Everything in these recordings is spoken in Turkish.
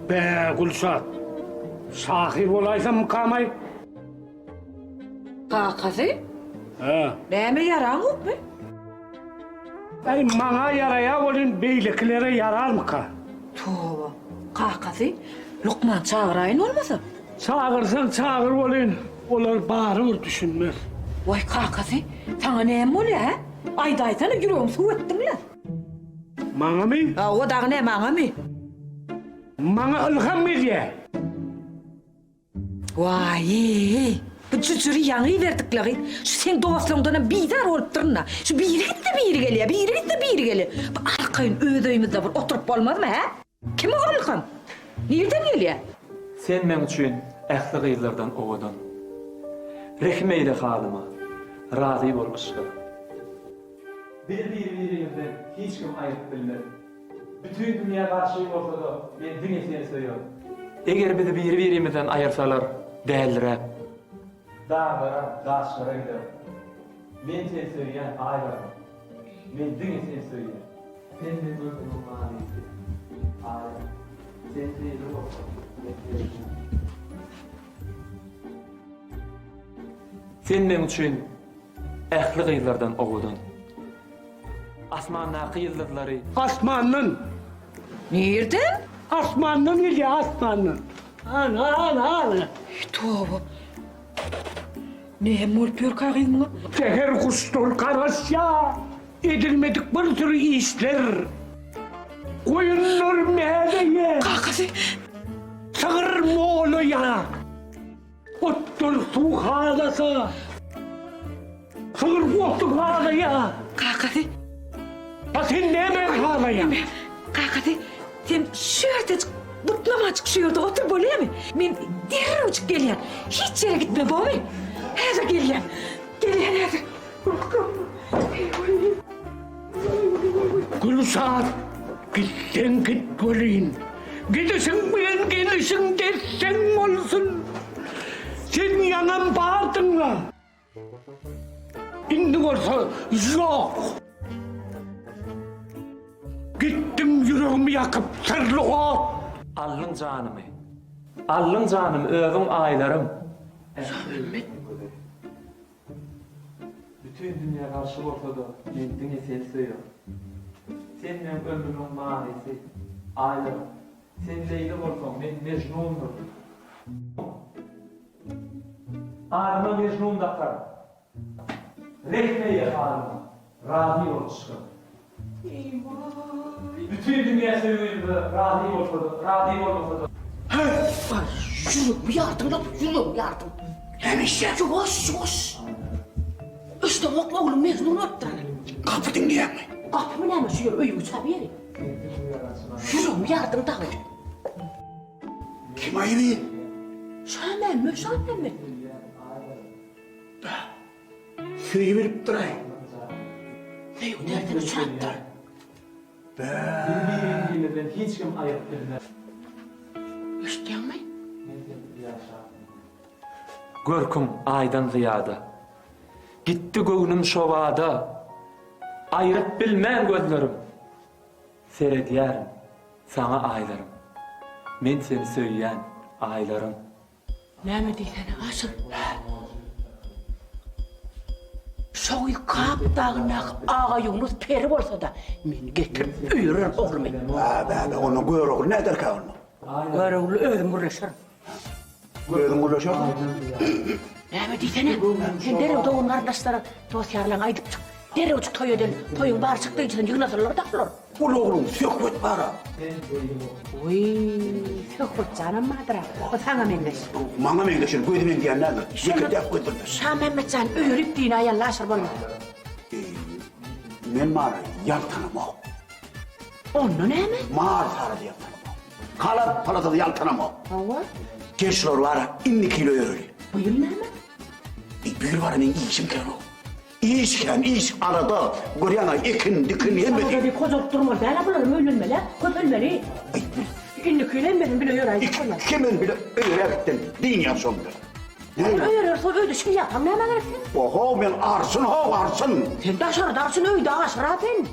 Be Gülşat, sahip olaysam kalmay. Kakası? Ha. Neyme yaran yok mu? Ay bana yaraya olun beyliklere yarar mı ka? Tuğba, kakası? Lokman çağırayın olmasa? Çağırsan çağır olun. Onlar bağırır düşünmez. Vay kakası, sana neyim oluyor ha? Aydaytana yüreğim su ettim lan. Bana mı? Ha, o da ne bana mı? Bana ılgam mı diye? Vay, bu cücürü yanı verdikleri. Şu sen dostluğundan bidar olup durna. Şu biri gitti biri geliyor, biri gitti biri geliyor. Bu arkayın ödeyimizde var, oturup olmaz mı ha? Kim o ılgam? Nereden geliyor? Sen men üçün ähli gıylardan owadun. Rehmeyle halıma, razı bolmuşka. Bir-birimizden hiç kim ayırt bilmez. Bütün dünya karşı ortada, ben dünya seni söylüyorum. Eğer bizi bir-birimizden ayırsalar, değerlere, dağlara, taşlara gider. Ben seni söyleyen aylarım. Ben dünya seni söylüyorum. Sen de ömrümün manisi. Aylarım. Sen değil olsun. Sen men üçün ähli gıylardan owadun. Asmandaki yıldızları Asmanın. Nereden? Asmanın geliyor asmanın. Ana. Tuğba. Neyim olup yor kakayım mı? Seher kuştur karasya. Edilmedik bir sürü işler. Koyunlar meğdeye. Kakası. Sağır moğlu ya. Ottur su halasa. Sağır koltuk hala ya. Kakası. Ha sen ne emek hala ya? Kakası. Sen şurada butlamacık şu yurda otur böyle mi? Ben derrocuk geliyorum. Hiç yere gitme bu mu? Hadi geliyorum. Geliyorum hadi. Gülşat, gitsen git böyleyin. Gidesin ben gelişim dersen olsun. Sen yanan bağırdın la. İndi olsa yok. Gittim yüreğimi yakıp sırlı o. allın canımı. Allın canım, özüm aylarım. Bütün dünya karşı ortada, ben dünya seni söylüyorum. Sen benim ömrümün manisi, aylarım. Sen Leyla olsan, ben Mecnun'dur. Ağrıma Mecnun dakar. Rehmeye ağrıma, razı oluşum. Bütün dünya seviyordu, razı olmadı, razı olmadı. Yürü yardım lan, yürü yardım. Neymiş ya? Yavaş. İşte bak oğlum Mecnun attı. Kapı dinleyen mi? Kapımı neymiş yürü, öyle uçar bir yere. Yürü yardım dağı. Kim ayırıyor? Şahmen mi? Şeyi verip durayım. Ne o nereden uçattı? Birbirimizden hiç kim ayırt bilmez. İşte mi? Görküm aydan ziyada. Gitti göğnüm şovada. Ayırıp bilmem gözlerim. Seyrediyerim sana aylarım. Men seni söyleyen aylarım. Ne mi diyene asıl? Şoğu kap dağına ağa Yunus peri olsa da beni getirip üyürür oğlum. Ben onu görüyorum. Ne der ki onu? Var oğlu öldüm uğraşırım. Gördün ulaşıyor mu? Ne mi diyene? Sen derev doğun kardeşleri dosyarlan aydıp çık. Derev çık toy ödün. Toyun bağır çıktığı için yığınasırlar dağılır. Ul oğlum sökmet bana. Uy, çok canım madra. O sana mendeş. Bana mendeşir göydümen diyen nedir? Yıkıt yap götürmez. Şah Mehmetcan öğürüp dine ayarlaşır bunu. Men bana yan tanımam. Onu ne mi? Mağar sarıdı yan tanımam. Kalat palatada yan tanımam. Hava? Gençler var 50 kilo öyle. Bu yıl ne mi? Büyür var men işim ki o. İş arada görüyorlar ekin dikin Sana yemedi. dedi kozok durmaz. Ben yapılırım ölünmeli. Köp ölmeli. İnli küyle benim bile yorayım. Kimin bile öğrettin din yaşamdır. Ne? Öğürürse öyle şey yapam ne hemen gereksin? Oho men arsın. Sen de aşağı darsın öyle aşağı ben.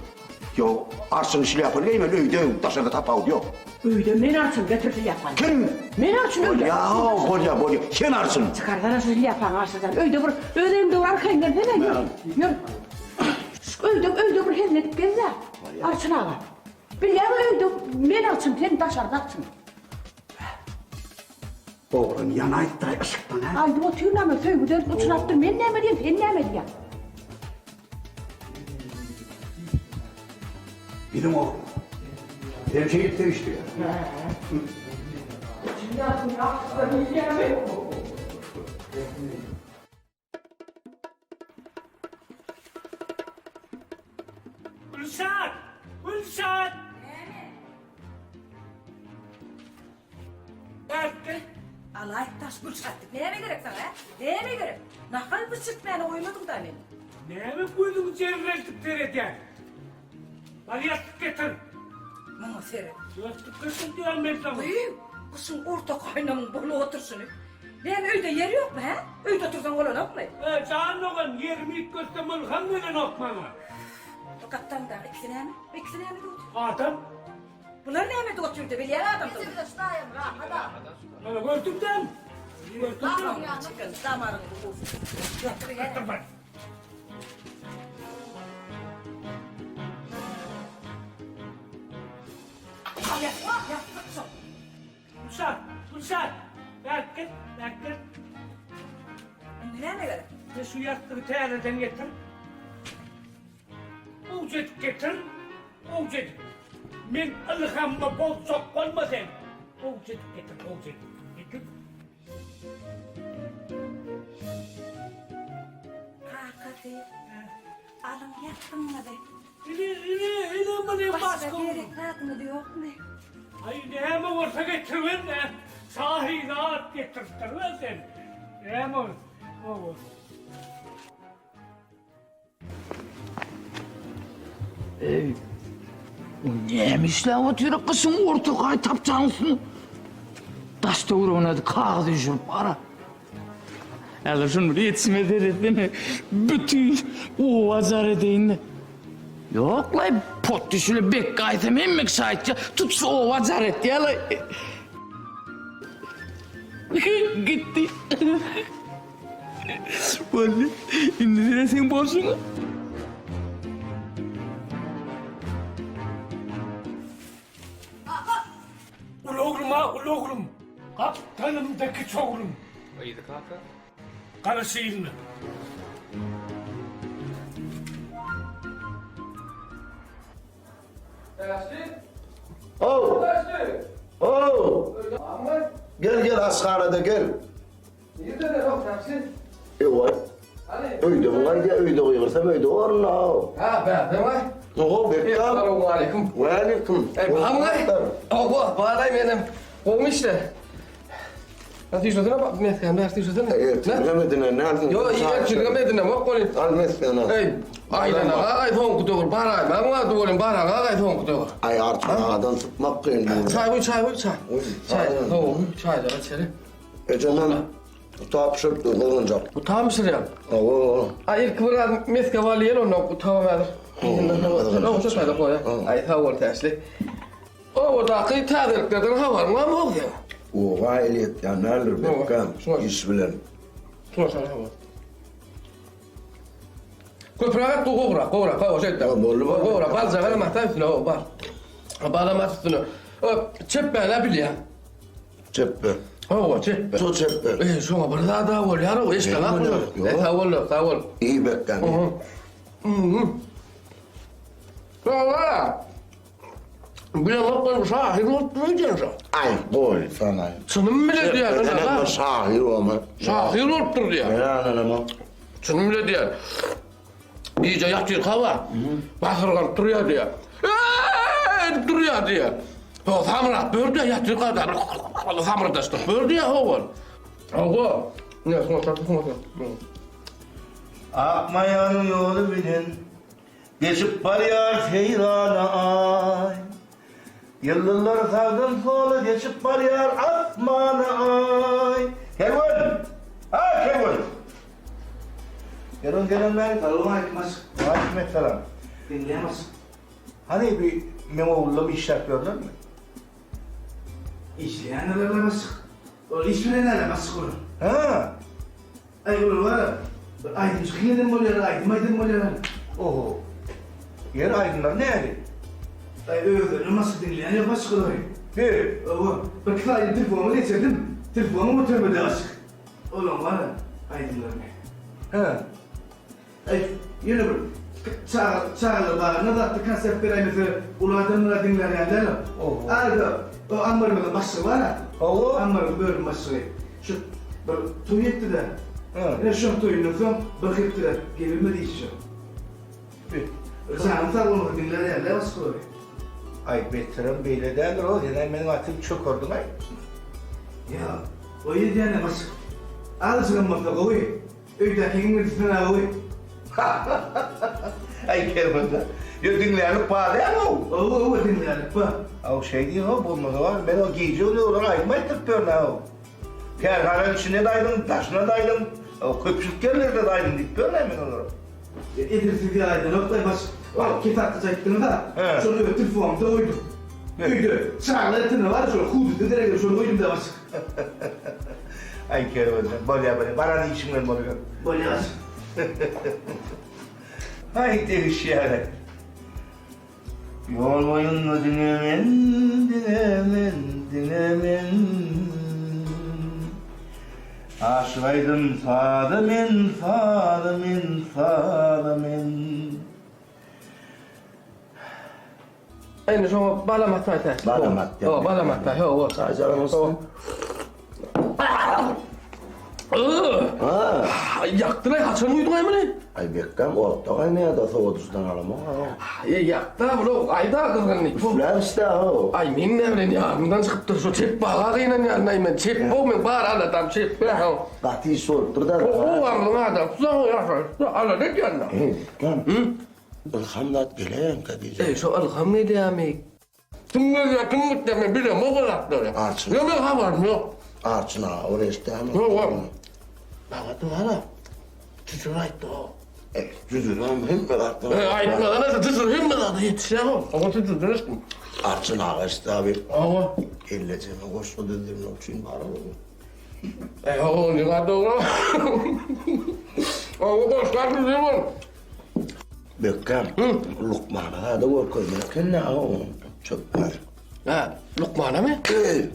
Yo, arsın işi yapar değil mi? Öyde taşını tapağı yok. Öyde men arçın getirdi yapan. Kim? Men arçın öyde. Ya, kolya. Sen arsın. Çıkardan arçın yapan arçıdan. Öyde bir, öyde bir arkayın gel. Yürü. Öyde bir hizmet gezler. Arçın ağa. Bilgen öyde men arçın, sen taşarda arçın. Oğlum yanayıp da ışıktan ha. Aydı o tüyünamı söygüden uçurattır. Men neme diyeyim, sen neme diyeyim. Benim oğlum. Hemşehri sevişti ya. Gülşen! Gülşen! Erkek! Alay taş bıçaktık. Neye mi gerek sana ha? Neye mi gerek? Nakal bıçırtmayana koymadım da ben. Neye mi koydun çevreldik tereden? Bana yastık getir. Mama seri. Yastık getir diyorum ben sana. Uyuyum. Kızın orta kaynamın bolu otursun. Benim öyle yer yok mu ha? Öyle otursan olan yok mu? Canın oğlan yerimi ilk göstermeli hanginden okmana? Tokattan da ikisine mi? İkisine mi de otur? Adam, Bunlar ne mi de oturdu? Bir yere adam da. bana gördükten. Tamam ya çıkın damarını bozun. Götür yere. Bak. Al ya. Ya. Sok. Gülşen, Gülşen! Erkek, erkek. Neye mi gerek? Ve şu yastığı tereden getir. Ucet getir. Ucet. Men ılhamma bol sok olmasın. Ucet getir, ucet. Getir. Hakikaten. Alım yaktın mı be? İle bana Başka baskı. gerek rahatını da yok mu? Ay ne hemen orta getirmen de. Sahi rahat getirtirmen sen. Ne hemen. O. Neymiş lan o tüyre kızın ortakay tapcansın. Taş doğru oynadı, kağıt düşürüp para. Hele şunu yetişme deretini bütün o vazar edeyim de. Yok lan pot düşülü bek kaydım emmek şahitçe tutsa o vazar etti ya lan. Gitti. Vallahi şimdi sen boşuna. Ul oğlum ha, ul oğlum. Kaptanımdaki çoğulum. İyiydi kanka. Karısıyım mı? Oh. Oh. Gel hastanede gel. Evet. Öyle var ya öyle uyursam öyle var la. Ha ben de var. O bekle. Selamun aleyküm. Ve aleyküm. Hamle. Allah bağday benim. Olmuş da. Nasıl işledin bak ne sen nasıl işledin? Evet, bilemedin ne aldın? Yo iyi çıkamadın ama kolin. Almazsın. Ey aydan ay fon kutu para. Ben var duvarın para ay fon kutu. Ay artık adam tutmak kıyım. Çay bu çay. Çay. Ho çay da içeri. Ecemem tutapşıp olunacak. Bu tam mısır ya? Oo. Ay ilk biraz meske valiyen onu bu tamam ya. Ne olsa çay da koy. Ay havur tersli. O da kıyı tadırlıklardan havar mı ama oluyor. O ailiyet ya neler bekam. İş bilen. Şuna şuna havar. Köprüye tu kobra, kau şey de. Kobra, bazı zaman mahtaç ne o var. Bana mahtaç ne. O çeppe ne biliyor? Çeppe. O çeppe. Tu çeppe. Şuna burada da var ya o işte lan. Sağ ol. İyi bekam. Valla. Bir bakın şahir oturmayacaksın. Ay boy sana. Şunun bile diyor. Önemli şahir olma. Şahir otur diyor. Yani ama. Şunun bile diyor. İyice yatıyor hava. Bakırgan duruyor diyor. Duruyor diyor. O samrat böyle yatıyor kadar. Samrat işte böyle ya oğul. Oğul. Ne sonra. Akmayan yolu bilin. Geçip var yar feyrana ay. Yıllar kaldım sola geçip var yar atmana ay. Kevin! Ha Kevin! Gelin ben. Selamun aleyküm. Aleyküm selam. Dinleyemez. Hani bir Memoğlu'la bir iş yapıyorlar mı? İşleyen alamazsın. O iş bilen alamazsın onu. Ha. Ay bunu var ya. Aydın çıkıyordun mu oluyor, aydın mı oluyor? Oho. Yer aydınlar ne yani? Ay öyle nasıl dinleyen yapmazsın onu. Bir. O bak sadece telefonumu geçirdim. Telefonumu oturmadı açık. Ulan var ya, aydınlar ne? Ha. Ay yine bu. Çağırır bana, ne da konsept veremesi, uladımla dinler yani. Oho. Arada o ambarımın başı var ya. Oho. Ambarımın böyle başı. Şu böyle toy etti de. Ha. Ne şu toyundan sonra bakıp da gelmedi işe. Bir. Sen sağ onu dinler yani, nasıl olur? Ay veteran beyle derler o. Yani benim atım çok ordum ay. Ya, o yedi yani başı. Alışın mutlu koy. Öydeki İngiliz'den koy. Ay kelmedi. Yo dinleyenin pahalı ama o. O dinler, bak. O şey değil o bulmadı var. Ben o giyici oluyor ayırma ettik diyor ne o. Kerhanın içine daydım, taşına daydım. O köpçük yerlerde daydım deyip diyor ne emin olurum. İdris'i bir ayda noktaya baş. O kitapta çektiğinde He. şunu ötür formda uydum. Evet. Uydu. Çağla etini var şöyle kudu direkt şunu uydum da baş. Ay kelmedi. Böyle böyle. Bana da işimden oluyor. Böyle baş. Ay demiş yani. Yormayın da dinemen, dinemen, dinemen. Aşkaydım sadımen, sadımen, sadımen. Ennen se on balamatta. Balamatta. Joo, balamatta. Joo. Sai saada musta. Yaktı lan, kaçan uydun hemen. Ay Bekkam ottağa ne da soğutustan alama. Yaktı bunu, ayda kızgınlık. Ulan işte o. Ay min ne bileyim ya, bundan çıkıp da şu çep bağırıyla ya, neymen çep bu men bağır adam çep ya. Kati sortur da. O var mı adam? Sağ ya, ala ne diyorsun? Bekkam. Ilhamdat gelen kadıyca. Şu alham ne demek? Kim mutlaka bir de mi kadar da? Açın. Ya ben haberim yok. Arçına oraya işte hemen. Yok var. Bagatı hala. Tütüraydı o. Cüzülüm hem berattı. Ayıpla nasıl tütür hem de yetişemem. Ama tütür dönüş mü? Arçına işte abi. Ama. Elleceme koşma dedim için var mı? O ne kadar doğru. O koşlar mı değil mi? Bekkam. Lukman'a da var koymak ne o? Çok var. Ha, Lukman'a mı?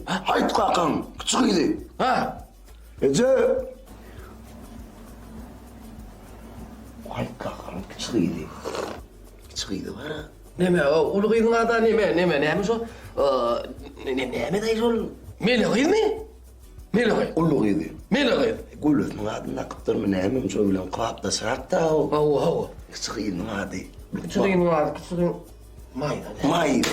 Hayt kakan. Çıkıydı. Ha. Ece. Hayt kakan. Çıkıydı. Çıkıydı var ha. Neme o uluğun adı neme o? Neme de o? Meleğiz mi? Meleğiz. Uluğuydu. Meleğiz. Gülüz mü adı nakıptır mı ne hemen söyleyeyim. Kapta sıratta o. Hava. Çıkıydı mı adı. Küçüğün var, küçüğün. Mayda. Mayır.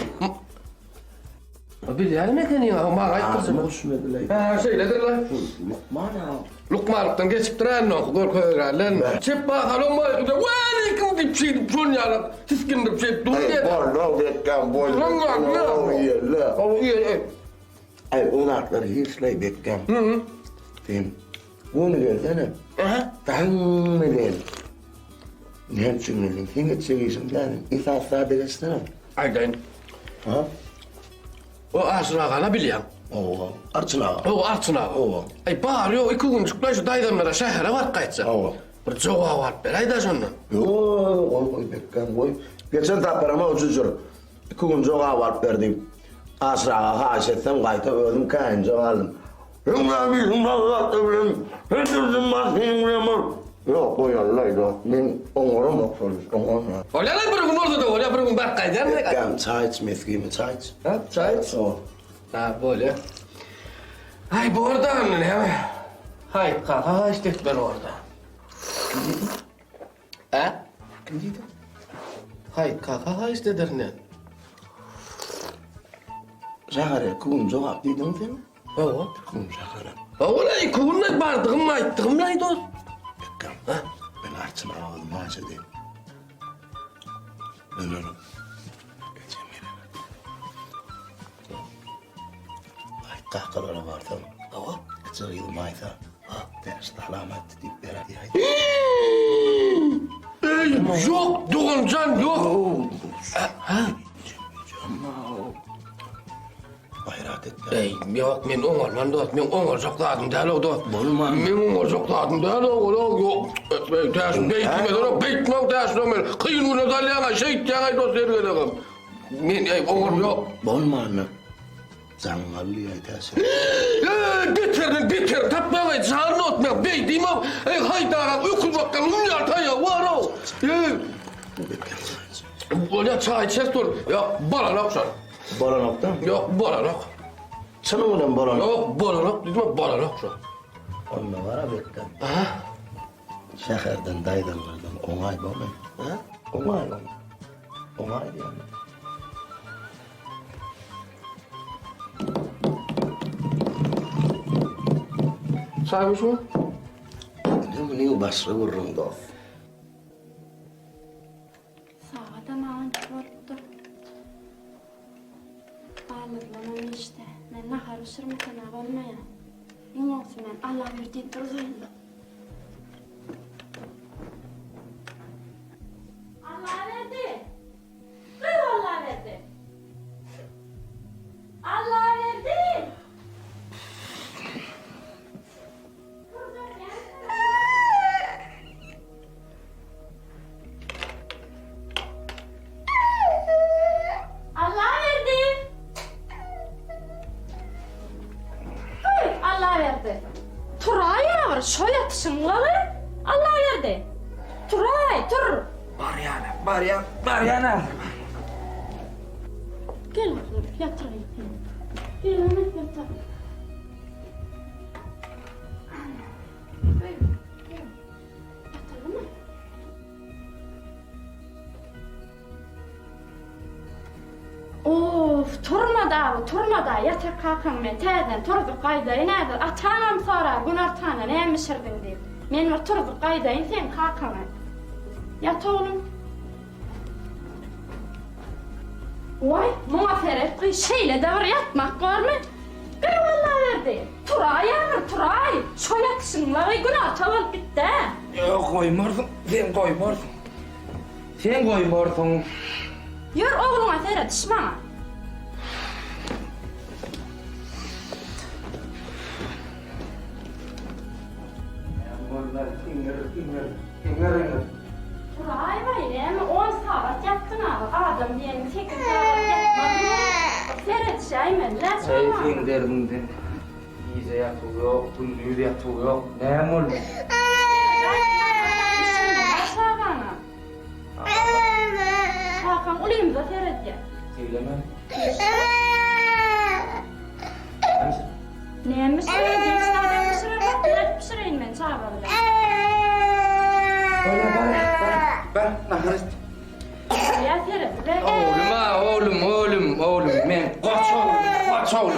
Bilir mi ki ya? Mağayt kızım. Hoşmediler. Ha şeyledir lan. Lukman ha. Lukmanlıktan geçip duran o kadar koyarlar. Çep bakalım mı? Vay kim dip şey son ya. Tiskin dip şey dur Ay ya. bol Bekkam bol. O iyi. Ay onakları hiçley Bekkam. Tim. Bunu görsene. Aha. Tanrı'nın. Ne çünkü hinge çekiyorsun yani. İsa sadece sana. Aydan. Ha? O asrağana biliyorum. Oo. Arçına. O artına. Oo. Ay bağırıyor iki gün çıkmış şu daydamlara şehre var kaçsa. Oo. Bir çoğu var bir ayda sonra. Yo, oy Bekkam oy. Geçen taparama ucuzur. 2 gün çoğa var verdim. Asrağa haşetsem kayta öldüm kayınca aldım. Hümra bir hümra zaten bilem. Hündürdüm bakayım bilem. Yok o yallaydı. Ben onurum yok sonuçta. Öyle lan bir gün orada da öyle bir gün bak kaydan ne kadar. Bekkam çay iç meskiyim çay iç. Ha çay iç. O. Ha böyle. Ay bu oradan ne? Hay kaka işte ben orada. Ha? Kim dedi? Hay kaka işte der ne? Zahare kum cevap dedin sen? O. Kum zahare. Oğlum kulunlar bardığım ayttığım neydi o? Bekkam. Ben arçına aldım ağaca değil. Ben onu. Geçeyim yere. Ay kahkalara vardım. O. Geçeyim maysa. Ders alamet deyip beraber. Yok Doğancan yok. Ha? Hayrat etdi. Ey, yok men oňarman dost, men oňarjaqladım däl o dost. Bolman. Men oňarjaqladım däl o, yok. Täşin beýtime, beýtmek täşin men. Kıyın bunu dalýaňa, şeýit ýaňa dost bergelegim. Men oňar yok. Bolmanmy? Zaňaly aýtasy. Bitir, tapmagy çarny otmak, beýdime, haýdara, öküz bakkan, uňar taýa, war o. Ola çay içes dur. Yok, balanak şar. Bolanokdan? Yok, balanak. Çynyň bilen bolanok. Yok, balanak, dedim balanak şar. Onda wara bekden. Ha? Şäherden daýdanlardan oňay bolmaý. Ha? Oňay bolmaý. Oňay diýär. Çay içme. Bunu başga gurrun dost. Sağa da mağanç bolup dur. Bağlıqlanan işte. Men nahar uşurmakana bolmaýan. Ýene olsun men Allah verdi durýan. Allah verdi. Kız Allah verdi. Allah verdi. Allah verdi. Allah verdi. Turay yavru şöyle tışınlalı. Allah verdi. Turay tur. Baryana. Gel oğlum yatırayım. Gel onu yatır. Yatırdı mı? Of, turma da, yatır kalkın men, täzen turdup gaýdaýyn nädir, atanam sorar, Günartana näme şirdin diýip. Men bir turdup gaýdaýyn, sen kalkın. Yat oğlum. Vay, muňa ferek, şeýle däwir yatmak barmy? Bir Allah verdi. Turay ýaňyr, turay. Şoýa kişiňlary Günarta bolup bitdi. Yok koymardın. Sen koymardın. Sen koymardın. Ýür oğluma ferek düşmaňa. Turay baýram 10 saat ýatdyn aga. Adam diýeni 8 saat ýatmady. Ferek şeýmenler şoňa. Sen derdin. İyice yatı yok, gündüz yatı yok. Ne oldu? Hakan ulayımıza seyredeceğim. Söyleme. Neymiş söyleyeceğim? İçlerden pişirir bak. Biraz pişireyim ben çağırırım. Ben naharist. Ya seyredeceğim. Oğlum ha, oğlum. Men kaç oğlum.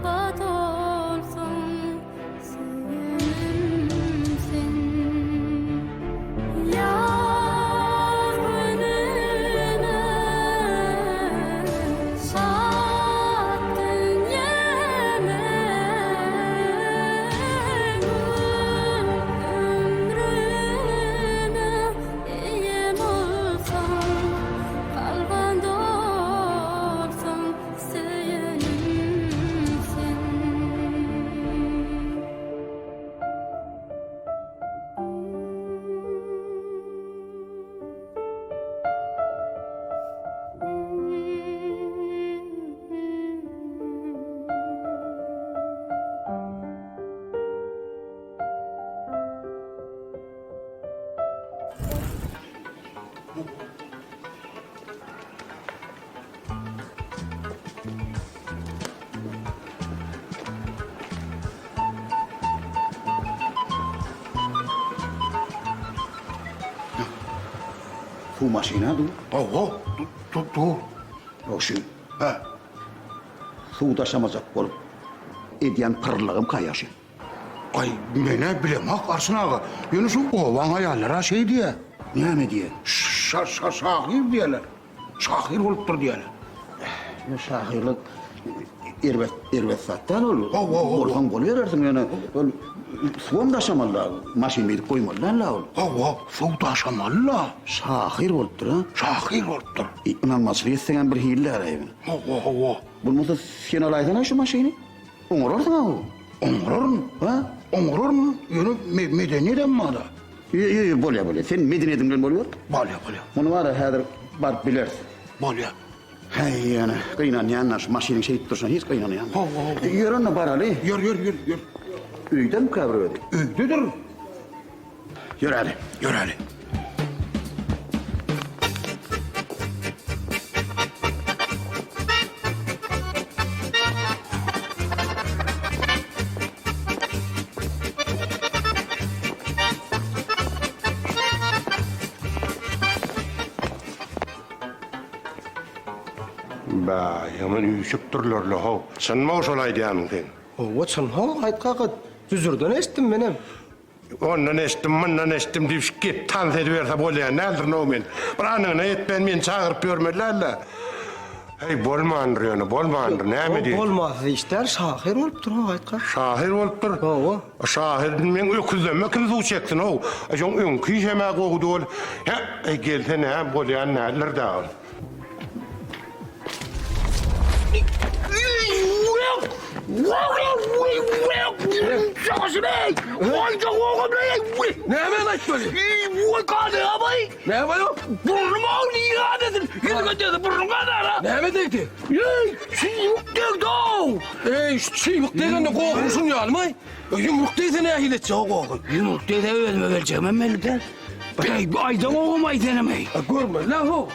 kalbat olsun söylenim sen. Yar önüne sattın yemek ömrüne yem olsan kalban olsun söylenim sen. Su maşina du. Du. Roşu. Ha. Su taşamazak bolup. Ediyen pırlığım kayaşı. Ay mene bilemek Arslan ağa. Yani şu ovan ayarlara şey diye. Ne diye? Şahir diyorlar. Şahir olup dur diyorlar. Ya şahirlik irvet sattan olur. Volkan bol verirsin yani. Suam taşamalı. Maşin meydik koymalı la ol. Su taşamalı. Şahir olup dur ha. Şahir olup dur. İnanmasını istenen bir hile arayın. Bulmasa sen alaydın şu maşini. Oğurlardın ha o. Onurur mu? Ha? Onurur mu? Yani medeniyeden mi ada? Yok böyle. Sen Medine'den boluyor. Balya. Bunu var ya hadir bar bilersin. Balya. Hey yani kıyınan yanlar maşinin şey tutursan hiç kıyınan yan. Yürün de barali. Yür. Üyden mi kabri ödü? Öydedir. Yürü hadi. Ba, yaman üyüşüp durlar la ho. Sen mi o şolay diyemin sen? O sen ha aytqaqa düzürden estim menem. Ondan estim deyip git tan ediverse bolýan nädir no men. Biranyňy etben men çağırıp görmediler. Hey bolmandyr ýöne, bolmandyr. Näme diýip? Olmaz işler şahir olup dur ha aytqa. Şahir bolup dur. Owa. Şahir men öküzleme kim su çeksin o. Aşoň öňkü şemäge gowy dol. Ha, gelse näme bolýan näler däl. Nämen aýtmaly? Näme ýok? Näme diýdi? Ey, çiýmik degende gowuşun ýalmy? Yumruk diýse näme hiletçi o gowy? Yumruk dedi özüme vereceğim melden. Aydan oğumay denemey. Görme la ho.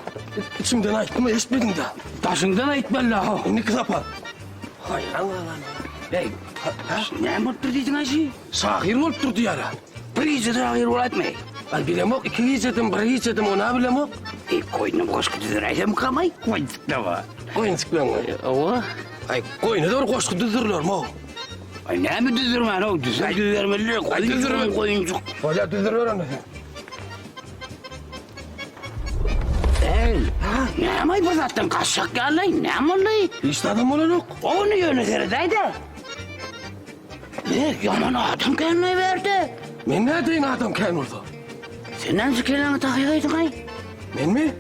İçimden aýtma eşitmedin de. Taşından aytma la ho. Ni kızapa. Hayran Hey, ne mutlu diýdiň aşy? Şahir bolup dur diýara. Bir iýje şahir bolatmy. Ay bilemok, iki iýjedim, bir iýjedim, ona bilemok. Koyunum goşky düzüräýem kamay. Koyunçukda var. Koyunçukdan. Owa. Ay koyunu da goşky düzürler mo. Ay näme düzürmän o? Düzürmeli. Koyunçuk. Ola düzürler ana. Ey, näme bir zatdan kaşak ýaly? Näme olay? İşte adam olanok. Onu yönetirdi. Ne yaman adam kendine verdi. Men ne deyin adam ken orada? Sen näme keleni taýýaýdyň ay? Men mi?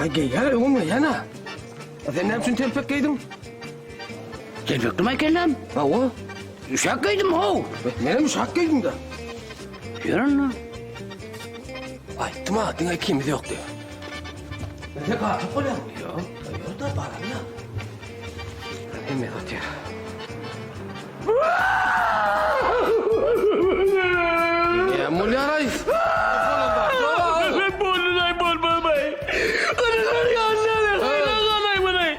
Ay geyler oğlum yana. Sen ne için telpek giydin? Telpek mi kellem? Awa. Uşak giydim ho. Benim uşak giydim de. Yürün lan. Ay tuma dine kimde yok diyor. Ben de kalkıp olayım. Yok. Orada bana ya. Ne atıyor? Ya mulya reis.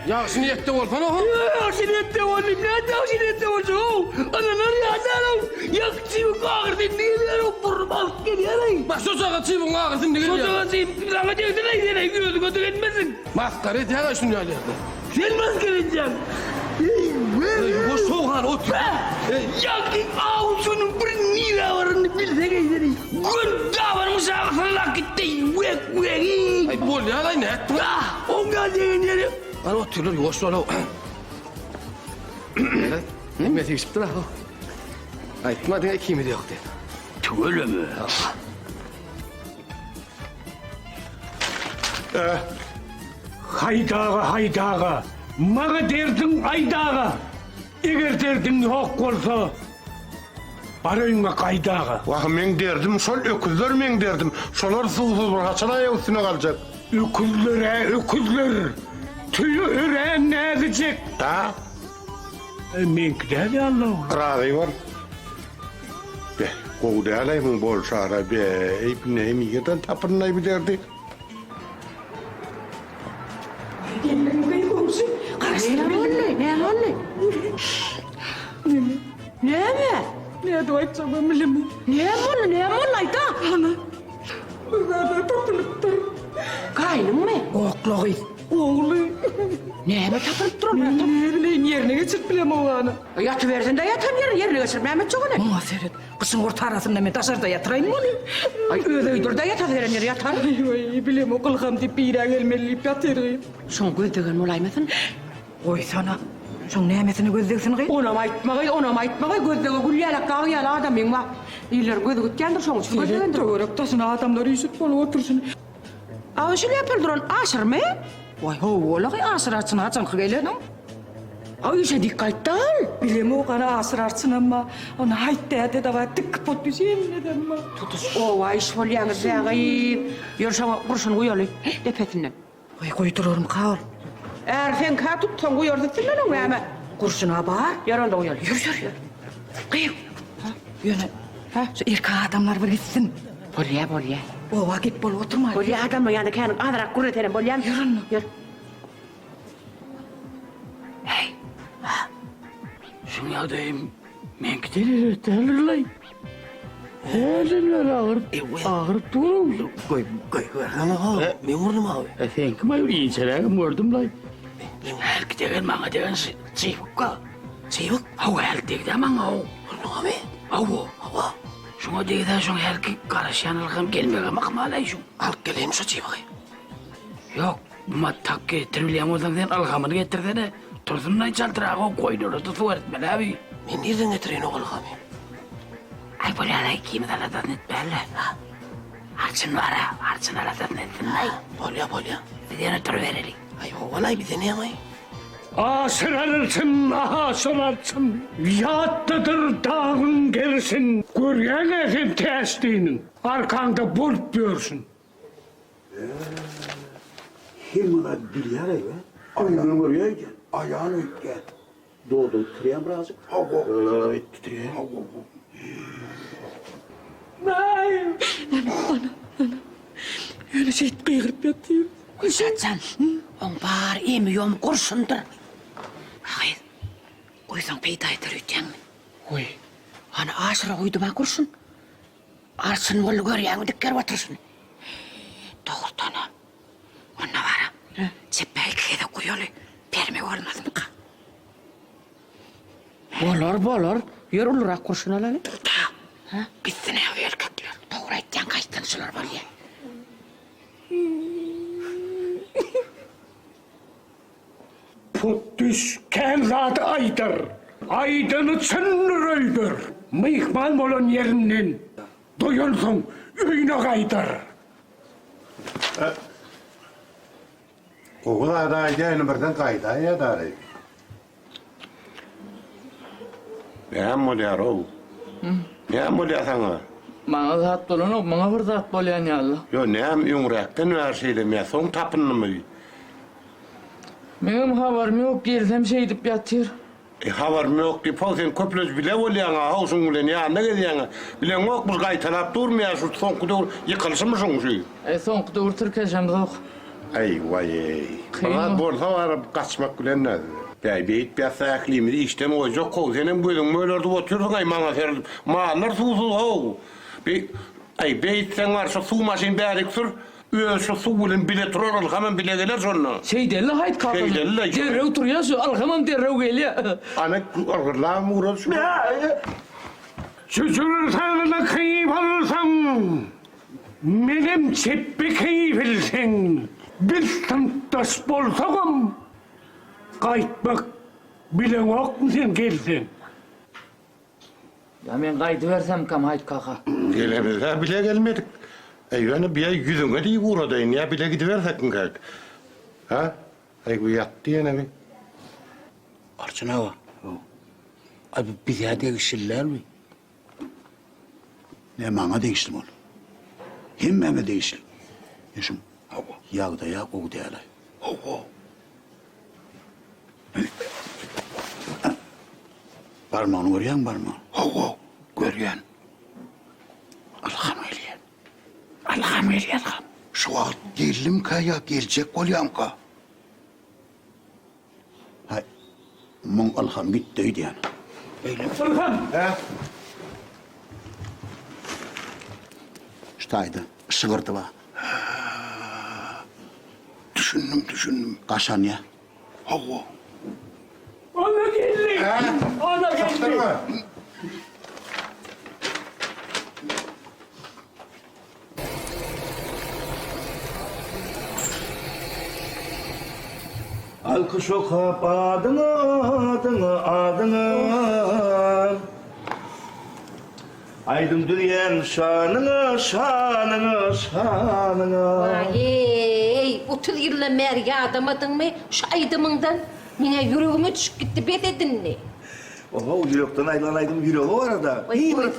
Ya şimdi yekte ol falan o. Ya sinette olayım. Ne de sinette olsun. Analar yanarım. Yakçıyı kağırdın diye o burmal geliyor. Bak şu sağa çiğ bunu ağzın diye geliyor. Fotoğrafı plana çekti ne gülüyordu götürmezsin. Maskara et ya şunu öyle. Sen maskara edeceğim. Bu soğan otur. Yakin ağzının bir niravarını bilse geyleri. Gün davarımı sağlasana gitti. Vek. Ay bol ya lan ne? Onga deyin yeri. Bana otur lan yavaş ol. Ne mi yetişip dur ha? Ay tuma diye kimi de yok dedi. Tüyle mü? Haydağa haydağa. Mağa derdin aydağa. Eğer derdin yok olsa barayınma kaydağa. Vah men derdim şol öküzler men derdim. Şolar suwsuz bir haçalaya üstüne kalacak. Öküzler. Tüyü ören ne edecek? Ha? Men gider Allah. Kırağıy var. Be, kovda alayım bol şara be. Eyp neymi yerden tapırnay bilerdi. Ne mi? Ne duyacağım emilim. Ne mon ayta? Ana. Burada tapılıp dur. Kaynın mı? Oğlağı. Oğlu. Ne mi tapılıp dur? Ne bileyim yerine geçirip bilem oğlanı. Yatı versin de yatan yerine geçir. Mehmet çok ne? Bana seyret. Kızın orta arasında ben taşarda yatırayım onu. Ay öyle da yata veren yere yatar. Ay bilem o kılgam deyip bir yere gelmeliyip yatırayım. Son gözdeğin olaymasın. Oy sana. Şun nemesini gözleksin kay. Onam aytmagay gözdeğe gülyalak kağıyala adamın var. İller gözü gitkendir son şu gözdeğin. Doğrak tasına adamları yüzüp bana otursun. Aa şöyle yapar duran aşır mı? Vay ho ola ki aşır açın açın kıgayla no. Ay işe dikkat al. Bilem o kana asır artsın ama ona hayt deyate da var tık pot düşeyim neden ma. Tutus o vay iş vol yanı zeyagay. Yorsama kurşun uyarlı. Defetinden. Ay koydururum kal. Eğer sen ka tutsan uyardı tinden o ama. Kurşuna bağır. Yarın uyarlı. Yürü. Kıyım. Yöne. Şu irka adamlar bir gitsin. Bolya. O vakit bol oturma. Bolya adamla yani kendin adarak kurretene bolya. Yürün. Yürü. Şuna deyim. Men gidelim derler. Derler ağır durum. Koy. Ama ben vurdum abi. Sen kim içeri gördüm lan. Her giden bana diyen çivukka. Çevik. Hava her dikde bana o. Vurdum abi. Hava. Şuna dikde şuna her ki karışanırken gelmeye bakmalay şun. Al geleyim şu çevik'i. Yok. Matak getiriliyem olsan sen algamını getirdi de. Tursunay çaltırağı koyduğunu tutu öğretmeli abi. Ben nereden getireyim o abi? Ay böyle alay kimi daladan etmeli. Arçın var ha. Arçın aladan etsin ay. Bolya. Bir tane tur verelim. Ay vallahi bir deneyim ay. Asır alırsın. Yattadır dağın gelsin. Görgen efem testiğinin. Arkanda bulup diyorsun. Kim buna bilyar eve? Ayağını oraya gel. Ayağını gel. Doğdu, titriyen birazcık. Titriyen. Öyle şey kıyırıp yatıyor. Kuşatsan. On bağır emiyorum kurşundur. Hayır. Uysan peyda eder ütyen mi? Uy. Hani aşıra uydu ben kurşun. Arsın bolu görüyen dikker otursun. Doğurtanım. Ona varım. Çepelkiye de kuyulu. Perme olmaz mı ka? Bolor. Yer olur kurşun alalım. Ha? Gitsin ev erkekler. Doğru etken kaçtan şular var ya. Puttüs kenrat aydır. Aydını çınırıydır. Mıyıkman olan yerinden. Duyulsun öyüne kaydır. Oğula da gelin birden kayda ya dari. Ne molyar o? Ne molyar sana? Bana zat bolun o, bana bir zat bolyan yalla. Yo ne yumraktan ver şeyle me son tapını mı? Benim haberim yok, girsem şey edip yatıyor. Haber mi yok di polsen köplöz bile olyana hausun ulen ya ne gediyan bilen yok bu gaytalap durmaya şu son kudur yıkılsın mı son şey. Son kudur Türkiye'm yok. Ay vay. Ama bol hava kaçmak gülen ne? Bey beyit piyasa iklimi işte o yok ko senin bölüm böyle oturuyorsun ay bana serdim. Ma nar susuz o. Ay beyit sen var şu su maşin bärik sur. Şu su bilen bile turar hemen bile gelir sonra. Şeydelle hayt kalkın. Şeydelle işte. Derrev duruyor şu alhamam derrev geliyor. Ana argırlar uğraş. Çocuklarına keyif alırsan, benim çeppe keyif alırsan, bir tantaş bolsağım, kayıtmak bilen ok mu sen gelsin? Ya men kaydı versem kam hayt kaka. Gelemiz ha bile gelmedik. Yani bir ay yüzüne değil uğradayın ya bile gidiversek mi kalk? Ha? Ay bu yattı ya ne? Arçın hava. Abi bize değişirler mi? Ne bana değiştim oğlum. Hem bana değiştim. Yaşım. Yağda yağ, o da yağlay. Parmağını görüyen parmağını. Görüyen. Allah'ım eyleyen. Allah'ım eyleyen. Şu an geldim kaya, gelecek olayım ka. Hay. Mon Allah'ım gittiydi yani. İşteydi. Sıvırdı var. Düşündüm. Kaşan ya. Hava. Ana geldi! Ana geldi! Alkış okap adını. Aydın dünyanın şanını. Vay, 30 yılla merge adamadın mı? Şu aydımından yine yüreğime düşüp gitti bededin ne? Oha o yürekten ayrılanaydım yüreği o arada. Vay, İyi mi? buyurun.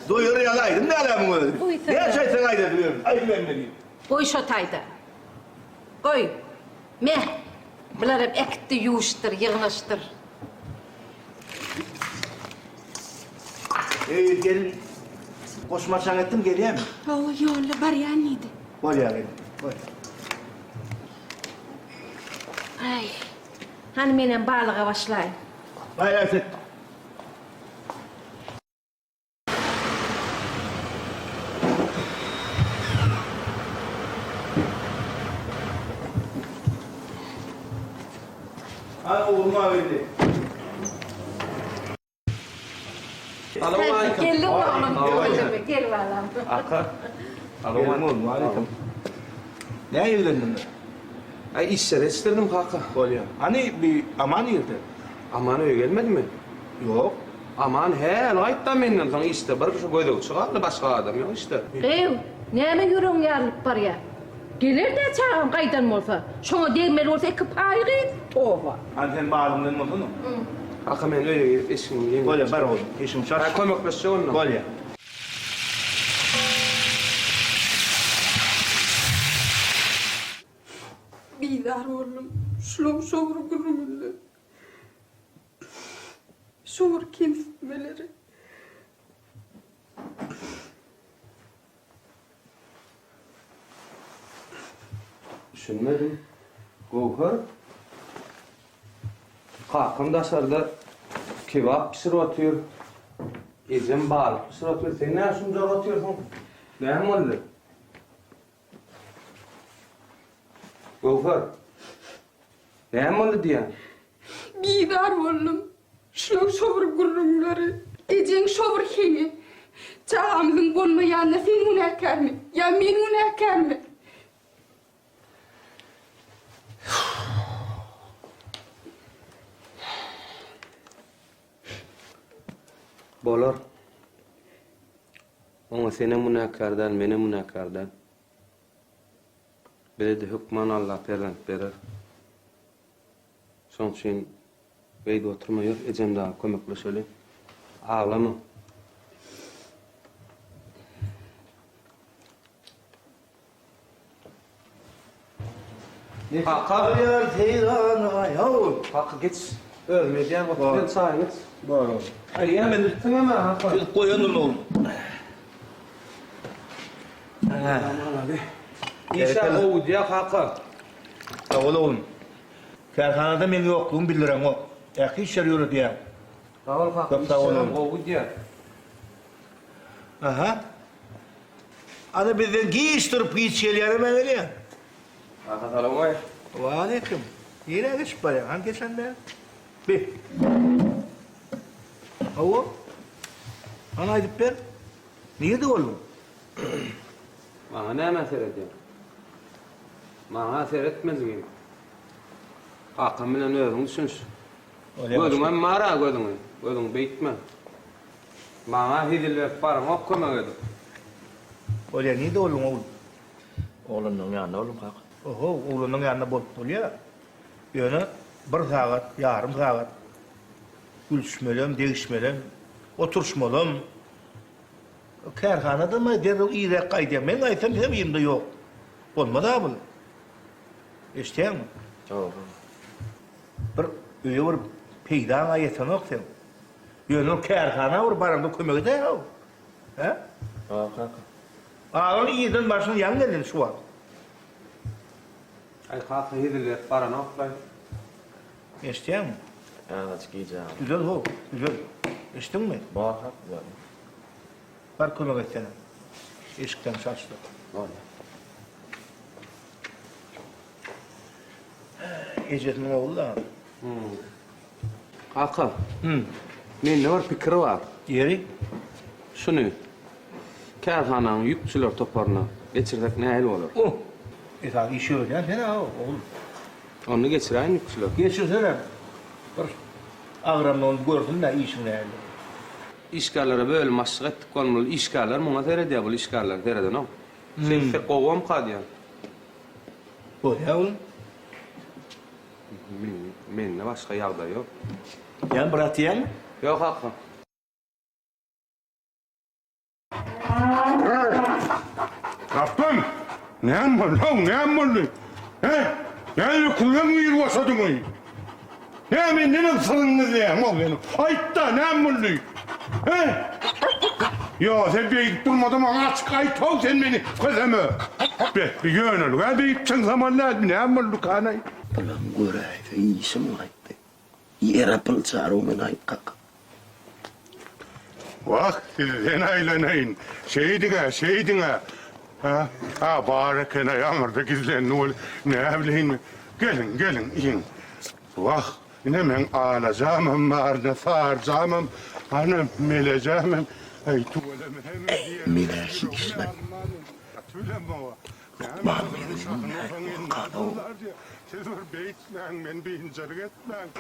Doyuru yalaydım ne alamın öyle? Buyurun. Ne şeysen ayrılıyorum. Ay ben ne diyeyim? Koy şotayda. Koy. Meh. Bunlarım ekti yuştur, yığınıştır. Gelin. Koşmaçan ettim geliyor mu? Oh, yolla bar yanıydı. Var ya gelin. Var. Ay. Hani menen bağlığa başlayın. Hayır et. Ha oğluma verdi. Gelin oğlum, gel valam. Gelin oğlum aleyküm. Ne evlendin? Ay işler istedim kaka. Oluyor. Hani bir aman yırdı. Aman öyle gelmedi mi? Yok. Aman he, layıkta menden sonra işte bir şu koyduk çıkardı başka adam yok işte. Ev, neme yüreğin yarılıp var ya? Gelir de çağım kaydan olsa. Şuna değmeli olsa iki payı tova. Hani sen bağlımdan mı oldun mu? Kaka ben öyle eşim yiyeyim. Kolya bar oğlum. İşim şart. Ben koymak başka onunla. Kolya. Bidar oğlum. Şulum şovru gurumullu. Şovru kemsitmeleri. Düşünmedim. Gowhar. Kakam dışarıda kebap pişirip atıyor. Ecem balık pişirip atıyor. Sen ne şunca atıyorsun? Ne mi oldu? Gowhar. Ne mi oldu diye? Bidar oğlum. Şulum şovru gurumları. Ecen şovru hemi. Çağımızın bolmayanına sen münekar mı? Ya men münekar mı? Bolar. Ama sene münakkardan, mene münakkardan. Bire de hükman Allah verir. Son için beyde oturmuyor, ecem daha kömekleşelim. Ağlama. Kaka. Yar teyzana yahu. Kaka geç. Ölme diyen otur. Gel sağa geç. Doğru. Hadi ya ben de tamam ha. Koyalım oğlum. Aman abi. İnşallah o diye kaka. Ya oğlum. Kerhanada benim yokluğum bilirim o. Eki işeriyor diye. Sağ ol kaka. Çok sağ olun. O diye. Aha. Ana bizden giyiştirip giyişçeliğine ben öyle. Kaka salam koy. Ve aleyküm. Yine geçip var ya. Hangi geçen de? Bir. Hava. Ana edip ver. Niye de oğlum? Bana ne meselesi? Bana seyretmez miyim? Hakkım bilen özün düşünsün. Gözüme mara gözüme. Gözün beytme. Bana hidilip param okuma gözüm. Öyle niye de oğlum oğlum? Oğlunun yanında oğlum kaka. Oho, oğlunun yanına bol oluyor. Yani bir saat, yarım saat. Gülüşmelem, değişmelem, oturuşmalım. Kerhanada mı derrel iyilek kaydem. Ben aytsam hem yiyimde yok. Olmadı abi. İşte mi? Doğru. Bir öyle bir peydan ayetin yok sen. Yani kerhana var barımda kömekte de yok. He? Aa kaka. Ağın iyiden başına yan gelin şu an. Ay kaka hidilip param okuma. İşte mi? Evet giyeceğim. Güzel o, güzel. İçtin mi? Bak güzel. Var kömek etsene. Eşikten saçtı. Oldu. Ecet'in oğlu da. Kaka. Mende bir fikri var. Yeri? Şunu. Kerhananın yükçüler toparına geçirsek ne olur? O. Tabi işi öyle ya. Fena o, oğlum. Onu geçireyim yükçüler. Geçirsene. Bir ağramla onu görsün de işin ne elde. İşgallara böyle maşık ettik olmalı. İşgaller bana terediyor bu işgaller tereden o. Sen kovam kadiyan. O ya oğlum. Mende başka yağda yok. Yan bıraktı yan mı? Yok hakka. Kaptan, ne yapmadın lan, ne yapmadın? He? Yani kullan mı yürü başladın mı? Ne yapayım, ne nasılsınız ya, mal benim? Ayıtta, ne yapmadın? He? Ya sen bir gidip durmadım ama açık ayıt ol sen beni, kızımı. Bir yönel, ben bir gideceksin zamanlar, ne yapmadın kanayı? Ulan göreydi, iyisi mi ayıttı? Yere pılçar o men ayıt kaka. Bak, sen aylanayın. Şeydine. Ha, barakena yağmurda gizlen, ne bileyim mi? Gelin, in. Bak, yine ben ağlayacağım, marda saracağım, hanım meleceğim. Ay, tuvalem hem... Milesi İsmet. Bakmam benim kanı.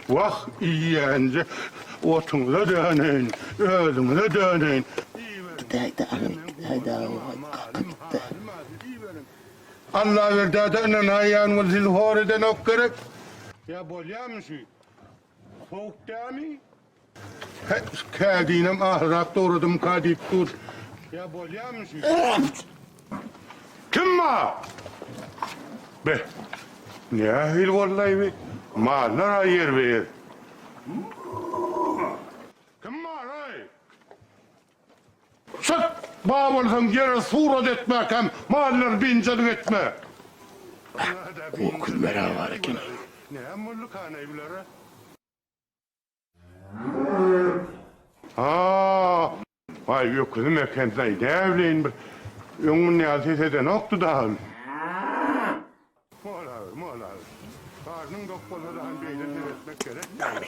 Vah iyi yence, otunla dönün, özümle dönün. Gideydi hanım, gideydi ağabey kaka gitti. Allah verdi adına ayağın zil horeden ok gerek. Ya bolya mısın? Soğuk değil mi? Kadinem ahrakta uğradım kadip dur. Ya bolya mısın? Kim ma? Be. Ne ahil vallahi be. Mallar ayır ver. Kim ma ay? Sık! Bağırsan yere surat etmek hem mallar bincelik etme. O külmera var ki. Ne mulluk ana evlere? Vay yok kızım efendim ne evleyin bir. Yongun ne aziz eden oktu da. Mola. Karnın doktorlardan beyler etmek gerek.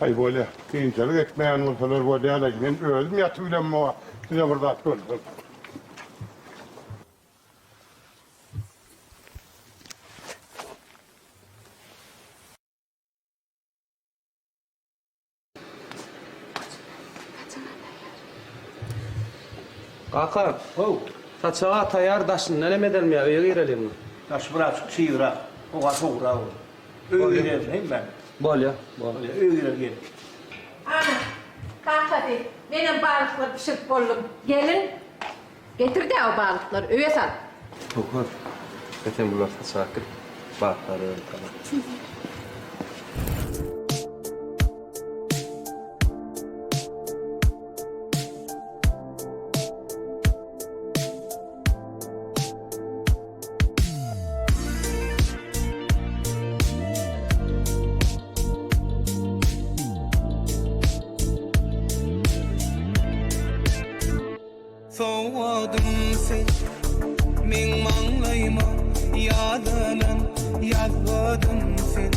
Hay böyle bincelik etmeyen olsalar böyle alakinen özüm yatıyla var. Size burada atılır. Kaka. O. Saçağa tayar daşın ne edelim ya öyle girelim mi? Taş bırak, sıyıra. O kadar uğra o. Öyle girelim ben. Bol ya. Bol. Öyle girelim. Ana, kalk hadi. Benim balıklar pişirip bollum. Gelin. Getir de o balıkları. Öyle sal. Doktor. Zaten bunlar saçağa kır. Bakları öyle tamam. Soğudum sen, men mağlayma, yadalan, yazmadım sen.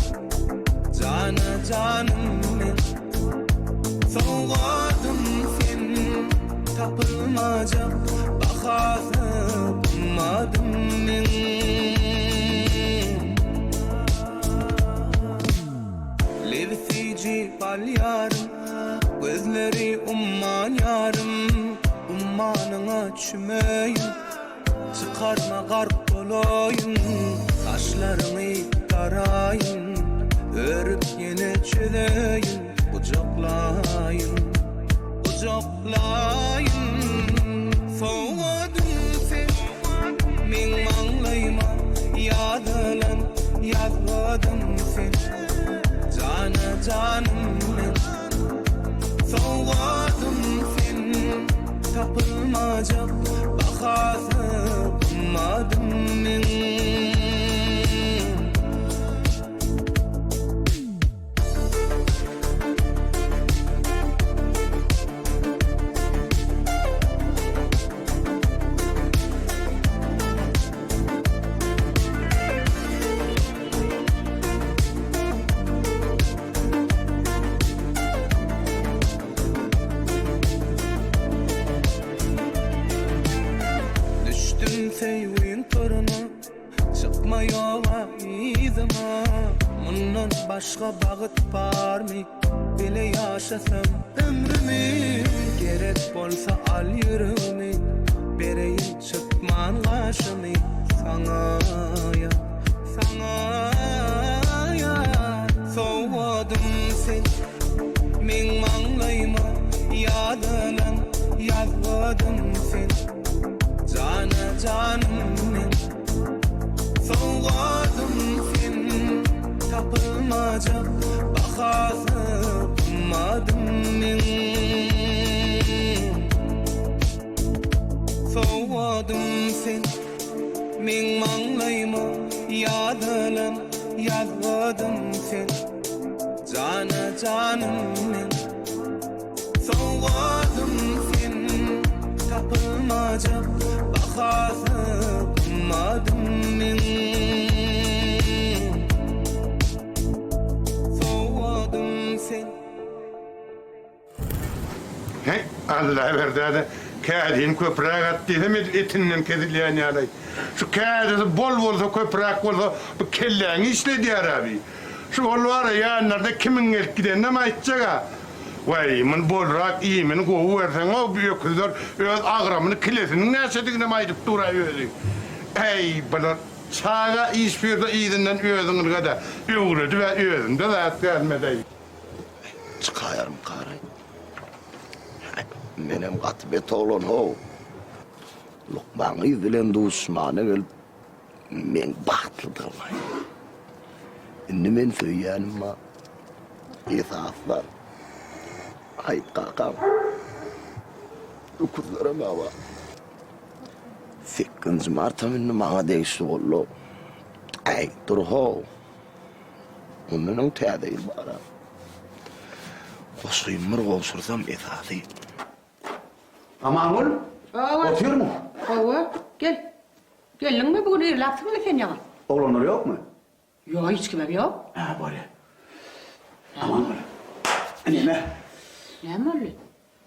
Cana canım men, soğudum sen, tapılmaca, bakası bulmadım men. Levsici bal yarım, gözleri umman yarım. Ummanına çümeyin, çıkarma garp olayın. Kaşlarını tarayın, örüp yine çöleyin. Kucaklayın, kucaklayın. Soğudum sen, men mağlayma, yadalan, yazmadım sen. Cana canım men, soğudum sen. Tapılmaca, bakası bulmadım men. Düştüm sevin toruna, çıkma yola izime. Bundan başka bağıt var mı? Bile yaşasam ömrümü. Gerek bolsa al yürümü, bereyim çıkman başımı. Sana ya, sana ya. Soğudum sen, men mağlayma, yadalan, yazmadım sen. Cana canım men, soğudum sen. Tapılmaca, bakası bulmadım men. Soğudum sen, men mağlayma, yadalan, yazmadım sen. Cana canım men, soğudum sen. Tapılmaca, bakası bulmadım men. Soğudum sen. Hey, Allah verdi hadi. Kâdin köprek attıydım etinden kezileyen yalay. Şu kâdisi bol olsa köprek olsa bu kelleğini işledi ya abi. Şu ol var ya nerede kimin gelip giden mi açacak ha? Vay, men bolrak iyi men goğu versen o büyük kızlar öz ağramını kilesinin neşedigine maydıp duruyor. Hey, bana çağa iş verdi iyidinden özünün kadar. Öğredi ve özünde zat gelmedi. Çıkayarım karay. Menem katibet oğlun o. Lokman'ı bilen Osman'a gelip men bahtlıdır vay. Şimdi men söyleyenim ma. İsaflar. Hayt kakam. Kuzlarım hava. 8 Mart'a men bana değişti oldu. Ay dur ho. O menin tədeyil bana. O suymur olsursam esası. Aman oğlum, oturuyor mu? Hava, gel. Geldin mi bugün irlatsın mı sen yana? Oğlanlar yok mu? Yok, hiç kimem yok. Ha böyle. Aman oğlum. Neme? Ne mi öyle?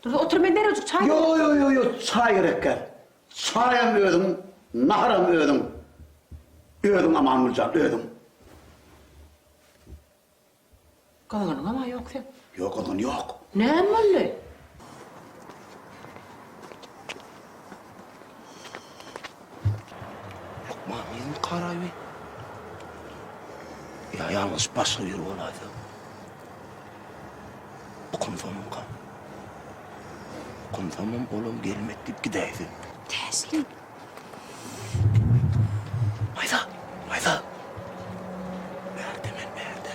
Dur, otur ben nereye çay? Yo, çay gerek gel. Çayım ödüm, naharım ödüm. Ödüm aman Nurcan, ödüm. Kalkanın ama yok sen. Yok oğlum, yok. Ne mi öyle? Lokman'ın karayı. Ya yalnız başka yürü olaydı. Konfamım kan. Konfamım oğlum gelmek deyip gideydi. Teslim. Mayda. Nerede men nerede?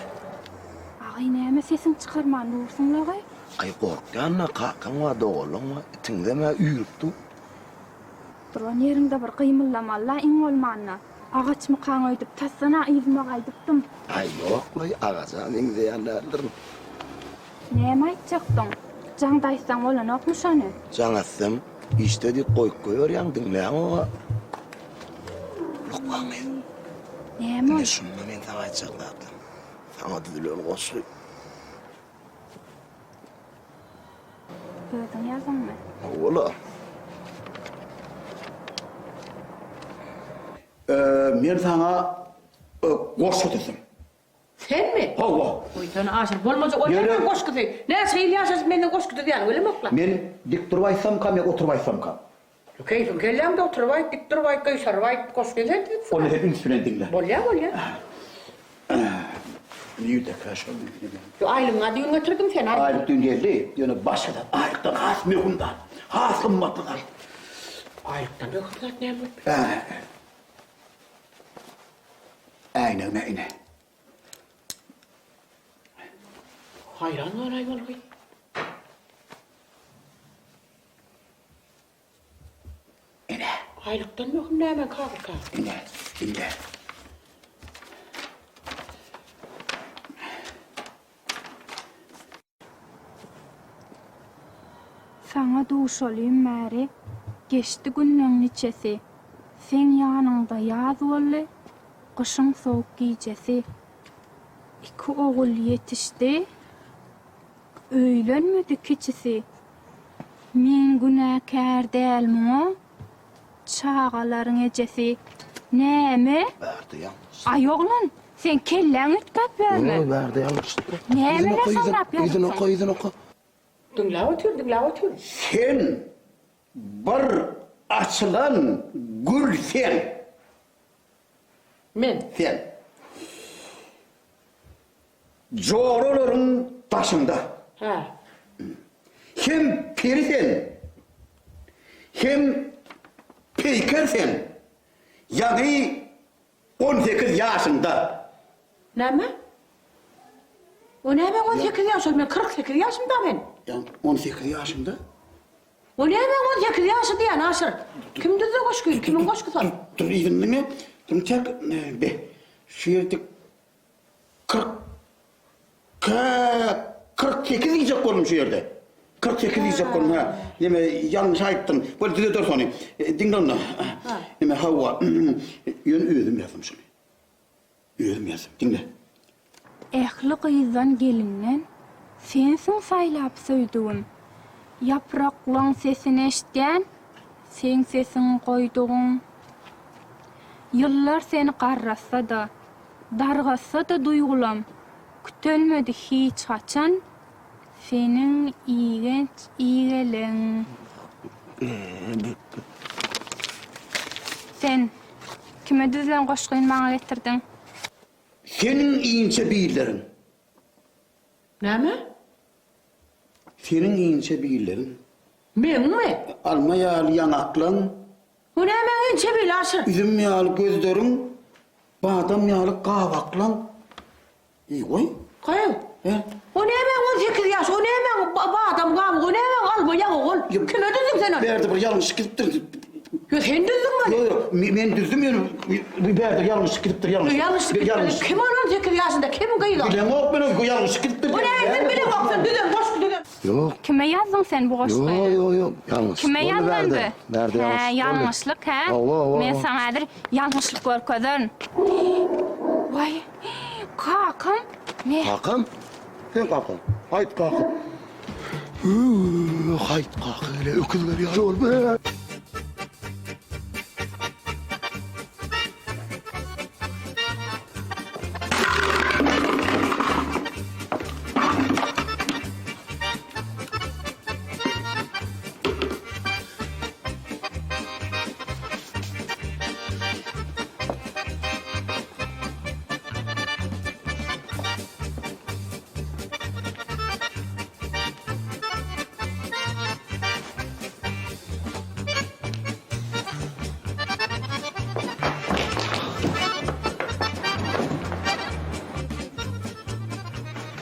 Ağay näme sesin çıkarman dursun lagay? Ay korkyanna kakan wa doğulun wa itingdeme üyüptü. Duran yerinde bir kıymıllamalla in olmanna. Ağaç mı kan öydüp tassana izme gaydıptım. Ay yok lay ağacan ingdeyenlerdir. Näme aýtjaktın? Jaňdaýsaň bolanokmuş onu. Canasım İşte dik koyuyor yan dinle ama. Lokman mı? Näme? Ne şunu men sana açıkladım. Sana düdülüyor koşuyor. Özüň ýazanmy? Ola. Men sana koşuyorsun. Sen mi? Hava. Oy sana aşır. Bolmaca o Yürü. nereden koşkudu? Ne şey yaşasın menden koşkudu diyen öyle mi okla? Men dik durbaysam kam ya oturbaysam kam. Keyfim kellem de oturvay, dik durvay, kıysarvay, koşkudu dedi. Onu hep üstüne dinle. Bol ya. Niye de kaşım? Yo aylığına düğün götürdüm sen aylığına. Aylık dünyeli, yani başkadan, aylıktan, has mehundan, has kımmatlıdan. Aylıktan bir hırsat ne mi? Aynen. Hayran var hayvan koy. İne, Aylıktan mı hırsat ne hemen kalkır. İne. Sana duş olayım Mary. Geçti günün niçesi. Sen yanında yaz oldu. Kışın soğuk giycesi. İki oğul yetişti. Öýlenmedi keçisi. Men günäkär dälmi? Çağalaryň ejesi. Näme? Verdi yanlış. Ay oğlan, sen kelläň ütpäp berme. Verdi yanlış. Näme saňrap ýazypsyň? İzin oku. Dinle otur. Sen bir açılan gül sen. Men. Sen. Joğruların başında. Ha. Hem peri sen. Hem peyker sen. Yani 18 yaşında. Näme? O näme 18 yaşında? Men 48 yaşında men. Yani 18 yaşında. O näme 18 yaşında diyen aşır? Kim dedi koşkuyu? Kimin koşkusu? Dur izin mi? Dur çek. Be. Şu yerde 48 diyecek oğlum şu yerde. 48 diyecek oğlum ha. Yeme yanlış ayıttın. Böyle dile dur sonra. Dinle onu. Yeme hava. Yön ödüm yazdım şunu. Ödüm yazdım. Dinle. Ähli gyzdan gelinden sensiň saýlap söýdügim. Yapraklaň sesini eşitgen, sen sesini koyduğun. Yıllar seni qarrasa da, dargasa da duygulam. Kütölmedi hiç haçan, senin iğrenç iğelen. Sen kime düzlen koşkuyun bana getirdin? Senin iyince biyillerin. Näme? Senin iyince biyillerin. Men mi? Alma yağlı yanaklan. O näme inçe bil aşır? Üzüm yağlı gözlerin. Badam yağlı kavaklan. İyi koy. Koy. He? O näme 18 yaş? O näme adam gam? O näme alma ya oğul? Kime düzdün sen onu? Berdi bir yanlış gidiptir. Yo sen düzdün mü? Yok men düzdüm yani. Berdi yanlış gidiptir yanlış. Yanlış Bir gitmedi. Kim 18 yaşında? Kim kıydı? Bilen yok ben o yanlış gidiptir. O näme bile baksın düzen koşku düzen. Yok. Kime yazdın sen bu koşkuyunu? Yok. Yanlış. Kime Onu yazdın verdi. bu? Verdi yanlış. Yanlışlık ha? Allah. Men sanadır yanlışlık görkezin. Vay, kakam. Ne? Kakam? Sen kakam. Hayt kakam. Hayt kakam. Öyle öküzler yar ol be.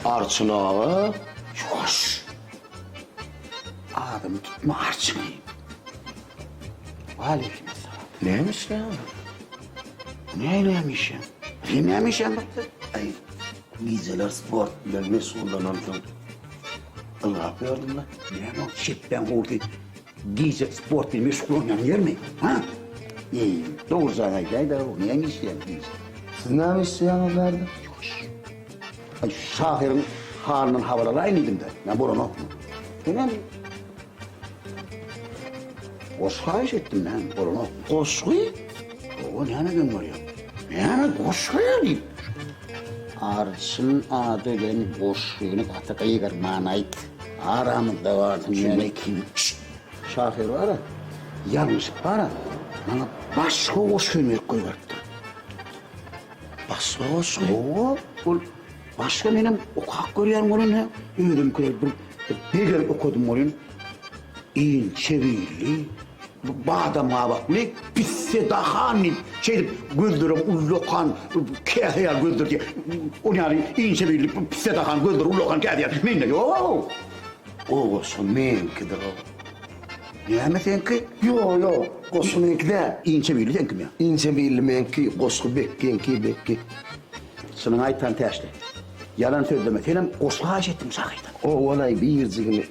Arçın ağa. Yoş. Adamı tutma Arçın'ı. Aleykümselam. Neymiş ya? Neymiş ya? Neymiş ya? Ay, giyceler spor bilen mesullanan. Ne yapıyordun lan? Ne o? Şip ben vurdu. giyecek sport bir meşgul olmayan yer mi? Ha? İyi, doğru sana gel de o niye isteyen diyecek. Siz ne istiyorsunuz nerede? Ay, Şahir'in halinin havaları aynıydım da. Ben bunu unutma. Tamam mı? Koşkayış ettim ben, bunu unutma. Koşkuyu? O ne anadın var ya? Yani koşkaya değil. Arşın adıgın boşluğunu katıka yıkar manayt. Aramızda vardı yani kim? Şahir var ya, yanlışlık var ya, bana başka koşkuyu koyuyordu. Başka koşkuyu? Oo, bu başka benim okak görüyorum onun ya. Ödüm kıyır, bir gün okudum onun. İyin çevirli, bağda mabaklı, pisse dahani, güldürüm ullokan, kehya güldür diye. O yani iyi çevirli, pisse dahan güldür ullokan kehya. Minne yok. O koşku menkidir o. Ne mi senki? Yo, koşku menki de. İyi çevirli senki mi? İnce belli menki, koşku bekki. Senin aytan tersli. Yalan söyleme, senin koşku hac ettim sakıydım. O onay bir yırcığını.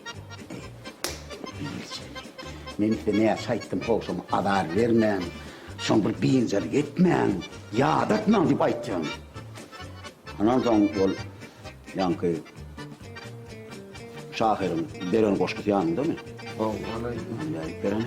Men işte ne sayttım olsam adar vermem, son bir binzer etmem, yadatmam deyip aytacağım. Ondan sonra ol, yankı, Şahir'in Beren koşkusu yanında mı? O onay. Ya Beren.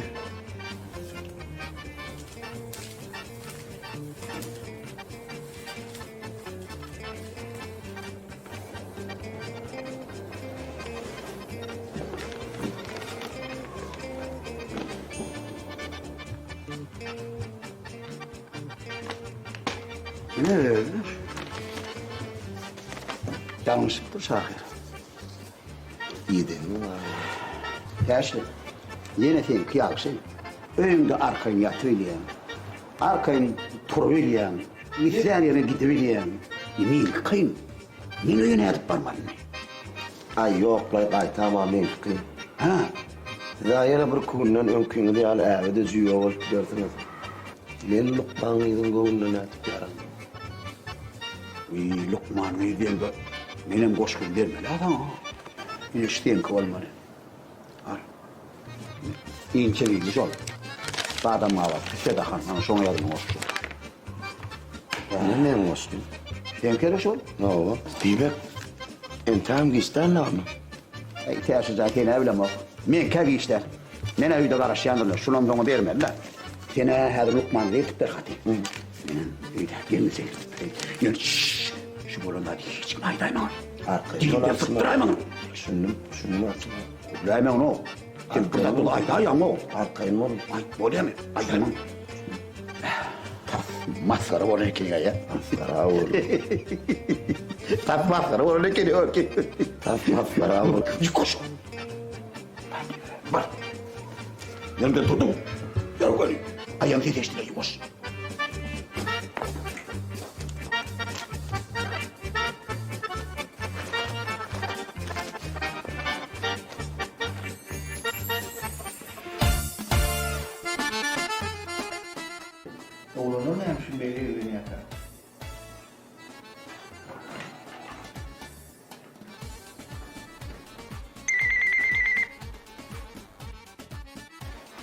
Ne öyle? Yanlışlıktır Şahir. İyi değil mi? Yaşlı. Yine sen kıyaksın. Önde arkayın yatıveriyen. Arkayın turuveriyen. Misler yerine gidiveriyen. Yemin kıyım. Min öyle yatıp parmadın. Ay yok ay tamamen fikrim. Ha? Daha yine bir kundan önkünü de yani evde züyo olup gidersiniz. Men Lukman'ın gönlüne atıp yaran. Lukman mıydı? Benim koşkum vermeli adam. İşten kıvalmalı. Al. İnce bilmiş ol. Bağdan mağalar. Tüse dahan. Bana sonra yazdım koşkum. Ne men koşkum? Sen kereş ol. Ne o? Dibek. Entam gizden lan mı? Tersi zaten evlem o. Men kevi işler. Mene uyda karışyandılar. Şunun donu vermediler. Sene her Lukman verdik de hadi. Benim uyda gelmeseydi. Yani şu bolonda hiç maydayma. Arkaya dolansın. Fıttırayma. Şunu atsın. Fıttırayma onu. Sen burada dolu aydayam o. Arkaya mı oğlum? Ay bolya mı? Aydayma. Maskara var ne ya? Maskara olur. Taf maskara var ne o ki? Taf maskara olur. Koş. Bak. Yanımda durdum. Yarı gari. Ayağımı yetiştireyim koş. Oğlanın hem şimdi evini yakar.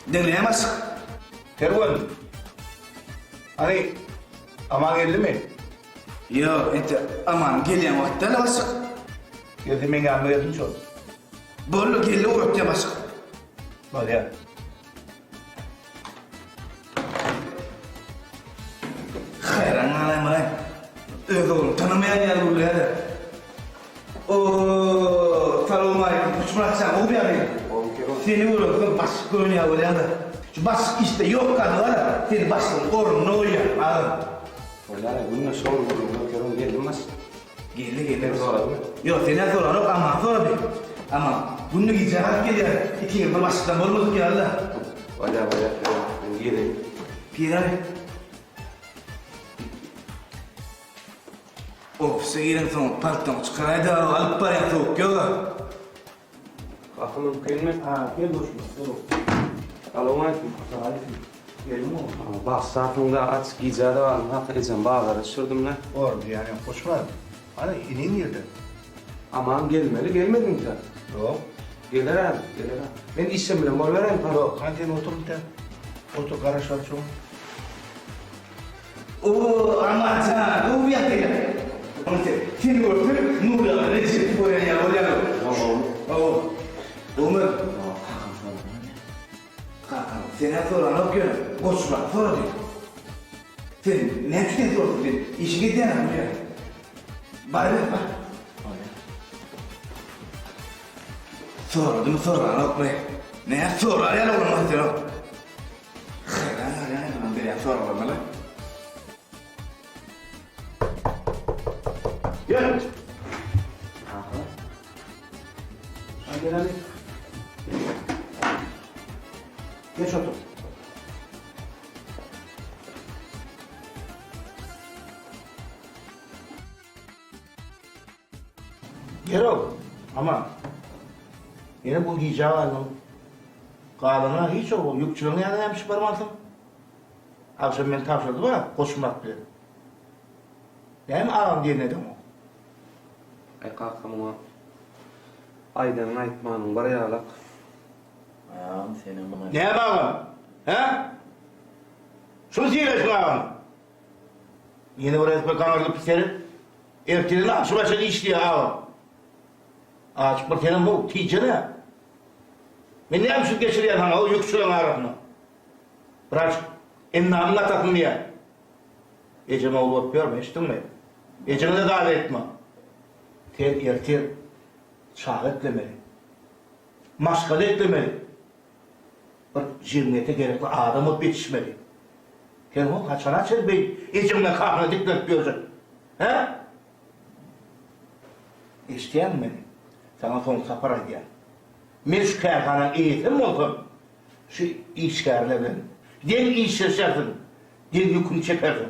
Deneyemez. Terwan. Hani aman geldi mi? Yok, ente aman gelen vakitte basık. Geldi men gelmeyordun çok. Bollu geldi o vakte basık. Bak ya. Hayran alayım alayım. Öyle oğlum, tanımayan yer burada ya. Ooo, tanımay, uçmak sen o bir arayın. Seni vurur, basık oynuyor böyle ya da. Şu basık işte yok kanı var ya, seni basık orun ne oluyor, anladın? Vallahi bunu sor bunu görün gelmez. Geldi. Yok, seni sonra yok ama sonra bir. Ama bunu gideceğim, hak geliyor. İki yıl basıktan olmadık ya Allah. Vallahi ben geleyim. Piray. Ofise giren son palton çıkaraydı, alıp paraya soğuk yok. Kalkın mümkün mü? Ha gel boşuna. Alo aleyküm. Gelin mi? Bak saatinde aç giyeceği de var mı? Hakikaten bağları sürdüm lan. Orada yani koşma. Hani inin yerde. Aman gelmeli gelmedin ki. Yok. Gelirim. Ben işim bilen bol vereyim. Yok, sen otur bir tane. Otur karışar çoğun. Oo, aman canım, bu bir yatı ya. Sen gördün, Nurla, Recep koyan ya, o yana. Oo, Ömer. Kakan, sen sonra ne yapıyorsun? Koşma, sonra diyor. Sen ne tüten sordun sen? İşi gidiyor ya. Bari bak. Sonra değil mi sonra ne yapmayı? Ne sonra ya oğlum sen o? Hayır, ya sonra olmalı. Gel. Gel hadi. Geç otur. Gel oğlum. Ama yine bu diyeceği aldım. Kalına hiç o yükçülüğünü yanına yapmış parmağım. Akşam beni tavşırdı bana, koşmak bile. Değil mi ağam diye ne dedim o? Ay kakamına. Aydanın aytmanın var ya alak. Ağam senin bana. Ne bağım? He? Şunu söyle şu ağam. Yine oraya bir kanarlı pisleri. Ertelerin akşı başladı işliyor ağam. Ağaç bir bu, tice ne? Ben ne yapmışım geçiriyen hanım, o yükselen ağrını. Bırak, ennamın atakını diye. Eceme oğlu öpüyor mu, içtin mi? Eceme de davet etme. Ertel, çağ etlemeli. Maşkalı etlemeli. Bir cimriyete gerekli adam olup yetişmeli. Sen o kaçana çel bey, ecemle kahvına dikkat görecek. He? İsteyen beni. Sana son sapar ediyen. Men şu kârhanın eğitim mi olsun? Şu işgârle benim. Del iş yaşarsın. Del yükünü çekersin.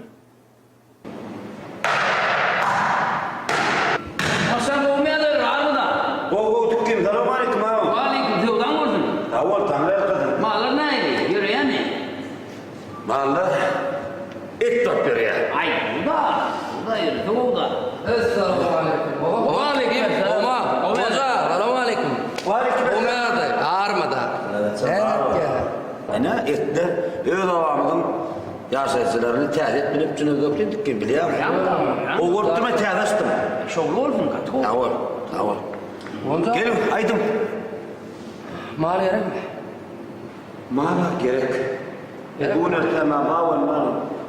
Hasan olmayadır armada. O tükkim selam aleyküm ağam. Aleyküm tevdan gördün. Avval tanrı kızım. Mallar neydi? Yürüyen mi? Vallahi et top ya. Ay bu da yürüdü o da. Esselamu aleyküm. Aleyküm. Oma. Hoca. Selamu aleyküm. Aleyküm. Olmayadır armada. Ana etler öyle avamın yaşayıcılarını tehdit bilip cünü döktük ki biliyor musun? O korktuğuma tehdittim. Şoğlu olsun katı. Avval. Gelin aydım. Mal gerek mi? Mala gerek. Bu ne tamam mal.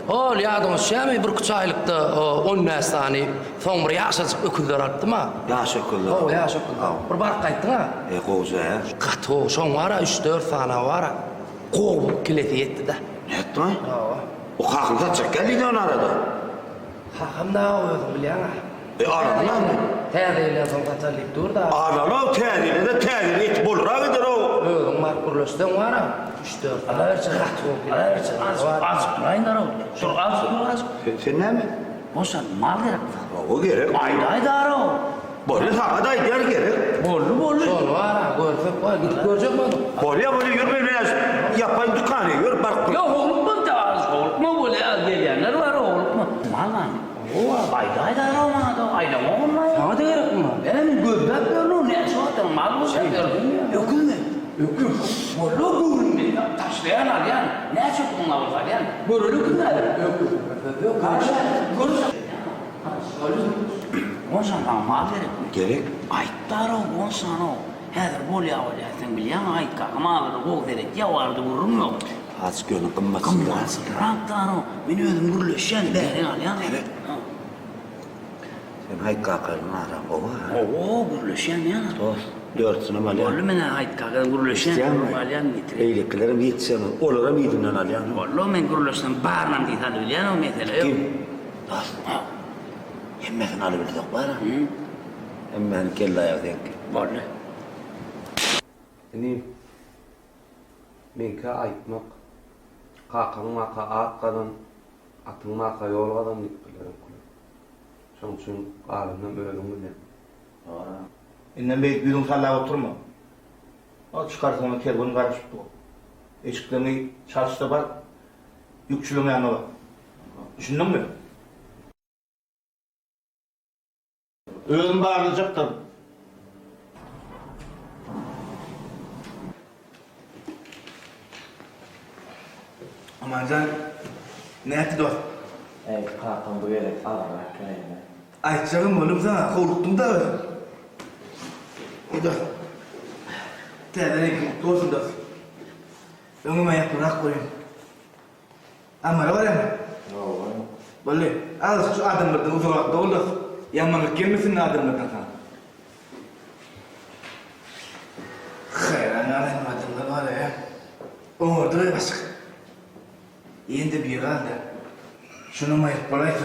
Ol yadım şemi bir küçaylıkta 10 nesani son bir yaşadık öküldür attı mı? Yaşakullah. O yaşakullah. Bir bar kayttın ha? Koğuza ya. Katı son var 3-4 tane var. Kovup kileti yetti de. Ne etti mi? O kalkınca çekkeliydi onu arada. Hakım da oydum biliyor musun? Aradın lan mı? Tediyle son kaçarlık dur da. Aralı o tedili de tedili et bulur abidir o. Oydum var kuruluştan var ha. 3-4 tane. Alerçe katı o. Alerçe. Az durayın da o. Şur az dur. Sen ne mi? O sen mal gerek. O gerek. Ayda da o. Böyle sağda gider gerek. Bollu. Son var ha. Görsek var. Git görecek mi? Oraya böyle yürüme biraz. Yapayım dükkanı yürü bak. Ya oğlum bu da az oğlum mu böyle geleyenler var oğlum mu? Malan. O ayda da olmadı. Ayda olmadı. Sana da gerek mi? Benim göbek yolu ne zaten mal bu şey gördün ya. Yok mu? Yok. Bollu gurme. Taşlayan alyan. Ne çok bunlar var alyan. Bollu günler. Yok. Karşı. Görüş. On sana mal Gerek. Aytlar o on sana o. Hedir bol ya olacaksın biliyor musun? Ayt kakama da o gerek ya vardı vururum yok. Az gönül kımmasın. Kımmasın. Ranktan o. Beni ödüm gürleşen beri alyan. Evet. Sen hayt kakarını ara baba. Oo gürleşen yana. Dost. Dörtsüne mal ya. Bollu mene ayt kakada gürleşen. Alyan getireyim. Eyliklerim yetişen. Olurum yedimden alyan. Bollu men gürleşen bağırlan deytan biliyor musun? Mesela yok. Dost. Hemmetin alıbildik var ha. Hemmetin kelle ayağı denk. Bollu. Ni menka aytmak. Kakanın aka atkadan, atın aka yolgadan dikkilerim kulu. Şoň üçin galymdan bölüm bilen. İnden beyt bir sallap oturma. O çıkarsın onu telefonu karışıp bu. Eşiklerini çarşıda bak. Yükçülüğün yanına bak. Düşündün mü? Ölüm bağıracak tabii. Amancan, ne etti dost? Ey kakam bu yere ağır kayma. Aytacağım oğlum sana, korktum da öyle. Dost. Teyden iki olsun dost. Önüme yapırak koyun. Ama ne var ya? Böyle, az şu adımlardan uzakta ol dost. Yamanlık gelmesin adımlardan sana. Hayran alayım adımlar var ya. Orada başka. Endi bir kaldı. Şunu mayıp balaysa.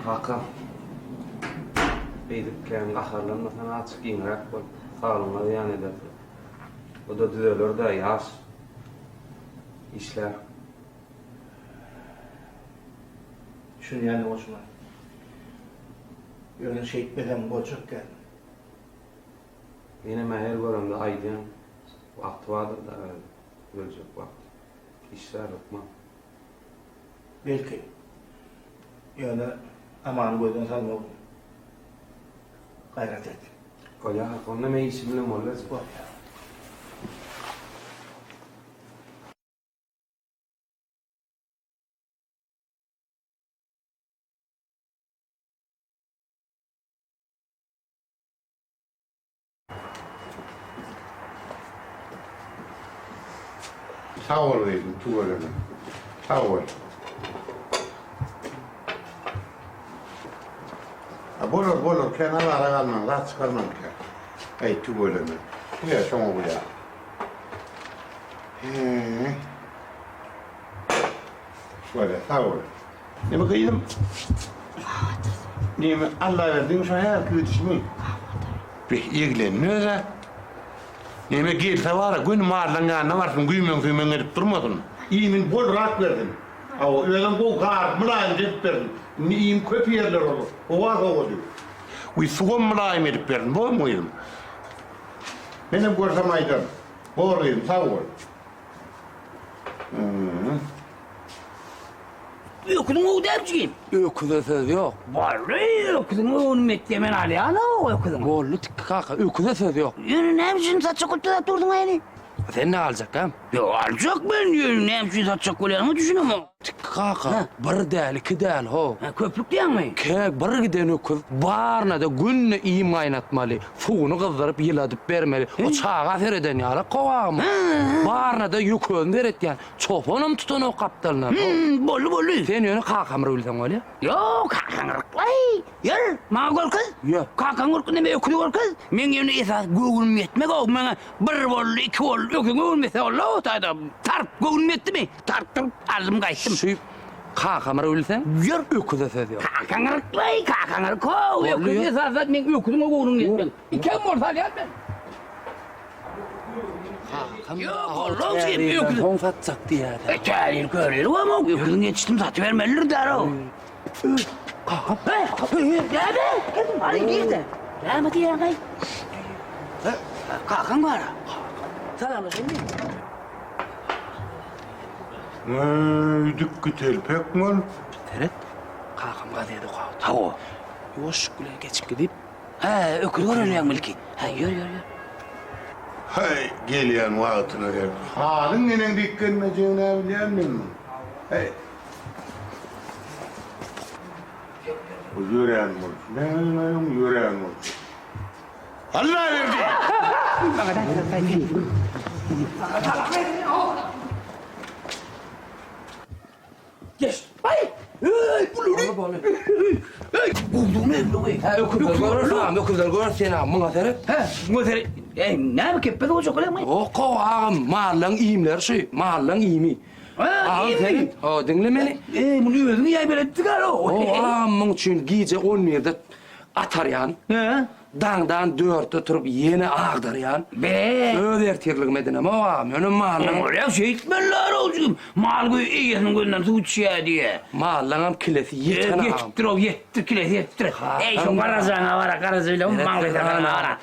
Kakam. Beydip keyin qaharlanmasan açık kiyinrek bol. Sağlığına ziyan eder. O da düzelir de yaş. İşler. Şunu yani hoşuma. Yönün şey etmeden boçuk geldi. Yine meher görümde aydın. Vakti vardır da ölecek vakti. İşler okma. Belki. Yani aman koyduğun salma oldu. Gayret et. Koya hakkında me işi bilim olmaz. Bak ya. Sağ ol dedim tuvalete. Sağ ol. Bolur kenara kalmam, rahat çıkarmam ki. Ey tuvalete. Bu ya şoma bu ya. Şöyle sağ ol. Ne bakayım? Ne mi Allah verdiğin şu hayal kıyıtışımı. Bir ilgileniyor da. Neme gelse var ya, gün marlangan varsın, güymen edip durmadın. İyimin bol rahat verdin. Ama öyle bu kar, mılayım edip verdin. İyim kötü yerler olur. O var o diyor. Uy suğum mılayım edip verdin, bu muyum? Benim görsem aydan. Doğruyum, sağ ol. Öküdün o derciğim. Öküde söz yok. Vallahi öküdün o metlemen ali ana o öküdün. Bollu tıkkı kaka, öküde söz yok. Yürü ne biçim saçak kultuda durdun ayni? Sen ne alacak hem? Ya alacak ben yürü ne biçim saçak kultuda düşünüyorum o. Tıkkı kaka, bir değil, iki değil ho. Köprük diyen mi? Kek bir giden öküz, barına da günne iyi maynatmalı. Fuğunu kızdırıp yıladıp vermeli. O çağa fereden yara kovağımı. Barına da yükön veret yani. Çopanım tutun o kaptalına. Bollu. Sen yönü kakamır ölsen öyle. Yo kakan ırklay. Yürü mağa gol kız. Yok. Kakan ırkı ne be öküdü gol kız. Men yönü esas göğün metmek o. Men bir bollu iki bollu öküdü göğün metse ola o tayda. Tarp göğün metti mi? Tarp aldım kayttım. Şu kakamır ölsen yür öküze söz yok. Kakan ırklay kakan ırkı o. Öküdü esas men öküdü göğün metmek. İken mortal yer ben. Yok oğlum sen öküdü. Son satacak diye. Çayır körür ama öküdün yetiştim satı vermelidir der o. Kakam. Ya be, hadi gir de. Rahmet ya kay. Kalkan var. Selamünaleyküm. Dikkat pek mal. Teret. Kakam gazete koydu. Ha o. Yoş güle geçip gidip. Ha, öküdü görüyor milki. Ha, yürü. Hay geliyen vaatına gel. Halın nenen dikkenmeceğine biliyor musun? Hey. Bu yüreğin olsun. Ne yüreğin olsun. Allah verdi. Geç. Ay. Bulur. Buldum evli. Öküzler görür seni amına teret. Ha, götür. Ne mi keppede o çok öyle mi? O kovağım mahallen iyimler şey. Mahallen iyimi. Ha, iyi mi? O dinle beni. Bunu özünü yay böyle tıkar o. O ağamın için gece 10 yerde atar yan. Ha? Dağdan dörtte turup yeni ağdır yan. Be. Öder tirlik medinem o ağam. Önüm mahallen. Oraya şey etmeler olsun. Mal koyu iyisin günden su uçuyor diye. Mahallen kilesi yeten ağam. Yettir o yettir kilesi yettir. Ey şu karazana var karazıyla mal koyu var.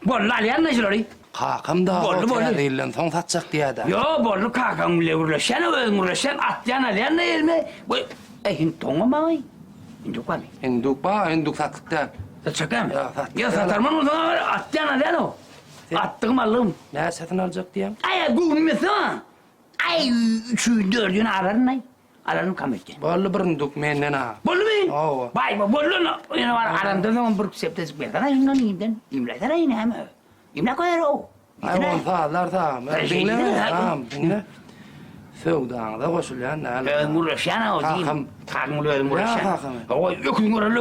Bolla aliyan ne şurayı? Kakam da o değillen son satacak diye de. Yo bollu kakam bile uğraşan uğraşan atlayan aliyan ne elme. Hin tonga mağay. Hinduk var mı? Hinduk sattıktan. Satacak mı? Ya, satacak. Ya satar mı o zaman atlayan aliyan o. Attığım alım. Ne satın alacak diyem? Ay gülmesin. Ay, 3-4 ararın. Ararın kametten. Bolly birini duk menden ha. Bollu mu? Owa. Bay bu bollu no. Yine var aramda zaman bir septes bir tane şundan yiyden. İmle tane yine hem. İmle koyar o. Ay won talar ta. Dinle. Tamam, dinle. Söwdaňda goşulýan näle. Ben murşana o değil. Kakam. Kakam ulan murşana. kakam. O öküň göre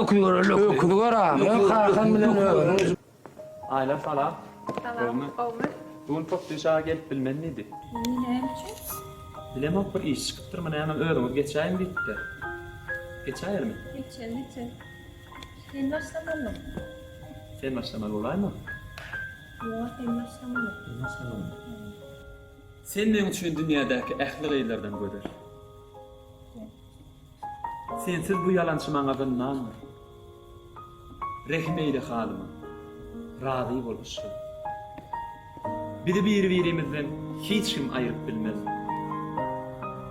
Öküdi göram. Kakam bilen öwrüň. Aylar salam. Bugün toplaşa gelip bilmen neydi? Bilemem bir iş çıkıptır mı hemen öğrenip geçeyim bitti. Geçer mi? Geçen. Sen başlamadın mı? Sen başlamalı olay mı? Yok, sen başlamadın. Başlamalı. Senin için dünyadaki ehli gaylardan görer. Sensiz bu yalancı bana bilmem. Rehmeyle halıma. Razı boluşu. Birimizden hiç kim ayırıp bilmez.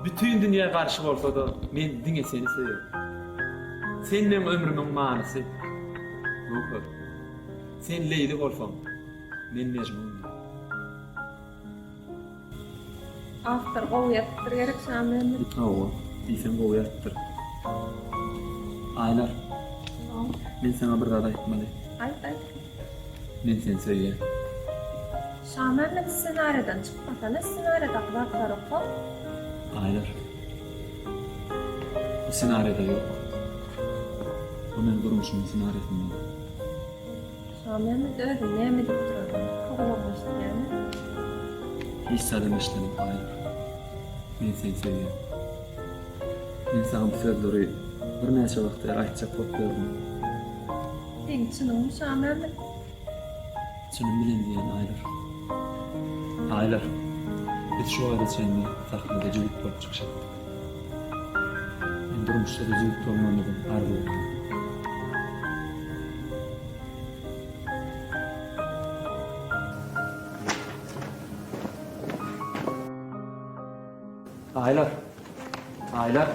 Bütün dünya karşı olsa da men diňe seni seviyorum. Senin ömrümün manysy ruhu. Sen Leyli bolsaň, men Mecnun. After goýatdyr gerek sanmyň. Owa, diýsen goýatdyr. Aylar. Men sana bir zat aýtmaly. Ay. Men seni seviyorum. Şamel senaryodan çıkmasa senaryoda var okul. Aylar. Bu senaryoda yok. Bu men durmuşumun senaryosunda. Şamel öyle ne mi durdu? Kovalamış yani. Hiç sadeleşmedim Aylar. Men seni seviyorum. Men sana bu sözleri bir neçe vaqtlar aýtjak bolup berdim. Sen için Şamel Şunun bilen diýen Aylar. Aylar. Biz şu ayda seni sahnede jürit bolup çykşak. Men durmuşda da jürit bolmamydan arzu etdim. Aylar.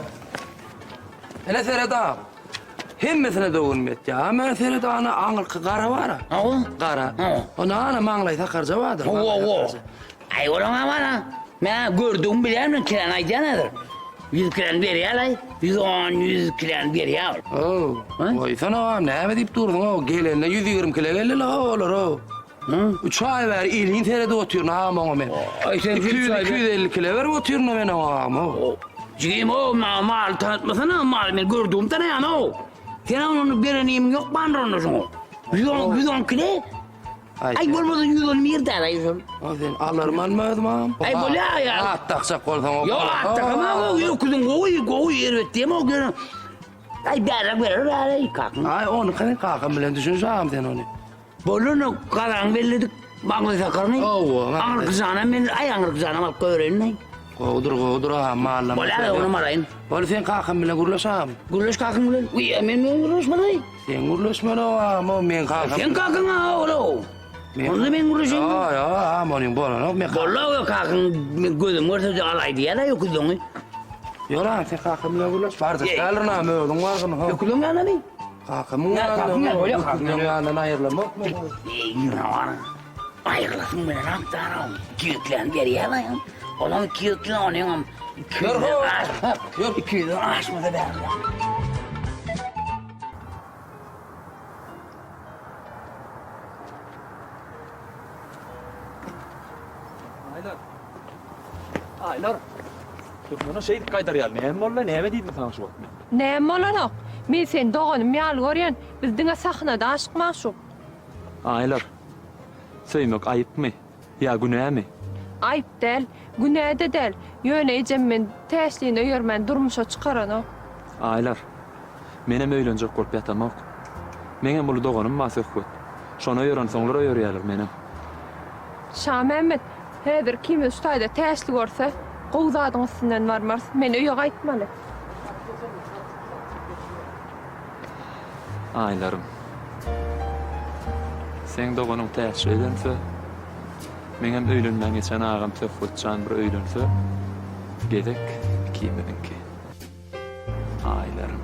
Hele Sereda. Hemmesine de olmayet ya. Men Sereda'na aňyrky gara bara. Awa. Gara. Ona ana maňlay takar jawadır. Ay oğlum aman. Ben gördüm bilen kiren aydanadır. 100 kiren berýärler. 110 kiren berýär. Oy sana näme diýip durdun o? Gelenle 120 kilo geleli olur o. 3 ay ver ilin terede oturuyor ama men. Ay sen 250 kilo ver oturuyor men ama. Cigim o mal tanıtmasana mal ben gördüm tane yani o. Sen onu bereniyim yok ben onu. 110 kilo. Ay bolmadı 110 yerde arayıyorsun. O sen alırım almadım am. Ay bola ya. At taksak olsan o. Yok takama o yok kuzun goy evet deme o gün. Ay berak kalkın. Ay onu kalkın bilen düşünsem sen onu. Bolunu karan belledik. Bağlı sakarını. Ağır kızana men ay ağır kızana bak öğrenmeyin. Godur ha mallam. Bola onu malayın. Bol sen kalkın bilen gurlaşam. Gurlaş kalkın bilen. Uy men gurlaşmaday. Sen gurlaşma o ama men kalkın. Sen kalkın ha oğlum. Onu men gurlaşayım. Ya amonin bolan men kalkın. Bola kalkın gözüm ortada alay diye la yok kuzun. Yola sen kalkın bilen gurlaş. Barda kalırna mı oğlum vargın ha. Yok kuzun ya nabi. Kalkın ya bola kalkın. Ya ayırlamak mı? Ne var? Ayırlasın beni raktarım. Kiyüklen geri yalayım. Olan kiyüklen oynayalım. Kiyüklen açmadı ben. Aylar. Türkmena şey kaydar ya. Näme bolla näme diýdim sana şu wagt? Näme bolanok? Men sen doğanım ýaly görýän, biz diňe sahnada aşykmaşyk. Aylar. Söýmek aýypmy? Ya günämi? Ayıp del, günah da del. Yöne ecem men täsliğini öýärmän durmuşa çykaran. Aylar. Menem öýlenjek bolup ýatamak. Meňem bulu doganym masy köp. Şonu öýren soňlar öýärýärler menem. Şah Mehmet, häzir kim ustayda täslik görse, gowzadyň üstünden barmaz. Men öýe gaýtmaly. Aylarım. Sen doganym täslik edense, meňem öýlenmän geçen agam töpgötçan bir öýlense, gedek kimeninki. Aylarım.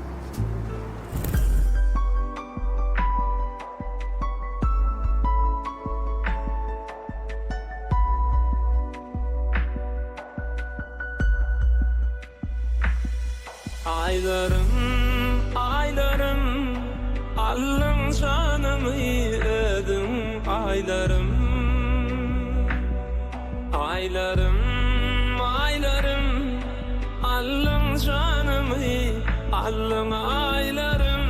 Aylarım, aylarım, allın canımı ödüm. Aylarım, aylarım, aylarım, allın canımı, allın aylarım.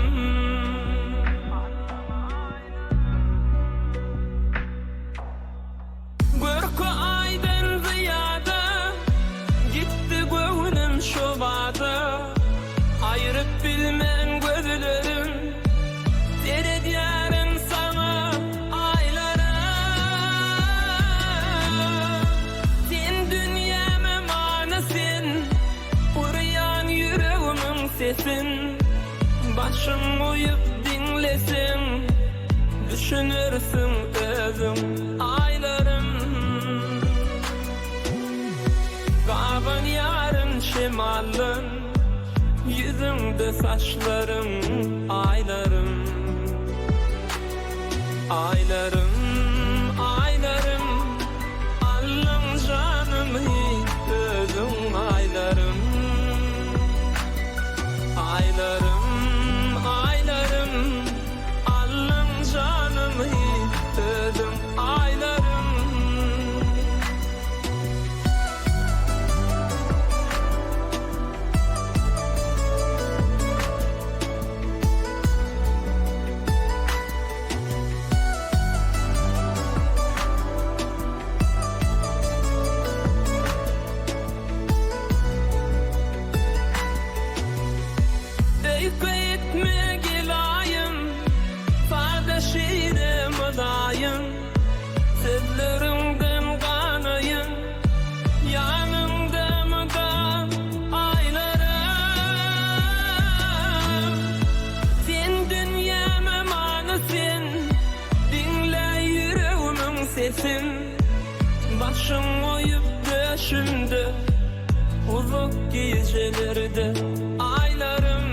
Görkü aydan ziyade gitti gönlüm şu vada. Ayırıp bilmen gözlerim dere diyarın sana aylara. Sen dünyama manasın, uğrayan yüreğimin sesin. Başım uyup dinlesin, düşünürsün özüm aylarım. Kaban yarın şemalın, yüzümde saçlarım aylarım. Aylarım, aylarım, allın canımı özüm aylarım. Aylarım, aylarım, allın canımı özüm aylarım. Etme gelayım, kardeşine madayım. Sözlerimden kanayım, yanımda mıda aylara. Sen dünyama manasın, dinle yüreğimin sesin. Başım uyup döşümde, uzak gecelerde aylarım.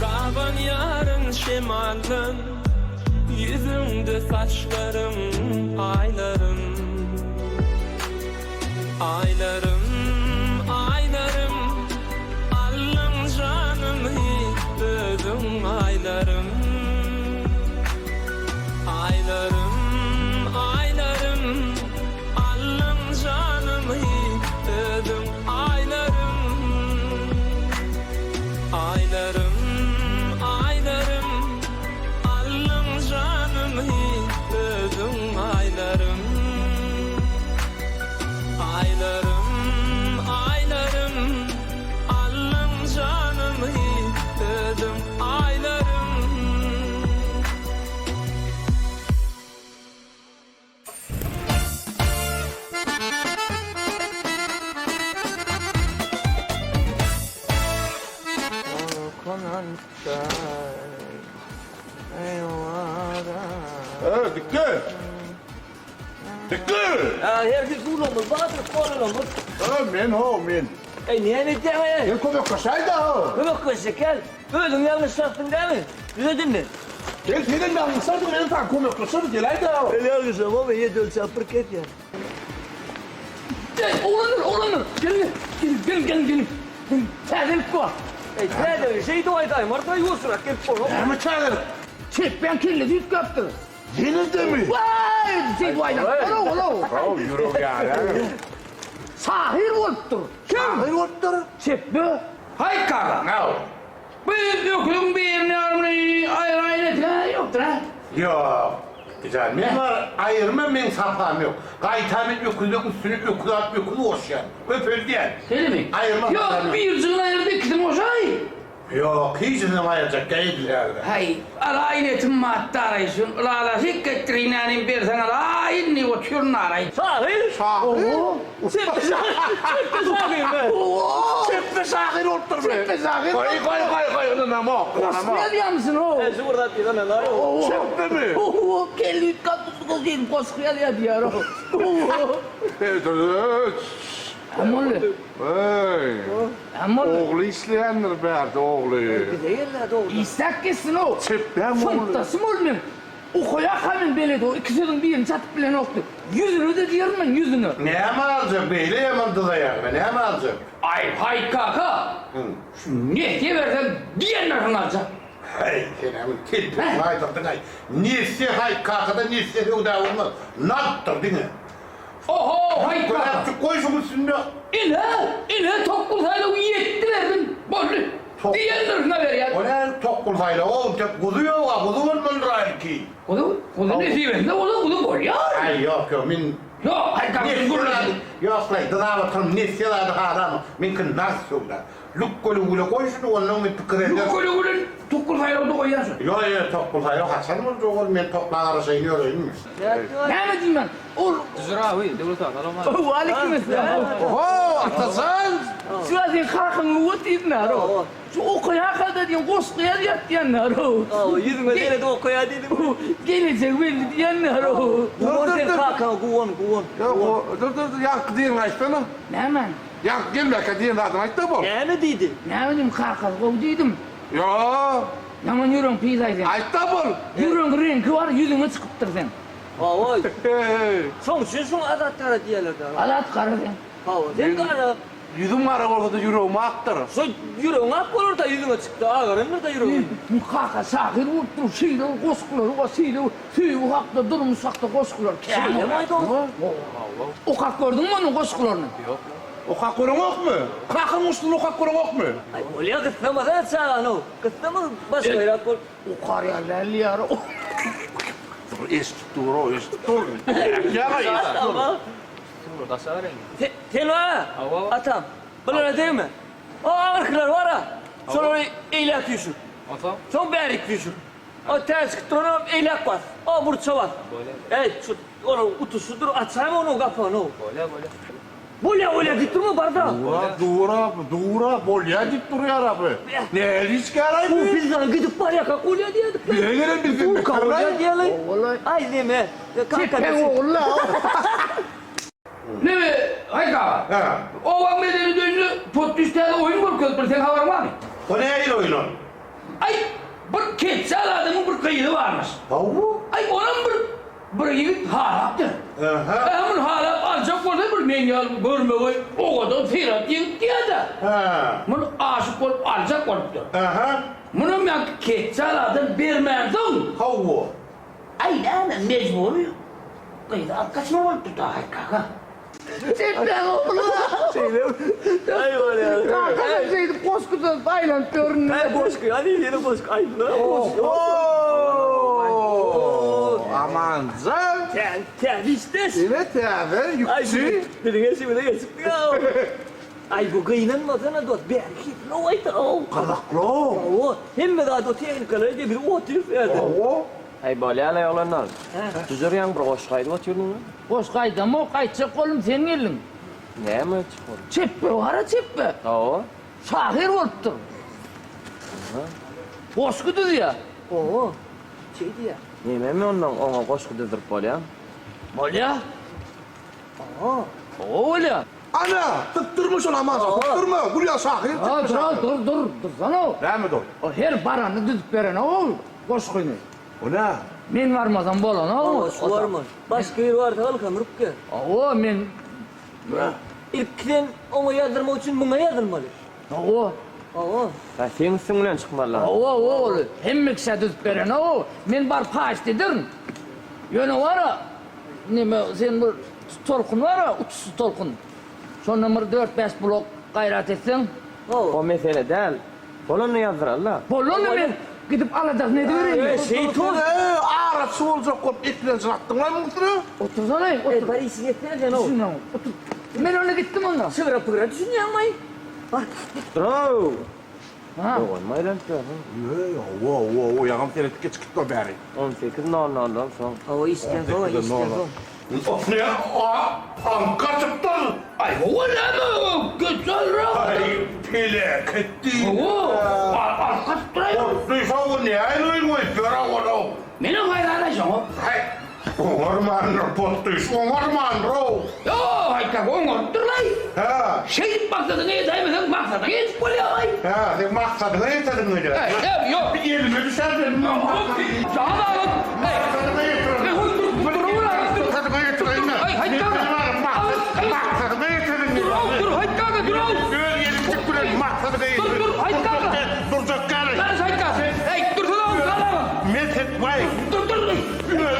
Kaban yarın şemalın, yüzümde saçlarım aylarım. Aylarım, aylarım, allın canımı özüm aylarım. Aylarım, aylarım, allın canımı özüm aylarım. Aylarım, aylarım, allın canımı özüm aylarım. Aylarım, aylarım, allın canımı özüm aylarım. Dikkat! Dikkat! Herkes uğramız, vardır korulamız. Men. Niye ne deme? Ben köpek kaşaydı ha. Köpek koşacak gel. Öldün yanlış yaptın değil mi? Düzedin mi? Ben senin de anlasaydın en sen köpek kaşadı gelaydı ha. Öyle yapıyorsun ama yedi ölçü apırk et ya. Oğlanır. Gelin. Terlik bu. Terlik şey de oydayım. Orada yoğursurak gelip bu. Ama çağır. Çek ben kirli düz kaptı. Yine de mi? Vay! Şey bu aydan. Ola. Yürü ya. Sahir oluptur. Sahir oluptur. Çek bu. Hay kaka. Ne o? Bir yoklum bir narmını ayran etme yoktur ha. Yok. Güzel. Men var ayırma men sapam yok. Kaytam etmiyor, kulak üstünü yok, kulak atmıyor, kulu hoş yani. Öpül diyen. Öyle mi? Ayırma. Yok bir cığına ayırdı ikisini boşay. Yok, hiç ne ayıracak değillerdi. Hay, alayinetin madde arayışın. Lala hikketrinanin bir sana la inni otuyorun arayın. Sahir. Sahir? Çek sahir be. Çeppe sahir oluptur be. Çeppe sahir. Koy, onu nama. Ne diyor musun o? Şu burada bir tane lan. Çeppe mi? Kelli kapısı değil, koskoya diyor o. Evet. Amolle. Hey. Amolle. Oğlu işleyenler berdi oğlu. Değil de doğru. İstek gitsin o. Çeppe mi oğlu? Fıntasım olmayayım. O koyak hemen beledi o ikisinin birini satıp bilen oktu. Yüzünü de diyorum ben yüzünü. Ne mi alacak beyle yamandı da ya? Ne mi alacak? Ay hay kaka. Şu ne diye versen diyenler alacak. Hey senin tilpin hay taktın hay. Nisi hay kakada nisi de uda olmaz. Nattır değil mi? Oho hay kaka. Koyapçı koy şunu üstünde. İne Tokgulsay'la yetti verdin. Bollu. Diyenler ne ver ya? O ne Tokgulsay'la o tek kuzuyor o kuzu olmalı ki. Kudu ne diye kudu bol ya. Ay yok min. Yok hay kaka. Yok lan daha bakalım nisi de adam. Min kan nasıl da. Lukkolu koy şunu onun mi tıkırıyor. Lukkolu Tokgulsay'la da koyarsın. Yok Tokgulsay'la Hasan mı doğru men toplanır şey yiyor değil. Ne mi diyeyim ben? Züravi, devlet atalım. Aleyküm selam. Oho Atasan. Şuazın kalkın mı diyenler o. Şu o koyak da diyen koskoya diyenler o. Yüzüme değil de o koya dedim. Gelecek belli diyenler o. Kuon sen kaka kuon. Yok, dur, yak diyen açtın. Ne hemen? Yak gelmek diyen adam açtı bu. Ne dedi? Ne bileyim kalkar o dedim. Yo, Yaman yürün pizzaydı. açtı bu. Yürün rengi var yüzüne çıkıptır sen. Oy. Son adatlara diyorlar da. Alat karı sen. Sen kara. Yüzüm ara olsa da yüreğime aktır. Son yüreğin ak olur da yüzüme çıktı. Ağırın da yüreğin. Kaka sakir vurttur şeyle koşkular o şeyle tüyü hakta durmuş hakta koşkular. Şeyle maydanoz. O kak gördün mü onun koşkularını? Yok. O kakkurun yok mu? Kakın üstünde o kakkurun yok mu? Ay olya kıstamadan sağan o. Kıstama başka yere kol. O kar yerlerli yarı. Estur o, estur. Ya Ama. Sen var atam. Bana ne değil mi? O arklar var ha. Sonra eylak düşür. Son berik düşür. O ters kıtırına eylak var. O burça var. Evet şu onu utusudur açayım onu kapağını. Böyle gittin mi barda? Dura, bolya git duruyor abi. Ne risk arayı Bu mı? bizden gidip var ya kakulya diyedik. Niye gelen bizim Bu kakulya diyelim. Ay değil mi? Çipen oğlu. Ne mi? Hayka. O var medeni dönüşü potüstede oyun korkuyordur. Sen haberin var mı? O ne el oyunu? Ay bir keçsel adamın bir kıyığı varmış. Tavu? Ay onun bir yiğit halaktır. Hemen halak alacak orada bir menyal görmeyi o kadar firat yiğit diye de. Bunu aşık olup alacak oluptur. Bunu ben keçsel adam vermezdim. Tavu? Ay lan mecbur. Kıyıda kaçma oldu da kaka. Cidden oğlum. Ay var ya. Kaka şeydi koskoca aynen görünüyor. Ay boşku hadi yeni boşku. Ay ne Aman can. Sen istes. Evet abi, Ay yüksü. birine şimdi de geçtik ya. Ay bu kıyının masana dot berki. No way to. Kalaklo. O hem de daha dot teknikleri de bir otur ya. Ay böyle ala yolanlar. Tuzur yang boş kaydı oturun. Boş kaydı mı o kaydı oğlum senin elin. Ne mi çıkıyor? Çippe var ha çippe. Oo. Şahir oluptur. Koşkudu ya. Oo. Şey diye. Ne mi ondan ona koşku dedir polya? Bolya. Oo. Oğlum. Ana, tıktırmış ona masa, tıktırma. Buraya sakir. Dur sana o. Ne mi dur? O her baranı düzüp veren o. Koşkuyunu. O ne? Men varmadan bolan o. Şu var mı? Başka yer vardı halka mırıkkı. O men. İlkten ona yadırma için buna yadırmalı. O. Oo. Ha sen sınırdan çıkmalı. O. Hemmekse düzüp veren o. Men bar paş dedim. Yönü var ha. Neme sen bir tolkun var ha. Uçsuz tolkun. Son numara 4-5 blok gayret etsen. O mesele değil. Bolon ne yazdırarlar? Bolon ne men gidip alacak ne diyor? Şey toz. Arası olacak kop etlensin attın lan mutlu. Otursana otur. Bari isi yetmez ya o. Düşünüyorum. Otur. Ben öyle gittim ondan. Sıvıra pıra düşünüyor mu? Bak. Bro. Ha. Olmay lan şu. O yağım seni tüke çıkıttı bari. 18.00'dan son. O isteyen o isteyen o. Ne? Anka çıktı. Ay o ne bu? Güzel ra. Ay pile ketti. O. Arkas duruyor. Duysa o ne el oyunu? Göra onu. Benim hayranlaşım o. Hay. Orman pottuş, orman ro. Yo, hayka gongon durlay. Ha, Şehit maksadı ne daimeden maksadı hiç kolyamay. ha, de maksadı ne yeterdin öyle? Yok. Bir elime düşerdin. Sana da alın. Maksadı ne yeterdin? Maksadı ne yeterdin? Maksadı ne yeterdin? Dur, hayt kanka, dur ol. Göl gelip çıkıyor, maksadı ne yeterdin? Dur, hayt kanka. Duracak gari. Ben hayt kanka. Hey, dur sana ol, sana. Metet vay. Dur.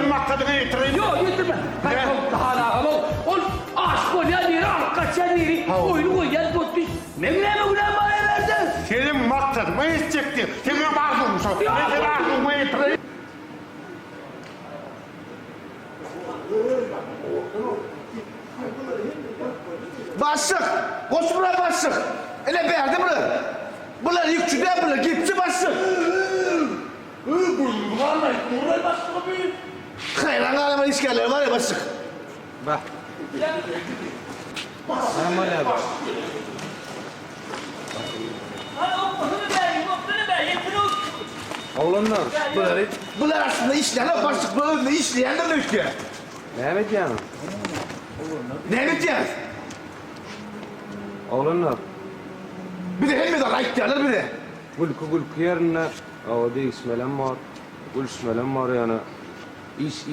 Maksadı ne yeterdin? Yok, getirme. Hayt kanka, hala ama. On aşk koyan yeri, kaçan yeri. Oyunu koyan botu. Ne ulan bana verdin? Senin maksadı ne yetecekti? Senin ağzın şu. Metet ağzın ne yeterdin? Başlık! Koş buraya başlık! Ele beğendi bunlar. Bunlar yükçü değil bunlar, gitçi başlık! Hayran alema işgalleri var ya başlık. Oğlanlar. Bunlar aslında işleyen başlık, bunlar da işleyen de ülke. Mehmet yani. Ne diyeceğiz? Oğlanlar. Bir de hem de layık derler bir de. Gülkü yerine o değişmelen var. Gülüşmelen var yani.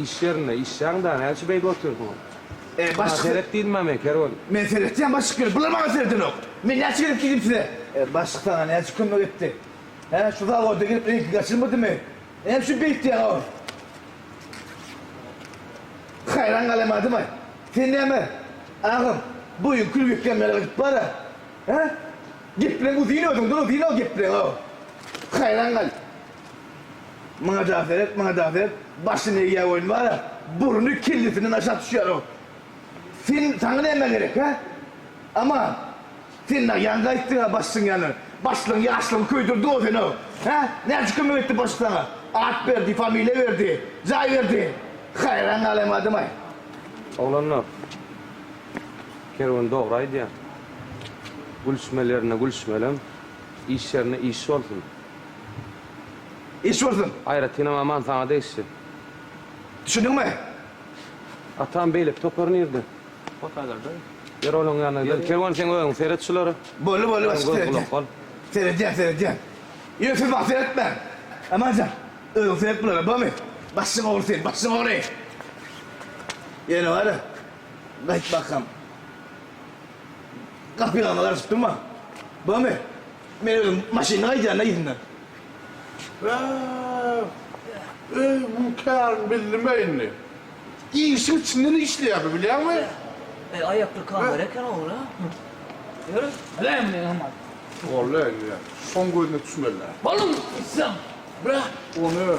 İş yerine, iş yanında ne açı bey götürdün? Başlık... Seyret değil mi Mehmet Kervan? Ben seyreteceğim başlık görüp, bunlar bana seyretin o. Ben ne çıkarıp gideyim size? Başlıktan ne çıkım mı gitti? He şu da orada gelip renk kaçırmadı mı? Hem şu bitti ya o. Hayran kalema değil mi? Sen ne mi? Ağam, bugün kül yüklemlere git bana. He? Giplen uzun oldun, dur uzun ol giplen o. Hayran kal. Bana da et. Başını iyi oyun var ya, burnu kirlisinden aşağı düşüyor o. Sana ne emme gerek ha? Ama sen yanga ettin ha başsın yani. Başlığın yaşlığın köydürdü o seni o. Ha? Ne çıkımı etti başlığına? At verdi, familya verdi, zay verdi. Hayran alem adım ay. Oğlanlar. Kervan doğraydı ya. Gülüşmelerine gülüşmelem. İş yerine iş olsun. İş olsun. Hayretin aman sana değişti. Düşündün mü? Atan beylep toparnıydı. Yer olun yanına. Kervan sen oyun seyret şuları. Böyle başlık seyredeceğim. Yoksa bak seyretme. Aman can, öyle seyret bunları, bana mı? Başlık olur senin, başlık olur. Yine var ya, gayet bakalım. Kapıyı almalar çıktın mı? Bana mı? Ben öyle maşinine gideceğim, ne gidin lan? Mümkün bilmeyin. İyi işin içinde ne işliyor abi biliyor musun? Ayaklı kalmarak yana olur ha. Yürü. Lan ne ama. Vallahi ya. Son gözüne düşmeliler. Oğlum sen. Bırak onu.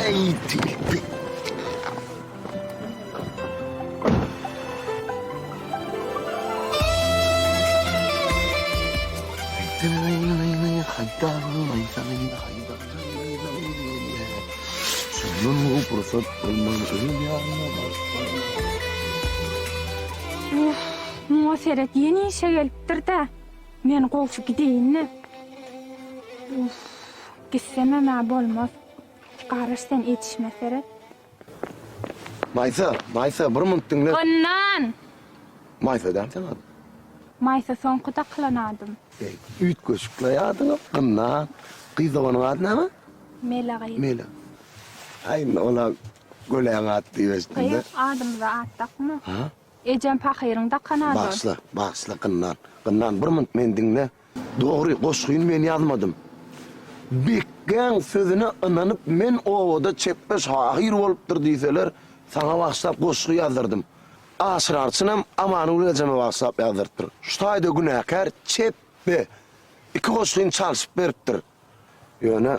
Ey tilpi. Muaseret yeni işe geliptir de. Men qoşup gideyinni. Gitsem ama bolmaz. Qarışsan etişmeseret. Maysa, bir mıntın ne? Qannan! Maysa dersen adı. Maysa sonquda qılanadım. Üt köşüklayadın, kınnan. Kıyzavanın adı ne mi? Melagay. Mela. Ayın ona göleğen attı üstünde. Qıyıp adımıza attaqmı? Ha? Ecem paxirinde qanadı. Bağışla kınnan. Kınnan bir mınt men dinle. Doğru, koşkuyun ben yazmadım. Bekken sözüne inanıp men ovada çeppe şahir olupdur deyseler, sana başlap koşku yazdırdım. Asrarçınam amanı ulacama başlap yazdırtır. Şutayda günahkar çeppe. İki koşkuyun çalışıp veriptir. Yöne,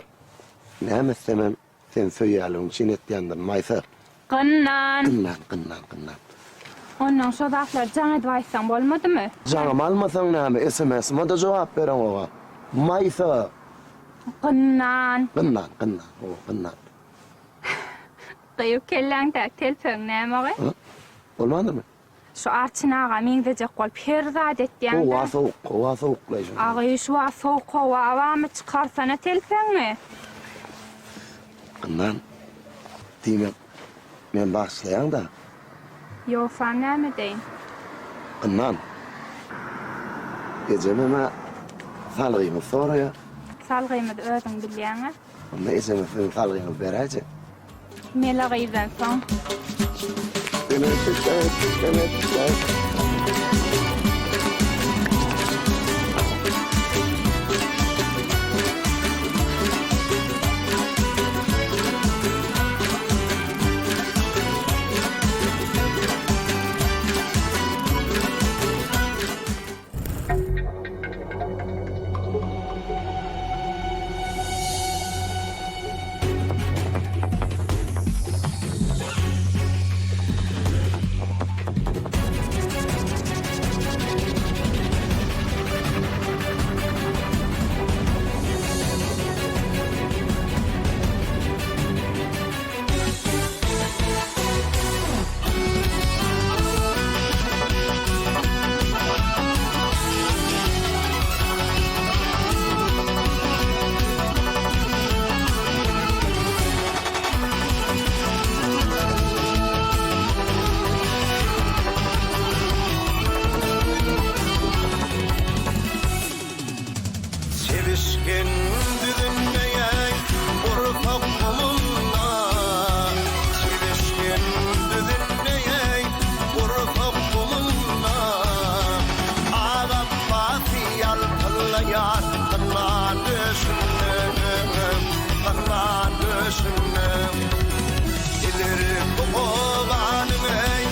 ne meslemem sen söyleyelim için etiyandın Maysa. Qannan! Kınnan. Ondan sodaqlar can edvaysan bolmadı mı? Canım almasan näme SMS'ime de cevap veren ova. Maysa. Qannan! Kınnan. Qıyıp kelläň tek telpöň näme? Olmadı mı? Şu Arçın ağa mendecek bol perzat etdiýän. Kova soğuklayışın. Ağa şu soğuk kova avamy çıkarsana telefonu. Ondan diyeyim ben başlayan da. Yo fan näme deýin? Ondan gecememe salgıyımı soruyor. Salgymy özüň bilýäňi. Onda eseme sen salgıyımı verecek. Melagydan soň. Sevişken düdünmeye ortak kolunla. Sevişken düdünmeye ortak kolunla. Ağam batiyal kıllayar kına düşünüm, kına düşünüm. İleri kovanım ey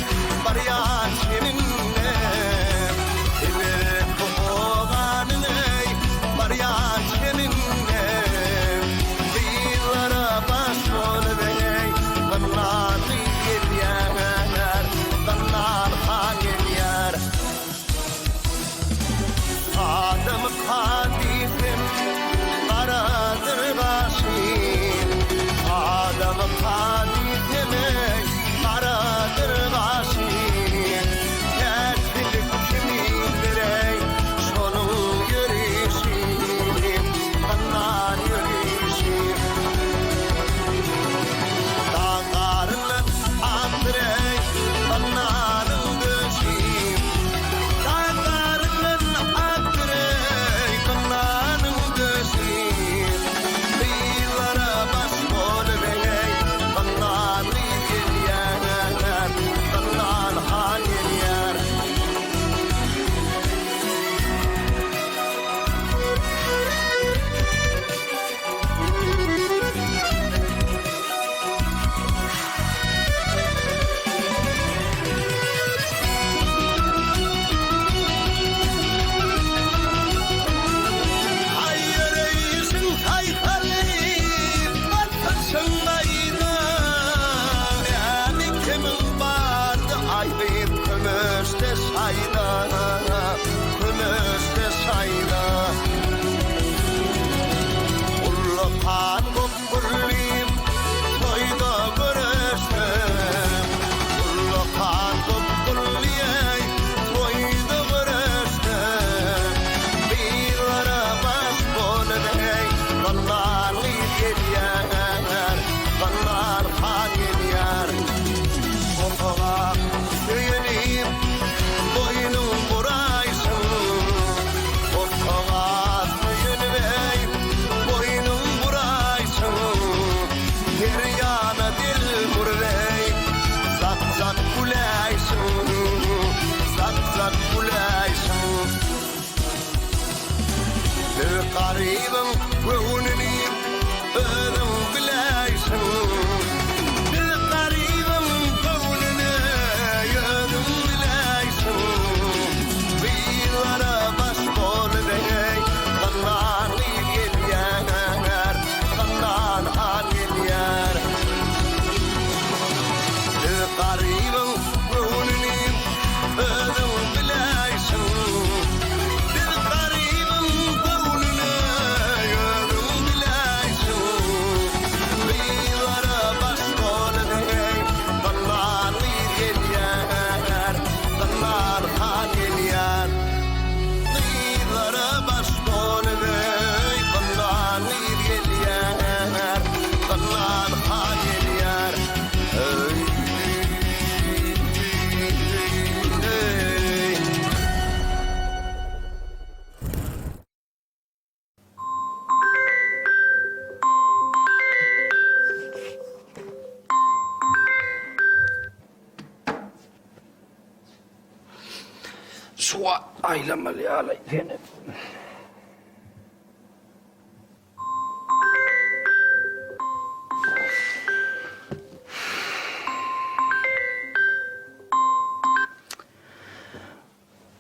baryan seninle. İleri kovanım ey baryan seninle. Dillere başrol bey, kanlar yer, kanlar yer. Adım kadifim, karadır başım. Adım kadifim, karadır başım. Gerçek kimindir ey, sonun yürüyüşüm, kanlar yürüyüşüm. Dağlarını attır ey, kanların döşüm. Dağlarını attır ey, kanların döşüm. Kıyılara baş bol bey, kanlar yer, kanlar hanir yer. Hayır eysin kaykalı, batırsın bayda. Yani kimin vardı ayrı kömürste sayda, kömürste sayda. Ullu kan kupurluyum, toyda görüştüm. Ullu kan kupurluyum, toyda görüştüm. Bir ara baş bol bey, kanlar yer, kanlar hanir yer. Otoğa söyleneyim, boynum buraysın. Otoğa söyleneyim, boynum buraysın. Bir yana dil vurayım, zak zak gulaysın, zak zak gulaysın. Bir garibim gönlünüm, özüm bilaysin. Bir garibim gönlünü, özüm bilaysin. Bir ara baş bol bey, kanlar yer, kanlar hanir yer. Bir garibim gönlünüm, özüm bilaysin. Bir garibim gönlünü, özüm Aylamalı ya.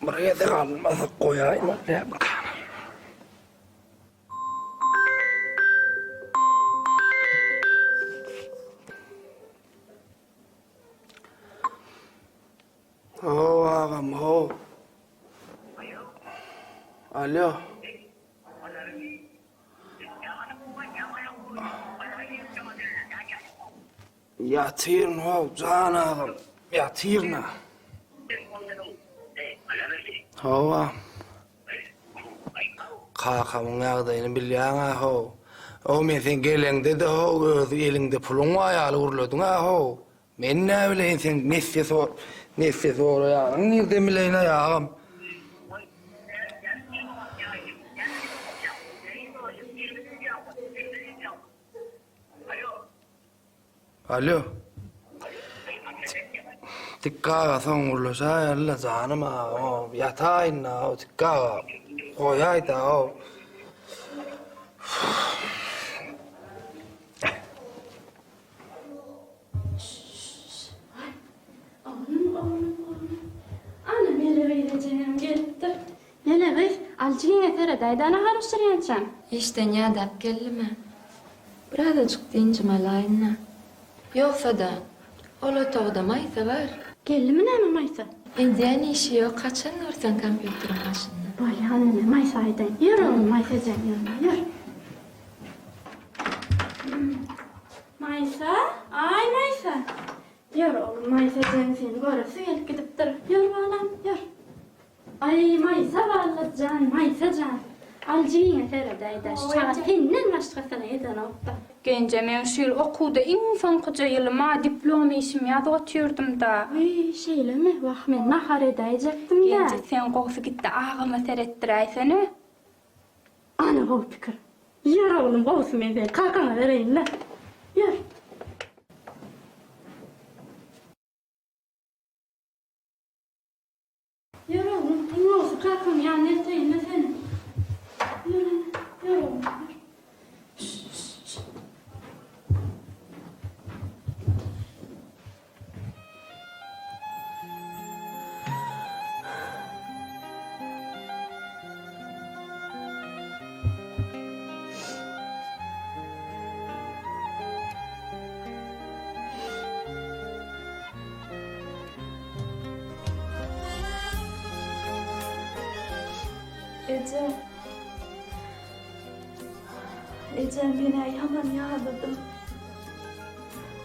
Buraya da kalmasa koyayım. Ne bakalım. Ho ağam ho. Alo. Yatırın ho can ağam. Yatırın ha. Ho ağam. Kakamın ağdayını bilyan ha ho. O men sen gelende de ho öz elinde pulun var ya urladın ha ho. Men ne bileyim sen nefes or ya. Ni demileyna ya ağam. Alo. Tikkaga son urlosa yalla canıma o yatayın o tikkaga koyay da o. Ana mele vereceğim gitti. Nele kız? Alcığın etere daydana karıştırıyorsun. İşte ne adap geldi mi? Birazcık deyince malayına. Yoksa da ola toğda maysa var. Geldi mi ne Maysa? Indiğin işi yok. Kaçan orsan kompüterin başında. Böyle hanım Maysa'ydı. Yürü oğlum Maysa'can yürü. Maysa, ay Maysa. Yürü oğlum Maysa'can seni görürsü gelip gidip dur. Yürü oğlum yürü. Ay Maysa vallahi can Maysacan. Alcığın etere dayda. Şahat hinnen başkasına eden oldu. Gence men şu yıl okuda en sonuncu yılıma diploma işim yazı oturdum da. Ay şeyle mi? Bak men nahar edecektim da. Gence sen qoğusu gitti ağıma serettiraysanı. Ana bu fikir. Yürü oğlum qoğusu men seni kalkana vereyim lan. Yürü. Yürü oğlum. Qoğusu kalkana ya ne eteyim lan seni. Yürü. Yürü oğlum. Ece beni yaman yağladım.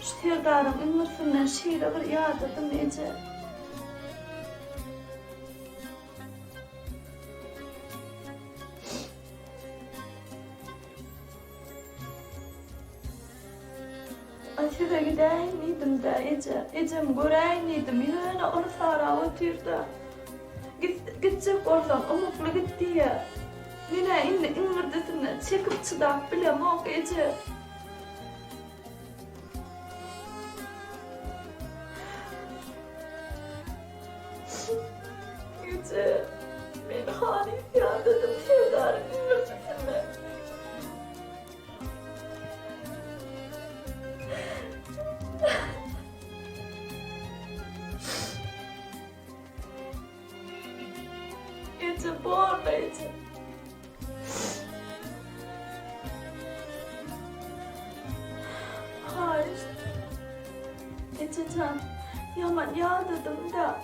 Şu sevdarım ümürsünden şiire bir yağladım Ece. Aşırı gideyim miydim de Ece. Ecem göreyim miydim. Yine onu sarı oturdu. Gidecek olsam umutlu gitti ya. Yine inmırdesini çekip çıdak bilem o gece. Gece ben halis ya dedim sevdarım inmırdesini. Gece bağırma Ece. Hayır. Ececan, yaman yağladım da.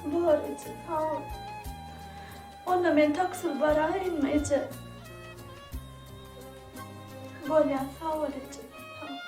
Var Ece, sağ ol. Ona ben taksıl barayım mı Ece? Böyle sağ ol Ece. Tamam.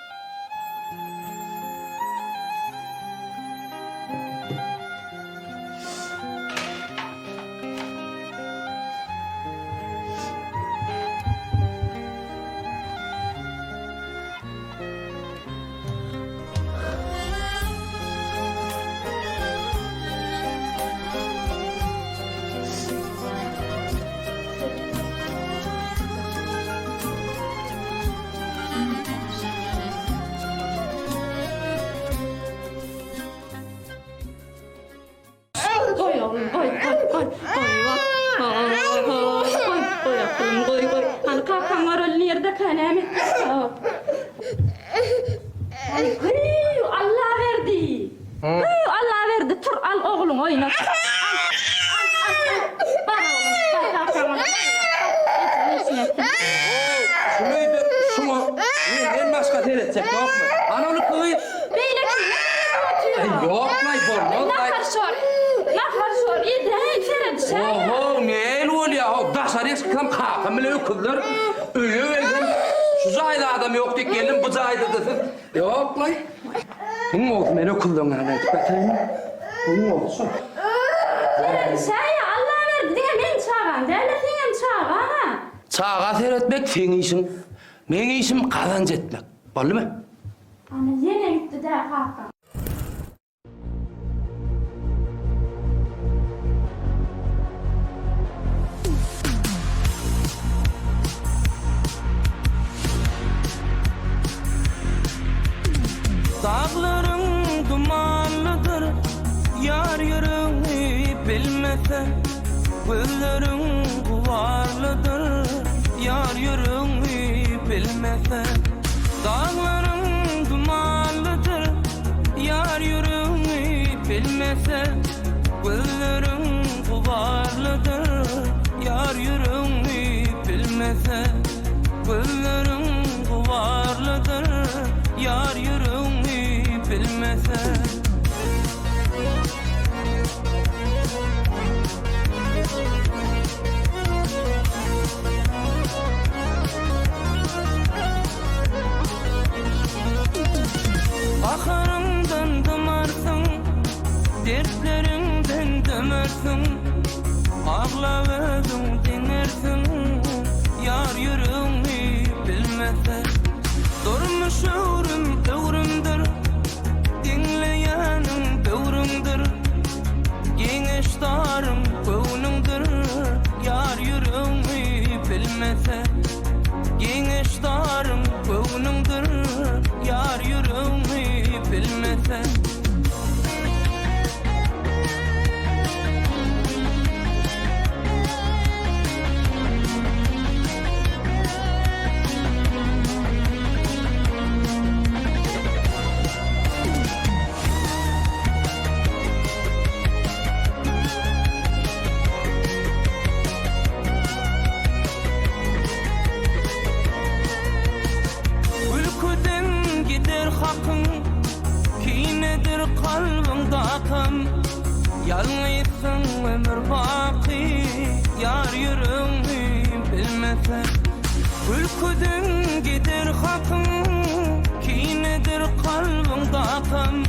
oğlum koy. Koy aklım koy. Hani kalkan var öyle nerede kanem? Allah verdi. Allah verdi. Tur al oğlum oyna. Al. Bak oğlum. Bak kalkan. Şunaydı, şunu. Ben başka seyredecek, yok mu? Ana onu kıyıp. Beyle kim? Yok may bornoz. Nahar sor. İyi seyret. Oho, ne el ol ya? Daşar eskam kalkam bile öküldür. Öyle verdim. Şu zayda adam yok diye geldim, bu zayda dedim. Yok may. Bunun oldu, ben öküldüm yani. Bunun oldu son. Sen ya Allah verdi diye men çağıran. Devletin çağıran. Çağa seyretmek senin işin. Benim işim kazanç etmek. Boldu mu? Ama yine gitti de kalkan. Dağlarım dumanlıdır, yar yürüyü bilmese. Güllerim kuvarlıdır, yar yürüyü bilmese. Dağlarım dumanlıdır, yar yürüyü bilmese. Güllerim kuvarlıdır, yar yürüyü bilmese. Güllerim kuvarlıdır, yar yürüyü bilmese. Ahırımdan dımarsın, dertlerimden dömersin. Ağlavedin dinlersin, yar yürüyü bilmese. Durmuş övrümdür, dinleyenim dövrümdür. Geniştarım kövnümdür, yar yürüyü bilmese. Geniştarım kövnümdür, yar yürüyü bilmese. Ülküden gider hakkın, kinedir kalbimde akım. Yalnızsın ömür baki, yar yürüyü bilmese. Ülküden gider hakkın, kinedir kalbimde akım.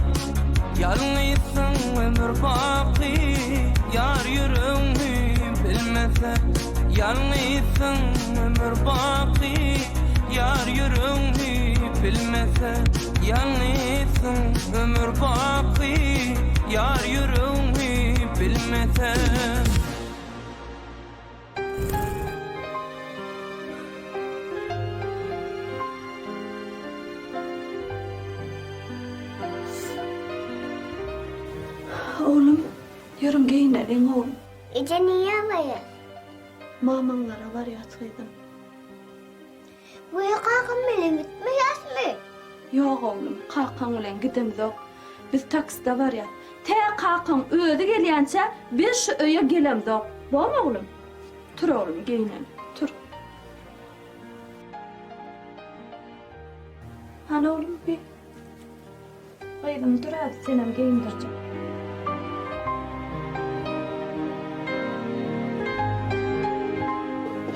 Yalnızsın ömür baki, yar yürüyü bilmese. Yalnızsın ömür baki, yar yürüyü bilmese. Yalnızsın ömür baki, yar yürüyü bilmese. Oğlum, yarın giyinlerin oğlum. Ece niye alayım? Mamanlara var yatıydım. Bu yakakın bile gitmeyez mi? Yok oğlum, kalkan ulan gidemiz yok. Biz takside var ya, tek kalkan öğüdü gelyençe biz şu öye gelemiz yok. Bu mu oğlum? Tur oğlum, giyinelim, tur. Hani oğlum bir... Haydım dur hadi senem giyindireceğim.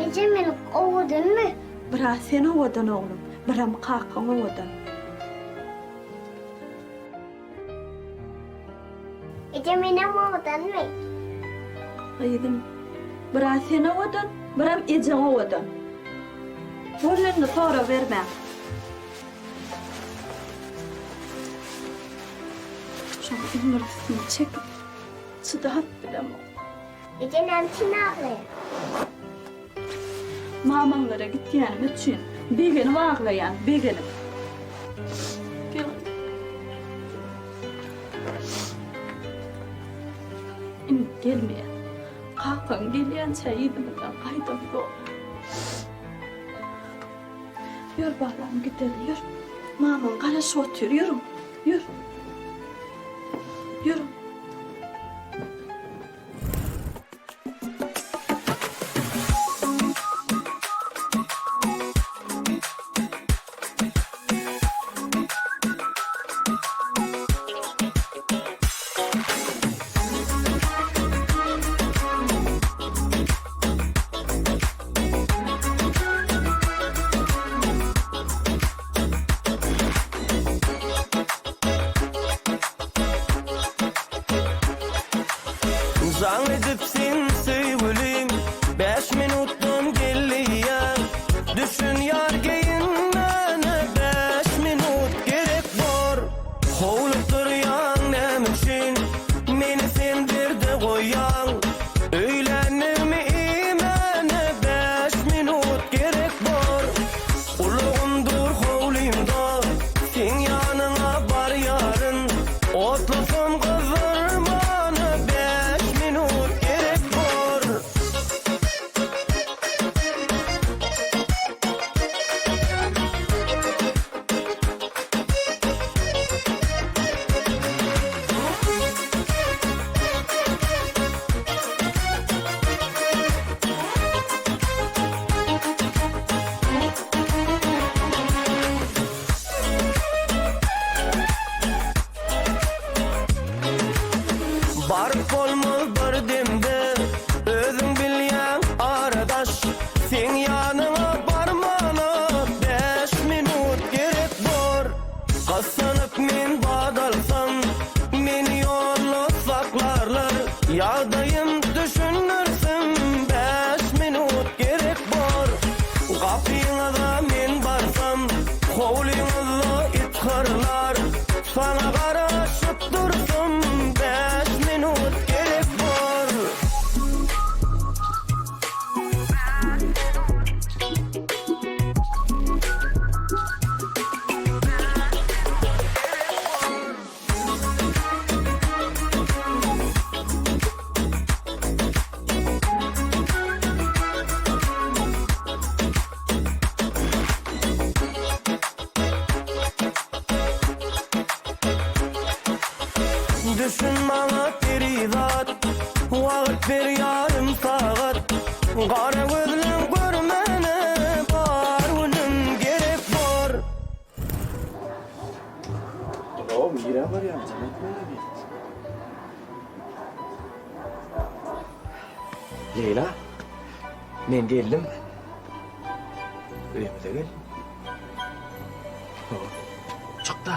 Ece beni kovdun mu? Bırak seni ovadan oğlum, bırak kalkan ovadan. Ece beni kovdun mu? Haydım, bırak seni ovadan, bırak Ece ovadan. Zorlarını sonra verme. Şu ümrüsünü çekip, çıdat bilem o. Ece nemçini ağlayın. Mamanlara gitti yani bütün. Begini ağlayan, begini. Gel. gelmeyen. Kalkın gelen çayidimden kaydım yok. Yürü bakalım gidelim yürü. Mamam karşı otur yürü. Yürü. Yürü. Zannedipsin sevgilim 5 minuttan geliyor. Düşün yar geyinmene 5 minut gerek var. Hovlup duruyan nemişin meni sendirdi koyan. Öğlenimi imene 5 minut gerek var. Uluğundur hovlimda sen yanına var yarın. Otlasam kızırmana 5 minut gerek var. Barıp olmaz bir demde özün bilyen aradaş. Sen yanına barmana 5 minut gerek var. Kazanıp men badalsam meni yollu saklarlar. Yağdayım düşünürsün 5 minut gerek var. Kapıyına da men barsam hovliyinizde it kırlar. Sana karışıp dursun 5 minut gerek var. Düşün bana perizat, vakit ver yarım saat. Kara gözlüm görmene var ölüm gerek var. Oğlum yine var ya. Leyla, men geldim. Öyle de gel. Çok da.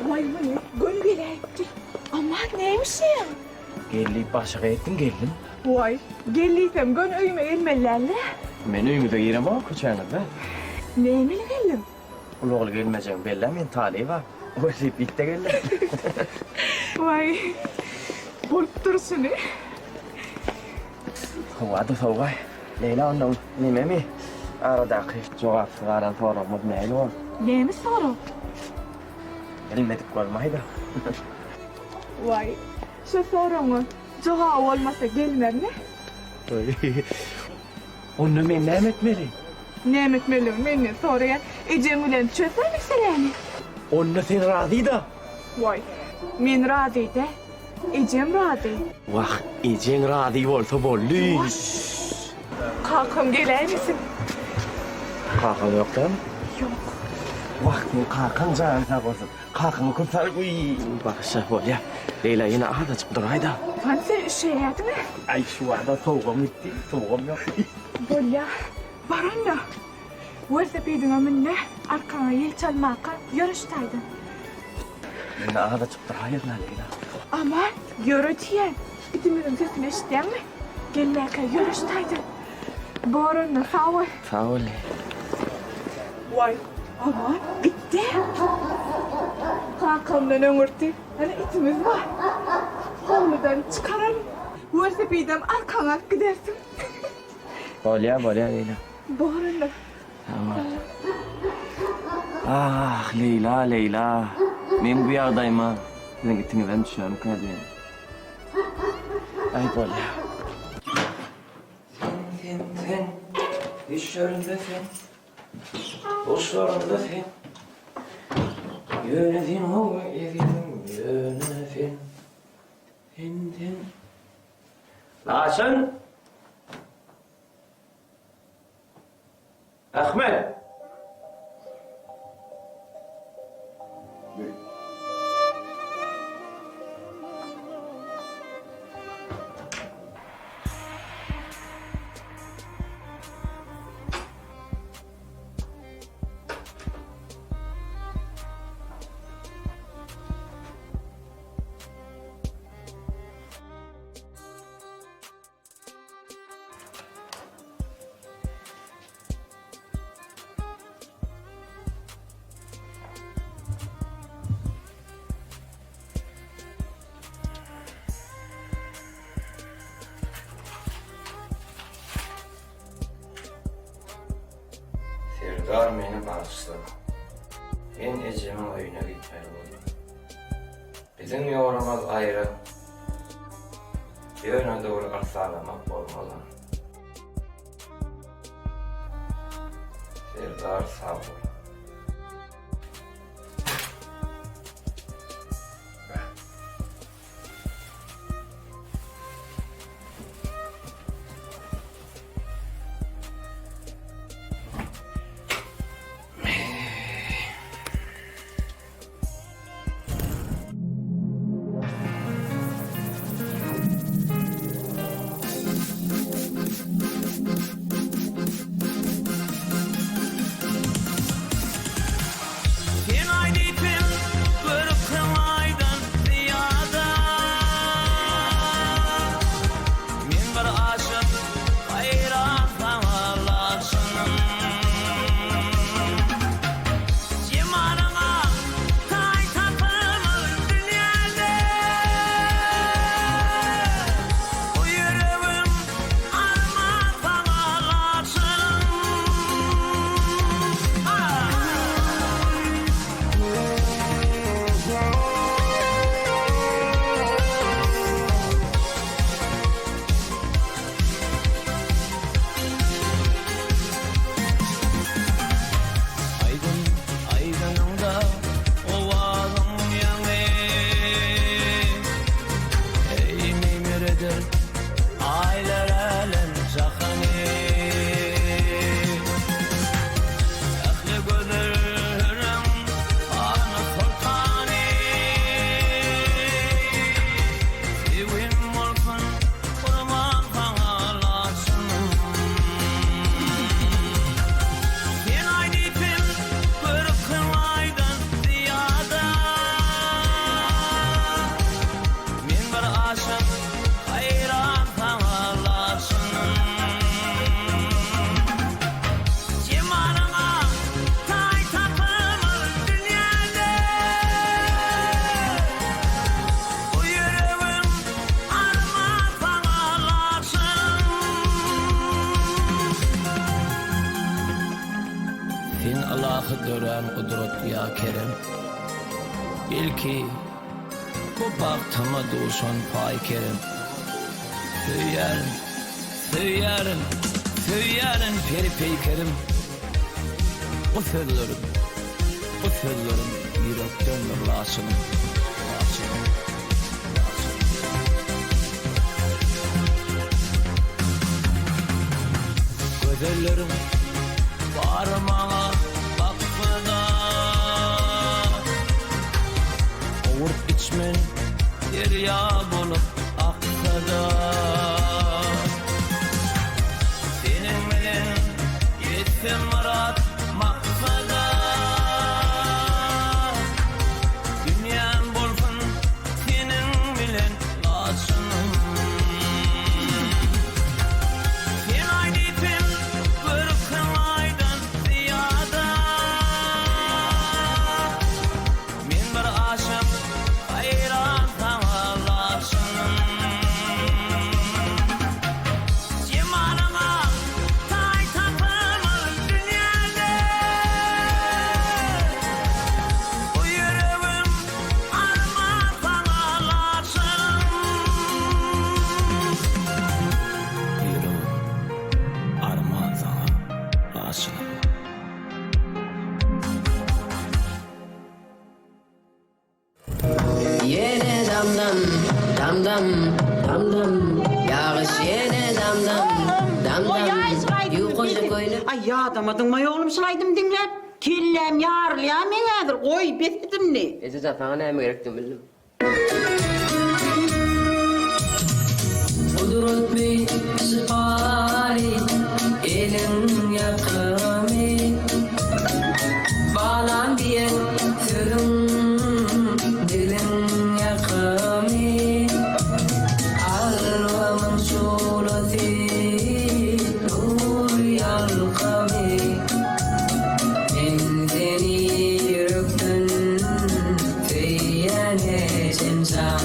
Vay vay, gönül geleydi. Aman neymiş ya? Gelip başa ettim geldim. Vay, geldiysem gönül öyüme gelmelerle. Men öýümde girem o köçäňizde. Neyimeli geldim? Ulugly gelmejek belli men taliý var. Öyle bitte geldim. Vay, bolup dursun. Hava da soğuk. Leyla ondan nememi? Aradaki cevap garan soramız näme ol? Neymiş soru? Bilmedik olmaydı. Vay, şu sorunu cevap olmasa gelmem mi? Onu men näme etmeli? Ne etmeli meni sorayan Ecem bilen çözer meseleni. Onu sen razı da. Vay, men razıydı. Ecem razı. Vah, eceň razı bolsa boldy. Kalkım geler misin? Kalkan yok da mı? Yok. Vah, kalkan can sağ olsun. Kalkan kurtar uy. Bakışa bol ya. Leyla yine aha da çıkıp duraydı. Hani sen şey yaptın mı? Ay şu anda soğuğum gitti. Soğuğum yok. Bol ya. Baran da. Varsa beydin amınne arkana yel çalmaka yarıştaydın. Yine aha da çıkıp duraydı Leyla. Aman yürütüyen. İtimizin sesini işiten mi? Gellerken yarıştaydın. Borunla sağ ol. Sağ ol. Vay. Aman bitti. Kalkamdan ömürtü. Hani itimiz var. Havludan çıkaralım. Varsa beydin arkana gidersin. Bolya Leyla. Borana. Tamam. Ah Leyla. Men bu ýagdaýyma seň itiňden düşýän kadi. Ay bolya. Sen. İş yerinde sen. Boşlarında sen. Yönedin o evin yönedin. Sen. Laçın. Ahmet. Serdar meni bağışladı. Ben ecemin oyuna gitmeli oldum. Bizim yoğuramaz ayrı. Yöne doğru arsalamak olmalı. Serdar sağ ol. Sen Allah'ı gören kudret ya Kerem. Bil ki bu baktıma duşan pay Kerem. Söylerim peri peykerim. Bu sözlerim yürekten nurlaşım. Gözlerim parmağa bakmadı. Ovurt içmen derya bulup aksadı. Senin bilen yetsin murat maksada. Dünyan bulsun senin bilen laşınım. Sen aydipim kırkın aydan ziyada. Men bir aşık hayran sana laşınım. Cemalına dam dam dam dam yağış yene dam dam dam dam yukoşa koynu. Ay ya damadın mı oğlum şılaydım dinler. Killem yarlayan menedir. Oy besledim ne? Ece zatana ne mi gerektim bildim. Kudret mi sıpari elin yakami bağlan diye sözüm dilin yakami alvamın surati nur yalkami en seni yürekten teyane semsan.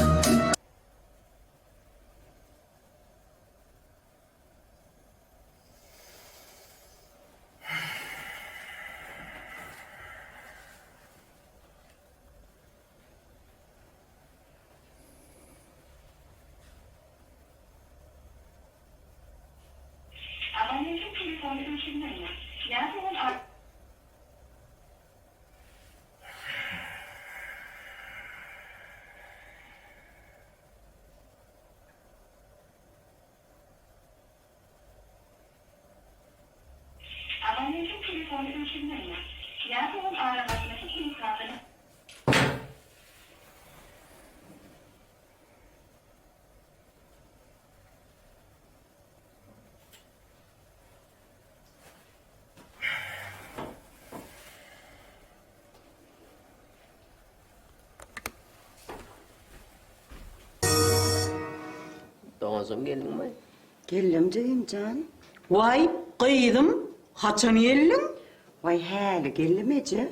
Abonentin telefonu ölçümleniyor. Yazılın Abonentin telefonu ölçümleniyor. Yazılın aramasındaki imkanını Doğazım geldin mi? Geldim can. Vay kıydım. Haçan yellin. Vay hali geldim Ece.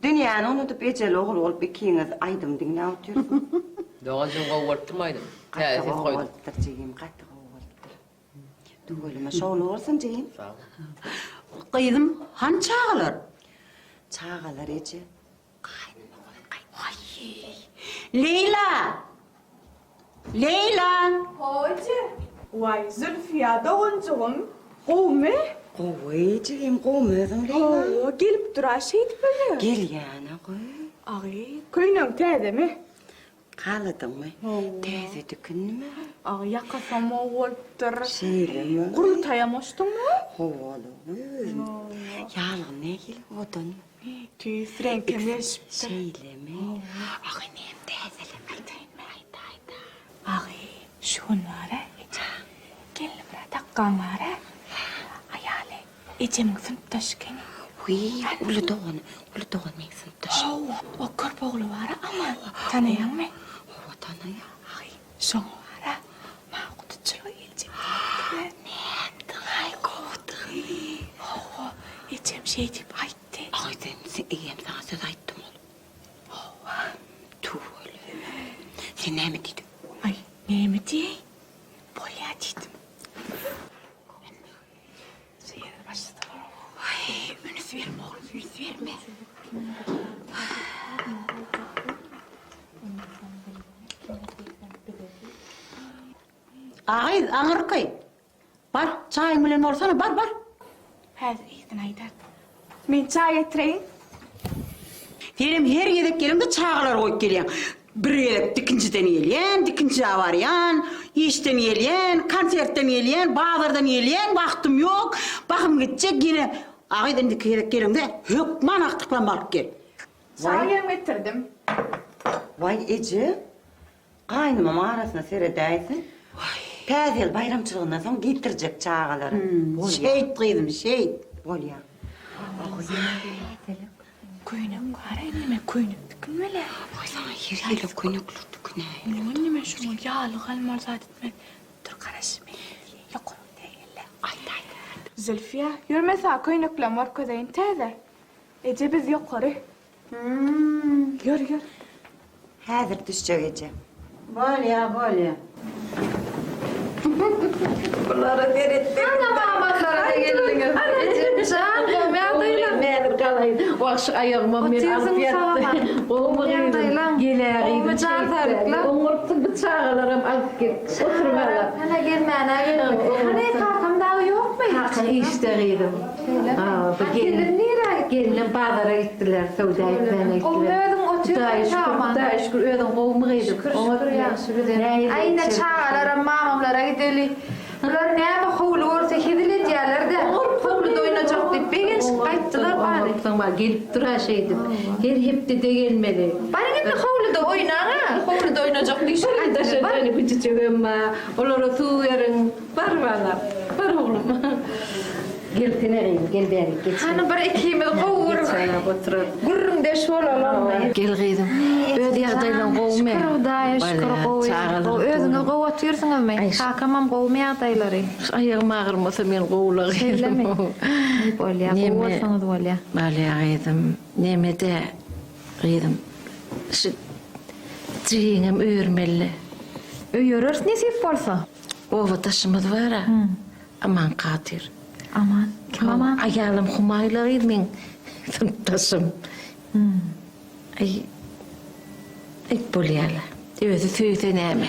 Dünyanı unutup eceli oğul olup ikiniz aydım dinle oturuyorsun. Doğazım kavurtmaydım. Tehdit koydum. Kavurttur ceyim, katı kavurttur. Düğülüme şoğlu olsun ceyim. Sağ ol. Kıydım han çağılır? Çağılır Ece. Ay. Leyla! Leyla! Hoca, vay Zülfiya doğuncuğum. Kovme? Kovaycığım, kovmadım Leyla. Gelip duraşıydı böyle. Gel yana koy. Ay, köyünün teyze mi? Kaladın mı? Teyze dükünü mü? Ay, yakasam oğuldur. Şeyle mi? Kurultayamıştın mı? Oğlum. Yalın ne gel odun? Tüys renklemiş. Şeyle mi? Ay neyim teyzele mi? Ay, şunlara Ece. Gelimle takkanlara. Ayale, Ece'min sınıftaşkeni. Uy, ulu doğan ne sınıftaşı? O kırp oğlu var ama tanıyan mı? O tanıyan. Ay, son var. Mağdutçuluğu Ece'm. Ay kovdu. Ece'm şey deyip ayttı. Ay sen iyiyim sana söz ayttım oğlum. Tuğ öyle. Sen ne mi dedin? Ay, ne mi diye? Bolya dedim. Seyir başladı. Ay, ünüs verme oğlum, ünüs verme. Ağay, ağır kay. Bar, çayın bilen orsana, bar. Hadi iyisin Aydar. Men çay getireyim. Benim her yedek gelimde çağlar koyup geliyen. Bir yedek dikinciden yeleyen, dikinci avarayan, işten yeleyen, konsertten yeleyen, bağlardan yeleyen, vaktim yok. Bakım gidecek yine. Ağaydan dik yedek gelimde hükman aktıklan balık gel. Çay getirdim. Vay Ece, kaynımam arasına seyredeysin. Tezil bayramçılığından sonra getirecek çağaları. Şehit kıydım, şehit. Bol ya. Kuyunum var anneme kuyunum tıkınmele. Ay sana yer yele kuyunuklur tıkına. Anneme şunu yağlı kalmar zaten. Dur karışım. Yok onu değil. Ay. Zülfiya, yürmese köyünükle var ködeyin teyze. Ece biz yukarı. Gör. Hazır düşecek Ece. Bol ya. Bunları seyrettim. Ana mamatlara geldiniz. Ecem can, komerdayla. Nedir kalayın? Vakşı ayağıma O bir teyzem afiyet. sağlam. Komerdayla. Geleğiydim. O can tarıkla. Umurtu bıçağlarım alıp git. Oturmalar. Ana gelme. Hani kalkam daha yok mu? Kalkın işleriydim. Gelin nereye? Gelin pazara gittiler. Sevda etmeye O gittiler. verdim o Dahi şükür ödün kovmu gıydım. Ayna çağalara, mamamlara gideli. Ular näme howlu görse hedilet ýerlerde. Howlu doýnajak diýip begen gaýtdylar bari. Tamam gelip dura şeydim. Her hepde de gelmeli. Bari gitme howluda oýnaňa. Howluda oýnajak diýişler. Arkadaşlar beni küçücüğüm olara su verin. Var bana. Var oğlum. Gel teneyim, gel beri geç. Hani bir ikimiz gowur. Gurrun deş bolalım. Gel gıydım. Öde ýagdaýla gowme. Şükür gowy. Özüňiz gowat ýürsiňizmi? Hakamam gowme ýagdaýlary. Ayağım ağrımasa men gowlar. Selleme. Bolýa, gowatsaňyz bolýa. Bolýa gıydım. Nemede gıydım. Şu jiňim öýürmeli. Öýürür nesip bolsa. Owa taşymyz bar ha. Aman Kadir. Aman. Kim aman? Ayalım humaylar men taşım. Ay bolýala. Özü süýse näme?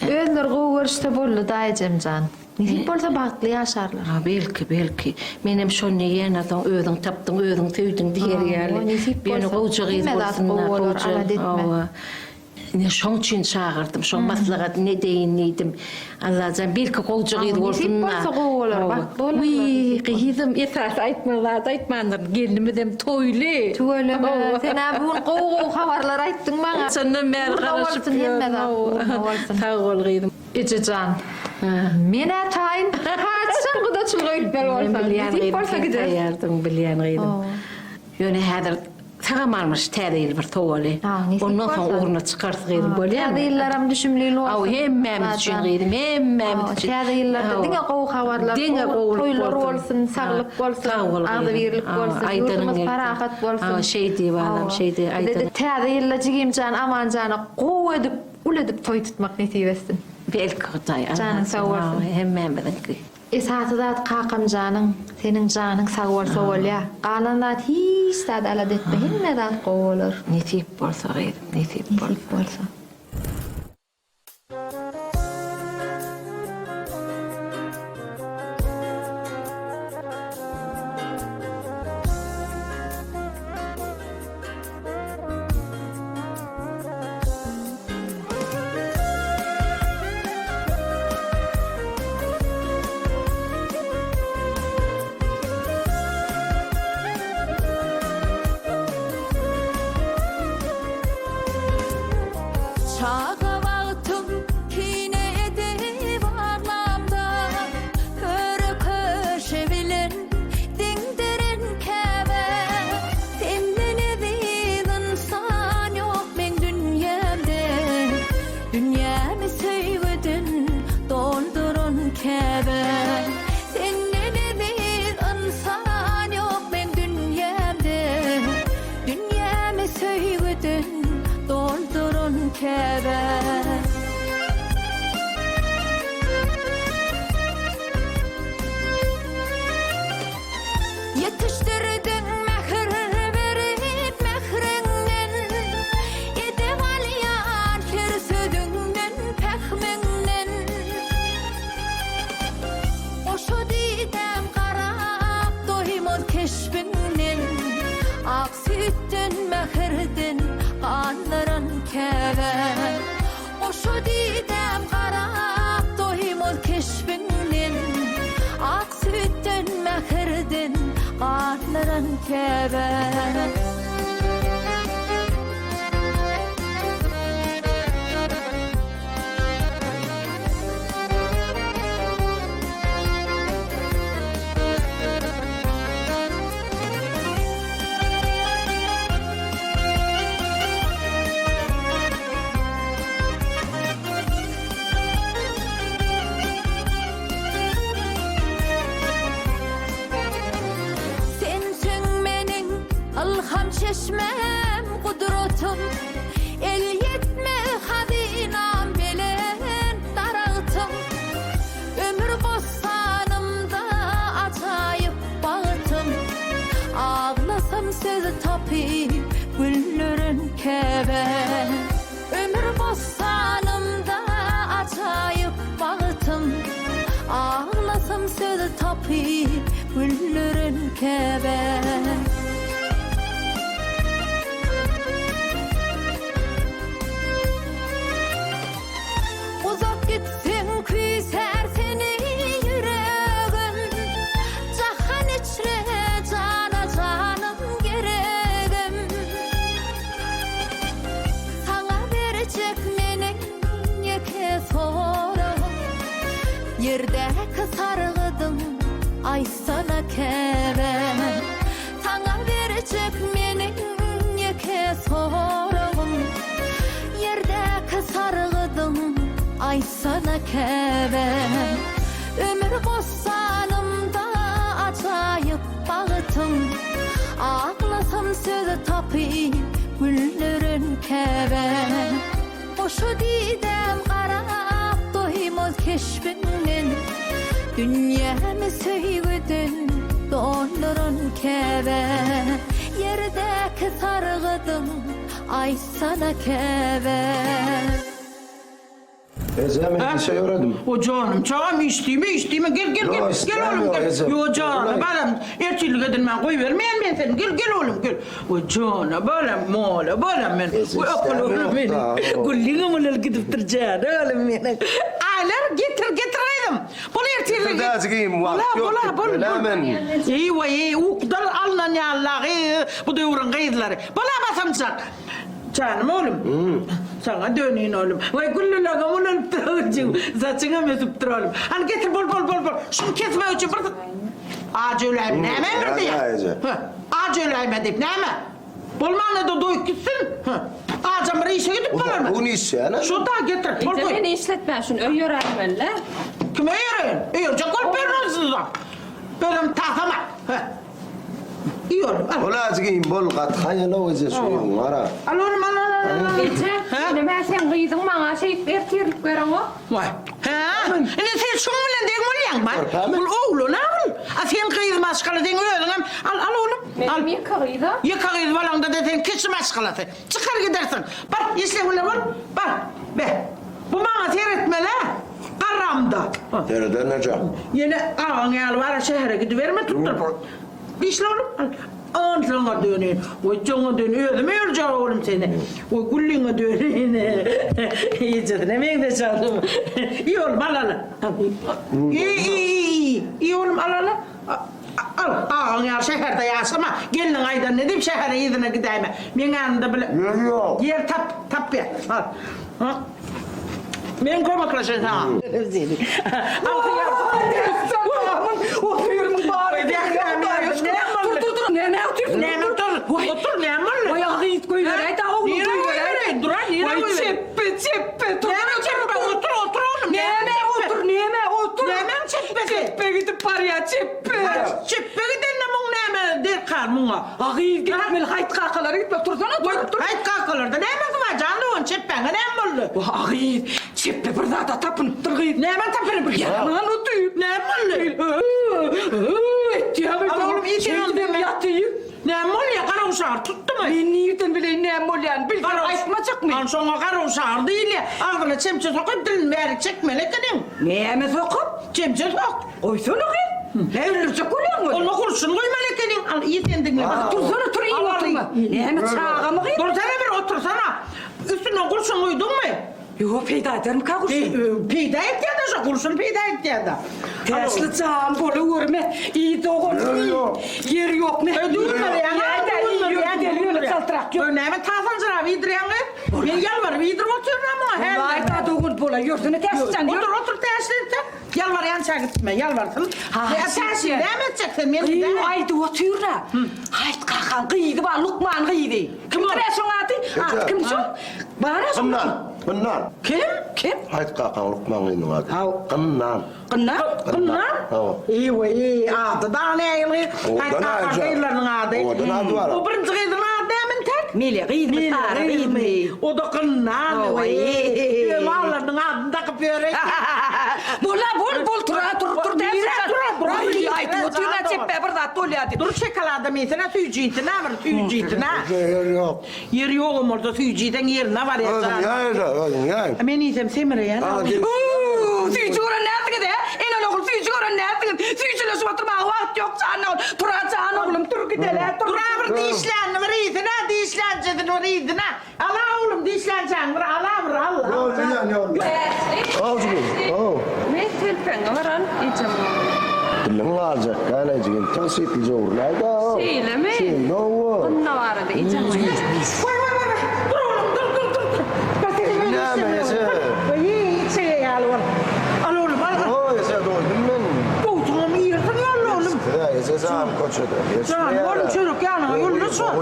Özler gowurşda boldy daýjamjan. Nesip bolsa bagtly ýaşarlar. Ha belki. Menem şonne ýene-de özüň tapdyň, özüň süýdüň diýerýärler. Beni gowjagys bolsunlar. Ne şoň üçin çağırdım. Şoň maslahat ne deýindim. Allah'tan belki gowjagys bolsunlar. Nesip bolsa gowurlar. Bak bolar. Gıydım esas aýtmanlar gelinimizem toýly. Tügeleme. Sen bu gow habarlar aýtdyň maňa. Senden bäri garaşyp sağ ol gıydım. Ejejan. Mene taýyn. Haçsan gudaçylyk öýtmeli bolsa. Nesip bolsa gider. Bilýän gıydım. Ýöne häzir Sağam almış täze bir towaly. Ondan soň urna çykartgydım bolýarmy? Täze ýyllaram düşümlili bolsa. Aw hemmemiz üçin gıydım, hemmemiz üçin. Täze ýyllarda diňe gow habarlar, toýlar bolsun, saglyk bolsun, agdy birlik bolsun, ýurtymyz parahat bolsun. Aw şey diýip alam, şey diýip aýdym. Täze ýylla jigimjan, amanjany gow edip, ul edip toý tutmak netiwestin. Belki Hudaý. Janyň sag bolsun. Hemmemizinki. Esatydat kakam senin janyň sag bolsa bolýa. Galandat hiç zat alad etme, hemme zat gow bolar. Nesip bolsa gıydım, nesip bolsa. Çağa baktım kine edip arlamda Körü köşebilen dindiren kebe Senden edip insan yok men dünyamda Dünyamı söygüdün doldurun kebe Senden edip insan yok men dünyamda Dünyamı söygüdün doldurun kebe Yetiştirdin mehir verip mehrinden Edip alyan her sözünden pehmenden Oşo didem qarap doymaz keşfinden Ak sütten mehirden qanlaran kebe Oşo didem qarap doymaz keşfinden Ak sütten mehirden qanlaran kebe çeşmem kudretim El yetme hadinam bilen daraltım Ömür bossanımda acayip bağıtım Ağlasam söz tapip güllerin kebe Ömür bossanımda acayip bağıtım Ağlasam söz tapip güllerin kebe ay sana kebe Sana verecek menin yeke sorağım Yerdeki sargıdım ay sana kebe Ömür bozsanımda acayip bağıtım Ağlasam sözü tapayım güllerin kebe Boşu didem qarab doymaz keşfinin Dünyamı söygüdün donların kebe Yerdeki sargıdım ay sana kebe Ezem bir şey öğrendim. O canım çağım içtiğimi gel Yo, gel istemiyor, oğlum gel. Ezem. Yo canım Vallahi. benim erçilik edin ben koy vermeyen ben seni gel oğlum gel. O canım benim mola benim ben. Ezem O akıl oğlum istemiyor benim. da, o. Kulliğine mi gidip duracağım oğlum benim. Aylar getireydim. Bunu erçilik. Getir de azgıyım, vakit yok, gitme, hemen. İyi vay o kadar alınan ya Allah'ı bu devrin kayıtları. Bana basamsak. Canım oğlum. Sana döneyim oğlum. Vay güllülerine onu tutturacağım. Saçına mesut duralım. Hani getir bol. Şunu kesme için bir... Ağacı öleyim. Ne hemen verdi ya? Ağacı öleyim deyip ne hemen? Bolmanla da doyup gitsin. Ağacın bir işe gidip kalır mı? Bu ne işe ya? Şu da getir. Bol koy. Beni işletme şunu öğren benle. Kime yürüyün? Yürüyecek ol pernosuz da. Benim tahtama. İyi oğlum. Al. Ola azgıyım bol kat. Hayal o eze suyum ara. Al oğlum al. Geçen ben sen kıydın bana şey ertirlik veren o. Vay. Ha? Ne sen şununla değil mi lan ben? Ul oğlu ne ol? Sen kıyız maskalı değil mi? Al oğlum. Benim yıkağıydı. Yıkağıydı falan da desen keçi maskalısı. Çıkar gidersin. Bak işte ulan bak. Bak be. Bu bana seyretme la. Karamda. Nereden necam? Yine ağın yalı var şehre gidiverme tuttur. Dişli oğlum. An sana döneyim. O cana dönüyor. Ödüm yoracak oğlum seni. O kulliğine döneyim. İyice ne meyde çaldım. İyi oğlum al. İyi oğlum al. Al. Ağın yalı şehirde yaşama. Gelin aydan ne diyeyim şehre yedine gideyim. Ben yanında bile. Yok. Yer tap ya. Al. Ben komaklaşın ha. Seni. Oturuyorum bari. Dur. Ne oturuyorsun? Ne otur? Otur ne aman? Vay ağıyt koy ver. Haydi ağını koy ver. Dur yine koy ver. Vay çeppe. Otur oğlum. Neme otur. Neme çeppe. Çeppe gidip paraya çeppe. Çeppe giden ne mun neme der karmuna. Ağıyt gitmeli hayt kalkalara gitme. Tursana dur. Hayt kalkalarda neme var canlı on çeppe ne oldu? Ağıyt çeppe burada da tapınıp durgıyt. Neme tapınıp durgıyt? Yalan otuyup. Ne oldu? Ama oğlum iyi Şeydim yatıyım. Ne mol ya kara uşağır tuttu mu? Ben nereden bileyim ne mol yani? Bilgi aytmacak mı? An sonra kara uşağır değil ya. Ağzına çemçe sokup dilin beri çekmeli kadın. Neyeme sokup? Çemçe sok. Koysana kız. Evlilik koyuyor mu? Onu kurşun koymalı kadın. Al iyi sen dinle. Bak Dursana tur iyi oturma. Neyeme çağa mı kız? Dursana bir otursana. Üstüne kurşun koydun mu? Yok peyda ederim ka kurşun. Peyda et ya da şu kurşun peyda et ya da. Tersli çağım bolu vurma. İyi doğru. Yer yok mu? Ödülür ya. Öyle kaltırak yok. Öneme tasancıra vidriyanı. Ben yalvar vidri otururum ama. Vay da doğun bola yurdunu tersicen diyor. Otur tersicen. Yalvar yançağa gitme yalvarsın. Tersicen devam edeceksin. Ay da otur da. Hayt kalkan kıydı bana Lukman kıydı. Kim kreşon atı? Kim şu? Bana şu. Kınnan. Kim? Hayt kalkan Lukman'ın adı. Kınnan. Kınnan? İyi ve iyi adı da ne ayılı? Hayt kalkan kıyılarının adı. Odan adı var. O birinci kıyıların adı hemen tek. Mili kıydı. O da kınnan. Mallarının adını takıp yöre. Bol dur tersicen. Ay da otur da çeppe burada tol hadi. Dur şekalada mesela tüycüydü ne var tüycüydü ne? Yer yok. Yer yok orada tüycüydün yerine var ya. Ya. Ben iyisem semire ya. Tüycü oran ne yaptın de? En oğlum tüycü oran ne yaptın? Tüycüyle su oturma vakit yok sana. Turacağın oğlum dur gidelim. Dur abi dişlen var iyisine dişleneceksin var iyisine. Allah oğlum dişleneceksin var Allah. Ne telpen var an içim. Dilim alacak kanacığım. Tasitlice uğurlayda. Şeyle mi? Şeyle o. Onunla vardı içim. Dur oğlum dur. Ne meyse? İyi şey ya oğlum. Al oğlum al. O ese doydum ben. Oğlum iyi yırtın ya oğlum. Sesam koçudu. Can, oğlum çörek yanına yolla sor.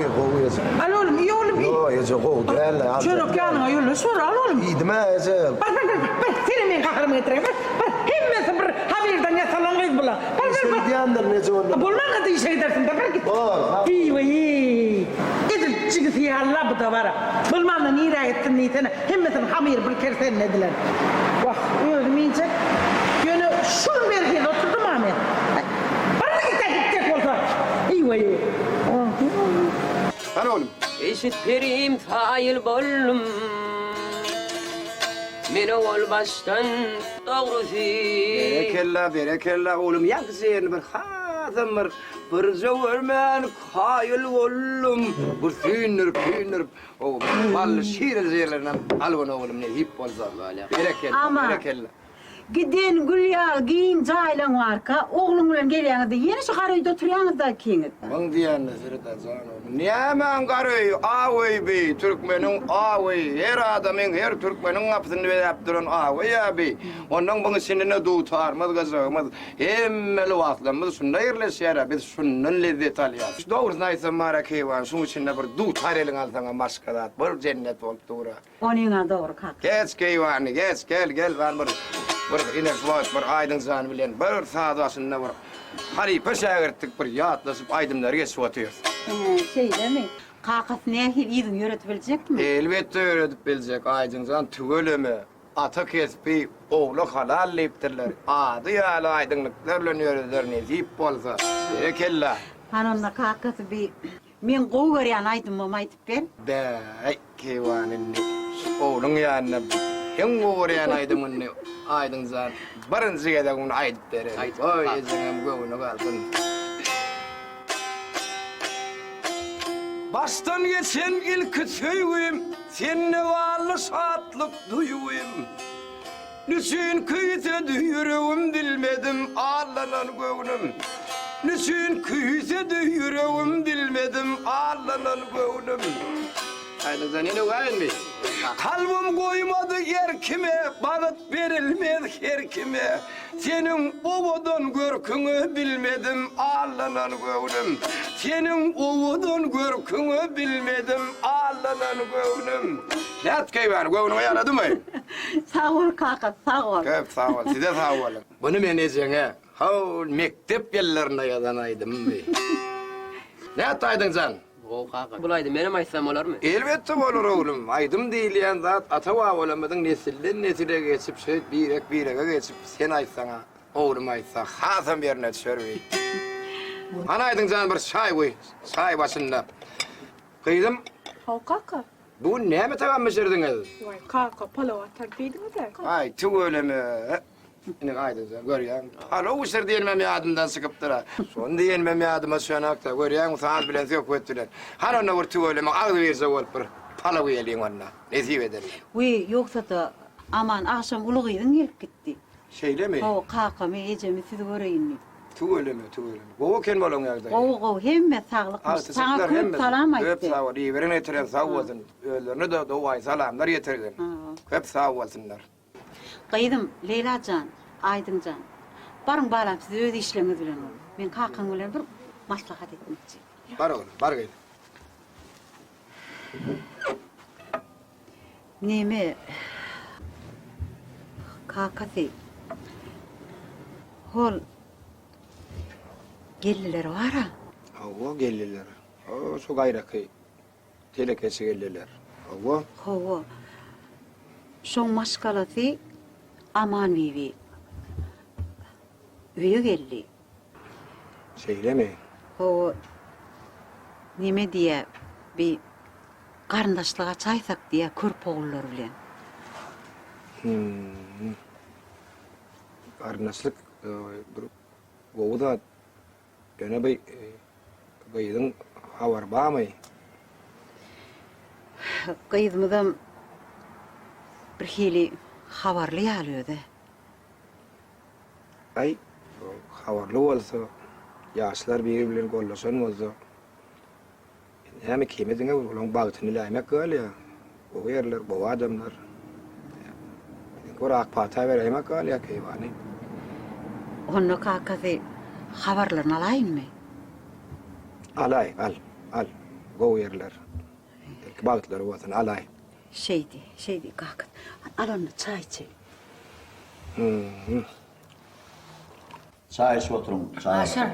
Al oğlum iyi oğlum iyi. Yo, yece koy. Gel. Çörek yanına yolla sor al oğlum. İyi deme yece. Bak seni ben kahrımı getireyim. Bak hemmesi bir haberden yasalan kız bula. Sen diyandır nece oldu? Bulman da şey dersin de belki. İyi ve iyi. Gidip çıkısı yalla bu da var. Bulman da nira ettin niyetine. Hemmesini hamir bir kersen nediler. Bak öldüm iyice. Yönü şun verken oturdum Ahmet. Bana gidecek olsa. İyi ve iyi. Hadi oğlum. Eşit perim fail bollum. Meni ol baştan doğrusu. Berekella oğlum yak sen bir hazım bir zövermen kayıl oğlum. Bir pünür. O bal şiir zeylerden alvan oğlum ne hip olsa böyle. Berekella. Gidin Gülya giyin caylan varka. Oğlum bilen gelýäňizde yeni şu garayda oturýaňyzda kiňiz. Bang diyen nazarda zano. Niyaman garıy away be Türkmenin away. Her adamın her Türkmenin apsyny berip duran away abi. Ondan bana sinine dutarmaz gazamaz. Hemmeli wagtlarymyz şunda ýerleşýär. Biz şundan lezzet alýar. Dogrusyny aýtsam mara kewan şuň içinde bir dutar eliň alsaňa maskadat bir cennet bolup dura. Onuňa dogry kak. Geç kewan geç gel var bir inek bir aydın zan bilen bir saadasyna bir haripe şägertlik bir ýatlasyp aydymlar geçip otyr. Şey demi? Kakas nähil ýygyň ýöretip biljekmi? Elbetde öğretip biljek aydın zan tügelemi. Ata kespi oğlu halal leptirler. Adı ýaly aydynlyklar bilen ýöreler nezip bolsa. Berekella. Hanonda kakasy bir men gowy görýän aydymymy aýtyp ber. Bäy kewanin oğlun ýanyna hem gowy görýän aydymyny aydın zan birinji gede onu aýdyp berer. Oy ejeňem göwüne galsyn. Baştan geçen ilk söýgüm, senne varly şatlyk duýgum. Nüçin küýse düýüregim bilmedim, allanan göwnüm. Nüçin küýse düýüregim bilmedim, allanan göwnüm. Aydın zan ene gaýynmy? Kalbim koymadı yer kime, bagyt berilmez her kime. Senin owadan görküňi bilmedim, allanan göwnüm. Senin owadan görküňi bilmedim, allanan göwnüm. Lat keýwan, göwnüňi ýaradymy? Sağ ol kaka, sağ ol. Köp sağ ol, size sağ olun. Bunu men ejeňe, hawl mektep ýyllarynda ýazan aýdymmy? Näet aýdyn zan? O kaka. Bulaydı benim aýtsam bolarmy? Elbetde bolar oğlum. Aydym diýilýän zat ata we bolamadyň nesilden nesile geçip şeýle birege geçip sen aýtsaňa, oğlum aýtsa, hasam berine düşerbi. Ana aýdyň jan bir çay goý, çay başynda. Kıydym. Haw kaka. Bu näme tagam meşerdiňiz? Vay kaka palaw atar diýdiňiz. Ay, tügelemi. Ine aýdyn jan görýän. Halo usir diýilmem ýadymdan sykypdyra. Şonu diýilmem ýadyma şonakda görýän saat bilen söp etdiler. Hanana bir tügelemi agy berse bolup bir palaw ýeliň onda. Nezip eder. We ýoksa da aman akşam ulugydyň gelip gitdi. Şeýlemi? O kaka me ejemi sizi göreyinmi? Tügelemi. Gowy ken bolaň ýagdaý. Gowy hemme saglykmy. Saňa köp salam aýtdy. Köp sağ ol. Ýereňe ýetiren sağ bolsun. Öýlerine de dowaý salamlar ýetirgen. Köp sağ bolsunlar. Gaýdym Leylajan, Aydynjan. Barın balam siz öz işleňiz bilen ol. Men kakaň bilen bir maslahat etmekçi. Bar oğlum, bar gaýdy. Neme kakasy hol gelliler wara. Hawa gelliler. O şu gaýraky telekesi gelliler. Hawa. Hawa. Şoň maşgalasy aman bibi. Öýe geldi. Şeýlemi? O neme diýe bir garyndaşlyga çaýsak diýe körp oğullar bilen. Garyndaşlyk bir gowda ene gaýdyň habar barmy? Gaýdymydam bir hili habarly ýalydy. Ay, habarly bolsa, ýaşlar biri bilen gollaşan bolsa, hem kimediňe ulan bagtyny laýmak galýa. O ýerler, bu adamlar. Gorak pata berýärmek galýa keýwany. Onu kakasy habarlaryny alaýynmy? Alay, al. Go yerler. Bağıtları vatan, alay. Şeydi kalkın. Al onu çay içelim. Çay içip oturun. Çay. Maşar.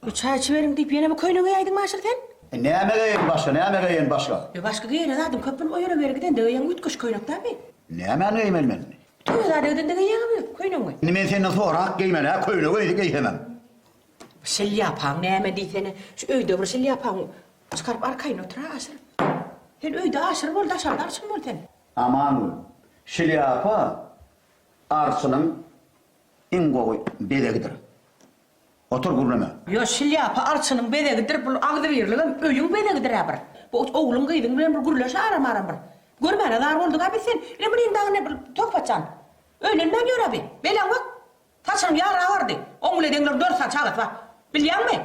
Bu çay içiverim deyip yine mi koyuna yaydın Maşar sen? Ne yemek yiyin başka? Ne yemek yiyin başka? Başka giyene zaten köprünün o yere giden de yan ütküş koynak tabi. Ne yemek yiyin ben? Tüy zaten öden de giyene koynak mı? Ben senin sonra giymene ha koyunu koyduk giymem. Sil yapan ne hemen deyip şu öyde bir sil yapan çıkarıp arkayına otur ha aşır. Sen öyde aşır bol daşarda aşır bol sen. Aman şilyapa arsının ingoğu bedegidir. Otur gurlama. Yo sil yapa arçının bedegidir bu ağdı verirliğim öyün bedegidir ha bir. Bu oğlum giydin bilen bir gurlaşa aram bir. Görmene dar oldu abi sen. Ne bileyim daha ne tokpaçan. Öyle ne gör abi? Belen bak. Taşın yara vardı. Oğlu denler 4 saat çağıt var. Biliyor musun?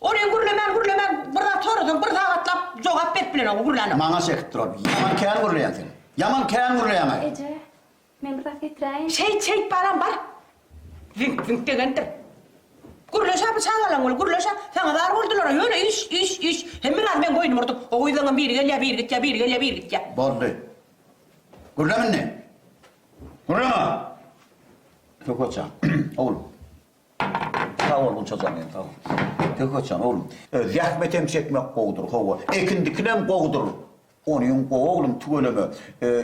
Oraya gurlemen burada torudun burada atlap cevap bet bilen o gurlanı. Bana sektir abi. Yaman keyan gurlayan seni. Yaman keyan gurlayan. Ece, men biraz getireyim. Şey param var. Vink degendir. Gurlaşa bir çağalan ol gurlaşa. Sana dar oldular öyle iş. Hem biraz ben koydum orada. O koyduğun bir git ya. Bordu. Gurlaman ne? Gurlama. Çok hoşçan. Oğlum. Sağ ol bu çocuğum yani sağ ol. Çok hoşçan oğlum. Zahmetem çekmek kovdur kova. Ekindikinem kovdur. Onun oğlum tügölümü.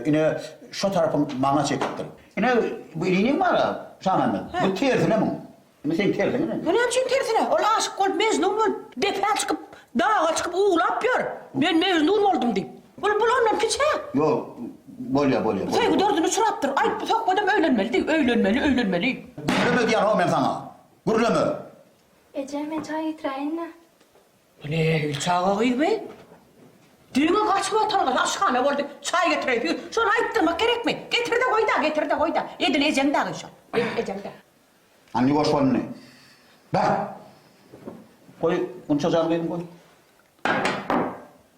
Yine şu tarafım bana çekittir. Yine bu ilinin var ya sana ben. Bu tersine mi? Yine sen tersine mi? Ne yapayım tersine? Ola aşık ol mezun ol. Defa çıkıp dağa çıkıp uğulap yor. Ben mezun oldum deyip. Bunu ondan kiçe. Yok. Bolya. Sen dördünü surattır. Ay sokmadım öğlenmeli. Gurlama diyen o ben sana. Gurlama. Ece, men çay getireyim ne? Ne çağa kıydı be? Düğüne kaçma tanıma aşkane oldu. Çay getireyim. Sonra ayıttırmak gerek mi? Getir de koy da. Yedin ecem daha şu. Ecem daha. Anne boş var ne? Ben. Koy. Bunu çocuğum benim koy.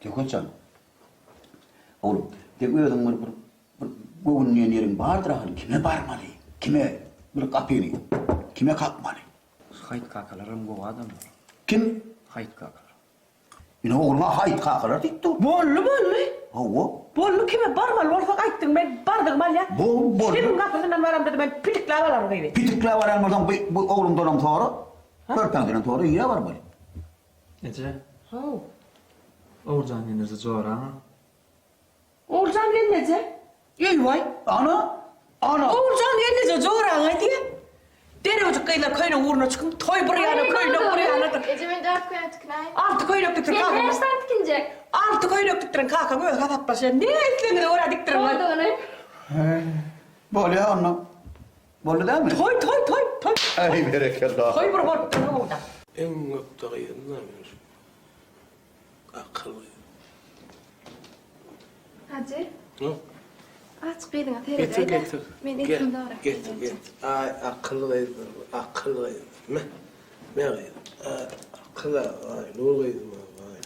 Çok hoşçan. Oğlum. De uyudum bu bunun yerin vardır ahali. Kime barmalı? Kime böyle kapıyı? Kime kalkmalı? Hayt kakalarım bu adam. Kim? Hayt kakalar. Yine oğluma hayt kakalar dikti. Bollu. Hava. Bollu kime barmalı olsa ayıttın ben bardık mal ya. Bollu. Senin kapısından varam dedi ben pitikle avalarım gibi. Pitikle var elmadan bu oğlum donam sonra. Körpenden sonra yine var böyle. Ece, Oh. Uğurcan yenirse zor ha. Uğurcan gelmece. Eyvay. Ana. Uğurcan gelmece zor ha diye. Dere ucuk kıyılar köyüne uğruna çıkın. Toy buraya buraya. Ece, men 4 koyuna tıklayayım. Altı koyun öktüktürün Men kalkın. her saat tıkınacak. Altı koyun öktüktürün kalkın. Öyle kadar başa. Ne ettiğini oraya diktirin. Oldu onu. Böyle anla. Böyle değil mi? Toy. Ay berekallah. Toy buraya orada. Orada. En nokta yerinden akıllı. Hacı, Yok. aç bedine Getir. terede. Men ekim doğru. Getir. Ay akıllı. Me gaydı. Akıllı. Ay ne gaydı mı? Ay.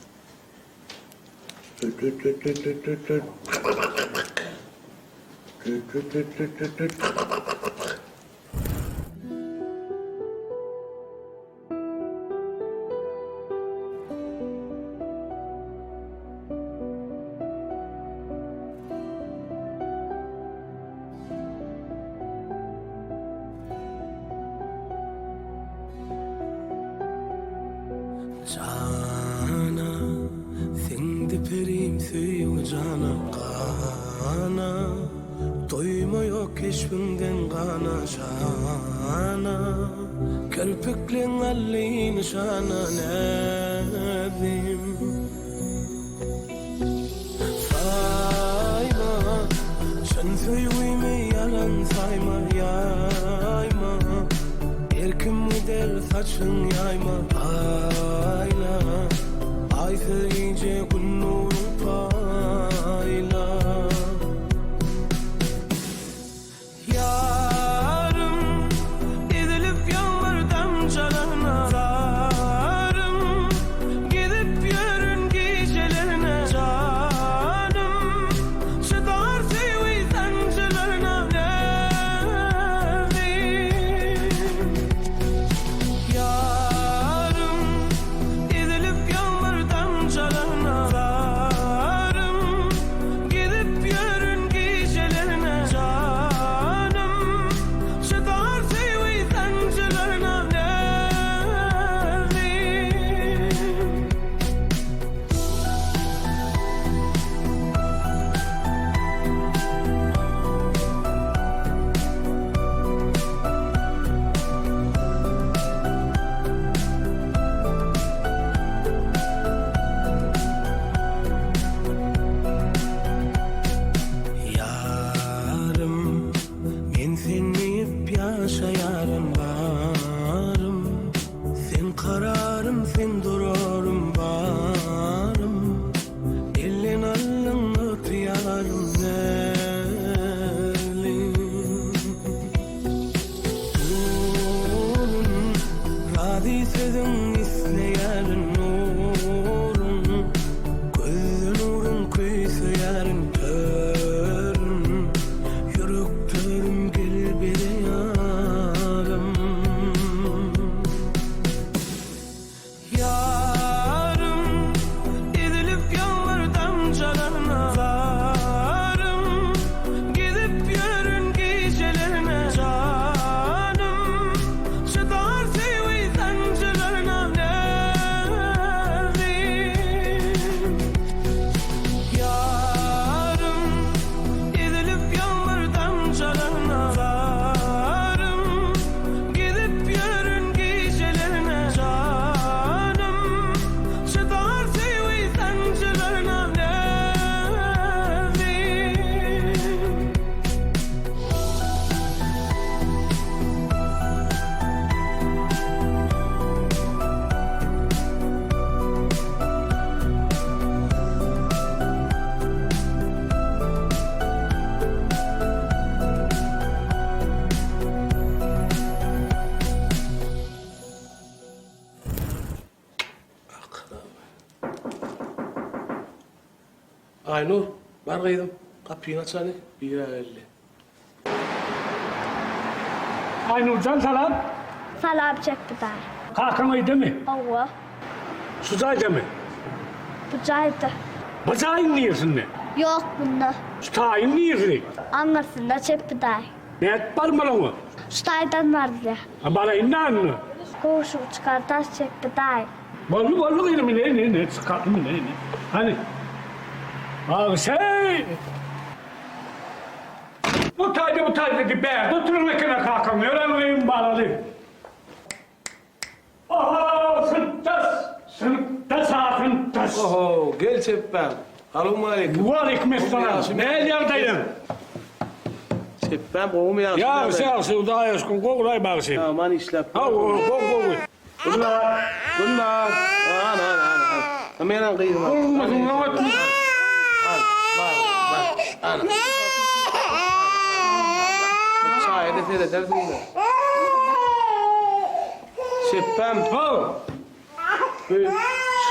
Cana, sen de perim söyün cana kana. Doyma yok keşfinden kana şana. Körpüklen allin şana nedim. Sayma, sen söyleme yalan sayma yayma. Erkim gider saçın yayma ayla. Ay söyleyince gün nuru payla. Yarım edilip yağmur damcalarına. Zarım gidip yürün gecelerine. Canım çıkar sevi sancılarına. Yarım Aynur, var kıydım. Kapıyı aç hani. Bir geldi. Aynurcan salam. Salam çekti daha. Kalkamaydı mı? Allah. Suzaydı mı? Bucaydı. Bacağın niyesin ne? Yok bunda. Stayın niyesin? Anlasın da çekti daha. Ne et parmalı mı? Staydan vardı. Bana inan mı? Koşu çıkartaş çekti daha. Ballı ilmi ne çıkartma ne? Hani? Abi şey! Bu taydı ki be, oturun ekine kalkamıyor, ömrüm bağladı. Oho, sınıfta sakıntas. Oho, gel Çeppem. Alum aleyküm. Bu aleykümselam. Ne yerdeydin? Çeppem, oğlum ya. Ya sen daha yaşkın, kokulay bağışayım. Aman işlep. Kokuy. Bunlar. Ana. Hemen kıydım. Olmasın, ne var? Ana. Çayda seyreder değil mi? Çeppem. Ho!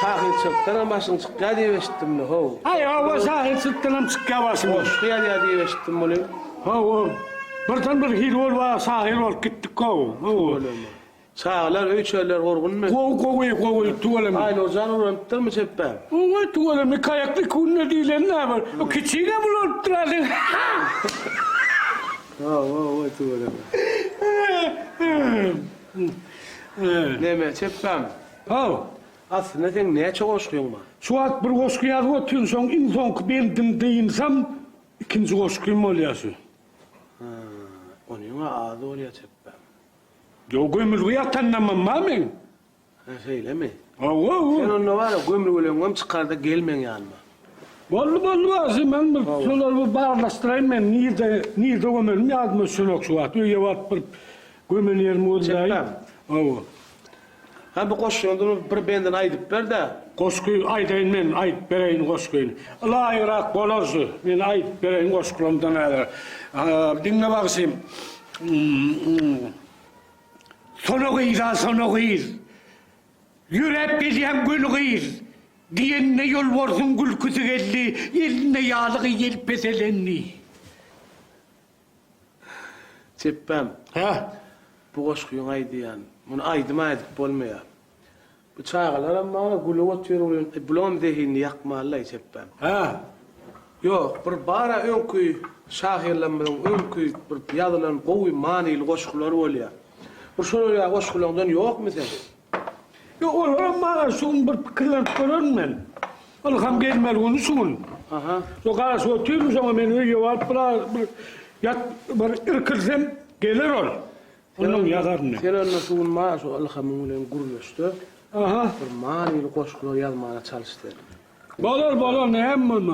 Şahil çıktan başın çıkya diye veşittim mi? Ho. Ay, o şahil çıktan çıkya başım. Çıkya diye veşittim bunu. Ho. Birden bir hil ol var, sahil ol, gittik ko. Sağlar, öçerler korkun mu? Kokuy, tuvalım. Aynı ocağın uğranıptır mı Çeppem? Oy, tuvalım, kayaklı kunna değilen ne var? O küçüğüne mi oturtturasın? Oy, tuvalım. Neme Çeppem? Ho. Aslında sen neye çok hoşluyorsun bak? Şu at bir koşkuya otuyorsun, son bendim deyinsem, ikinci koşkuyum oluyorsun. Onun ağzı oluyor Çeppem. Yo gömülgü yatanlamam ben. Öyle mi? Sen onunla var ya gömülgü oluyorsun, çıkar da gelmen yanıma. Vallahi lazım ben şunları bağırlaştırayım ben. Nerede gömülüm yazma şunok şu at. Öyle var bir gömülerim olayım. Ha bu koşuyorsun bir benden aydıp ver de. Koşkuyu aydayın ben ayıp vereyim koşkuyunu. Allah irak bolarsı. Ben ayıp vereyim koşkulumdan alır. Dinle bakayım. Sonu kıyır. Yürep bilen gül kıyır. Diyenine yol varsın gül kütü geldi. Eline yağlığı yel peselenli. Çeppem. Ha? Bu koşkuyun aydı yani. Bunu aydım olmaya. Bu çağlar ama gülü oturuyor. Bulam dehinli yakma Allah Çeppem. Ha? Yok, bir bara önküy şahirlenmeden önküy bir yadılan kovuy manil koşkuları oluyor. Bu şöyle koşkulardan yok mu sen? Yok olur ama son bir pikirler görün ben. Alham gelmeli onu son. Aha. O kadar soğutuyormuş ama ben öyle var bir ırkılsam gelir ol. Onun yadarını. Sen nasıl olmaz o alhamın ulan guruluştu. Aha. Bir manil koşkular yazmaya çalıştı. Balor ne hem mi?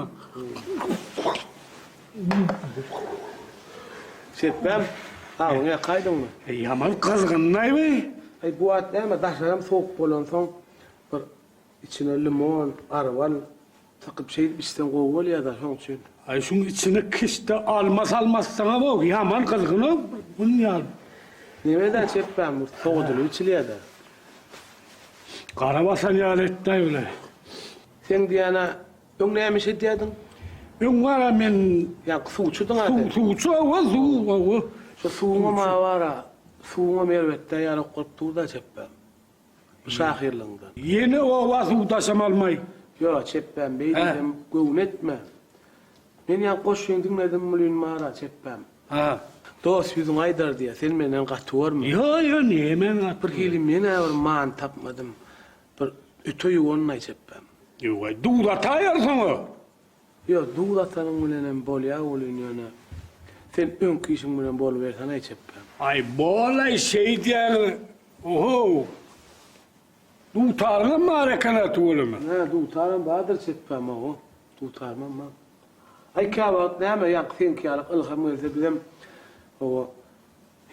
Çeppem. Ha ona kaydın mı? Yaman kızgın ne mi? Ay bu at ne mi? Daşlarım soğuk bolon son bir içine limon, arval takıp şey isten kovul ya da son için. Ay şunun içine kışta almaz sana bak yaman kızgın bunun ya. Nemeden Çeppem bu soğudulu içiliyor da. Karabasan yalette öyle. Sen diyana ön neymiş ediyordun? Ön var men ya su uçudun artık. Su var. Şu suğuma ma var. Suğuma mervette yani korktuğu da Çeppem. Bu şahirliğinden. Yeni o vasu taşım almayı. Yo Çeppem beydim gövün etme. Ben ya koşuyun dinledim mulun mağara Çeppem. Ha. Dost yüzün aydar diye sen benden katıyor mu? Yo niye men bir hilim yine bir man tapmadım. Bir ötüyü onunla Çeppem. Yo duğda tayarsın o. Yo duğda tanın ulenem bol ya ulun sen ön kişin ulen bol versene Çeppem. Ay bolay şey diyen oho. Duğtarın mı harekanatı olur mu? Ha duğtarın bahadır Çeppem o. Duğtarım ama. Ay kâvat ne ama yakfin kâlak ılham öyse bizim o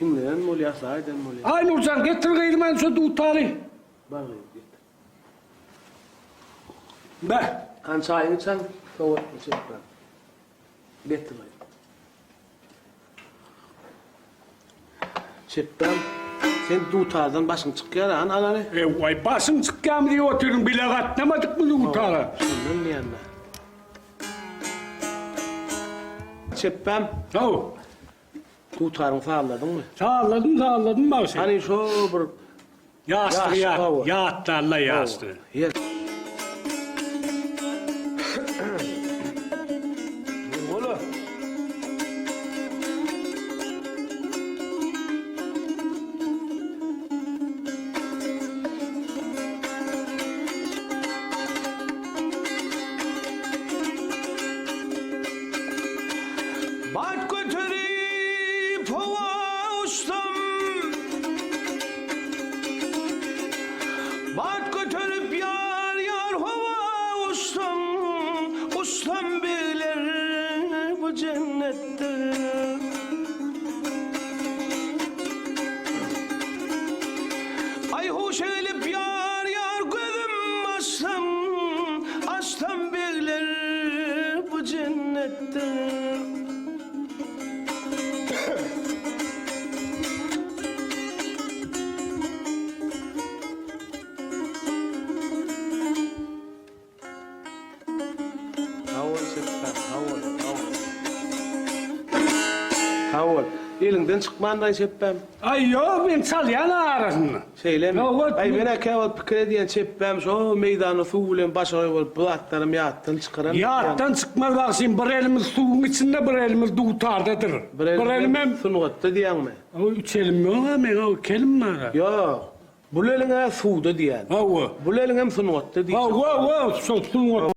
himleden mol ya sahiden mol ya. Ay Nurcan getir gayrimen şu duğtarı. Bak getir. Be. Kan çayını çan soğuk mu Çeppem. Getir gayrimen. Çeppem, sen duğtardan başın çıkıyor lan ananı. Vay başın çıkıyor diye oturun bile katlamadık mı duğtarı? Şundan ne yanına? çepem. Tamam. Tutarın sağladın mı? Sağladım bak sen. Hani şu bir Yastık Yastık hava. yatlarla yastığı. yer. Oğlum. Bat götürüp hava ustam, bat götürüp yar yar hava ustam, ustam bilir bu cennette. Ay hoş elip yar yar gözüm açsam, açsam bilir bu cennette. Havol. Elinden çıkmandan çepem. Ay yok ben çalyan arasında. Söyleme. Ay bana kağıt pikir diyen çepem. Şu meydanı suğulen başarı ol. Bu atlarım yattan çıkaran. Yattan çıkmaz bak şimdi bir elimiz suyun içinde bir elimiz dutardadır. Bir elim sunuğatta diyen mi? O üç elim yok ama ben o kelim mi ara? Yok. Bu eline suğda diyen. Hava. Bu eline sunuğatta diyen. Hava sunuğatta.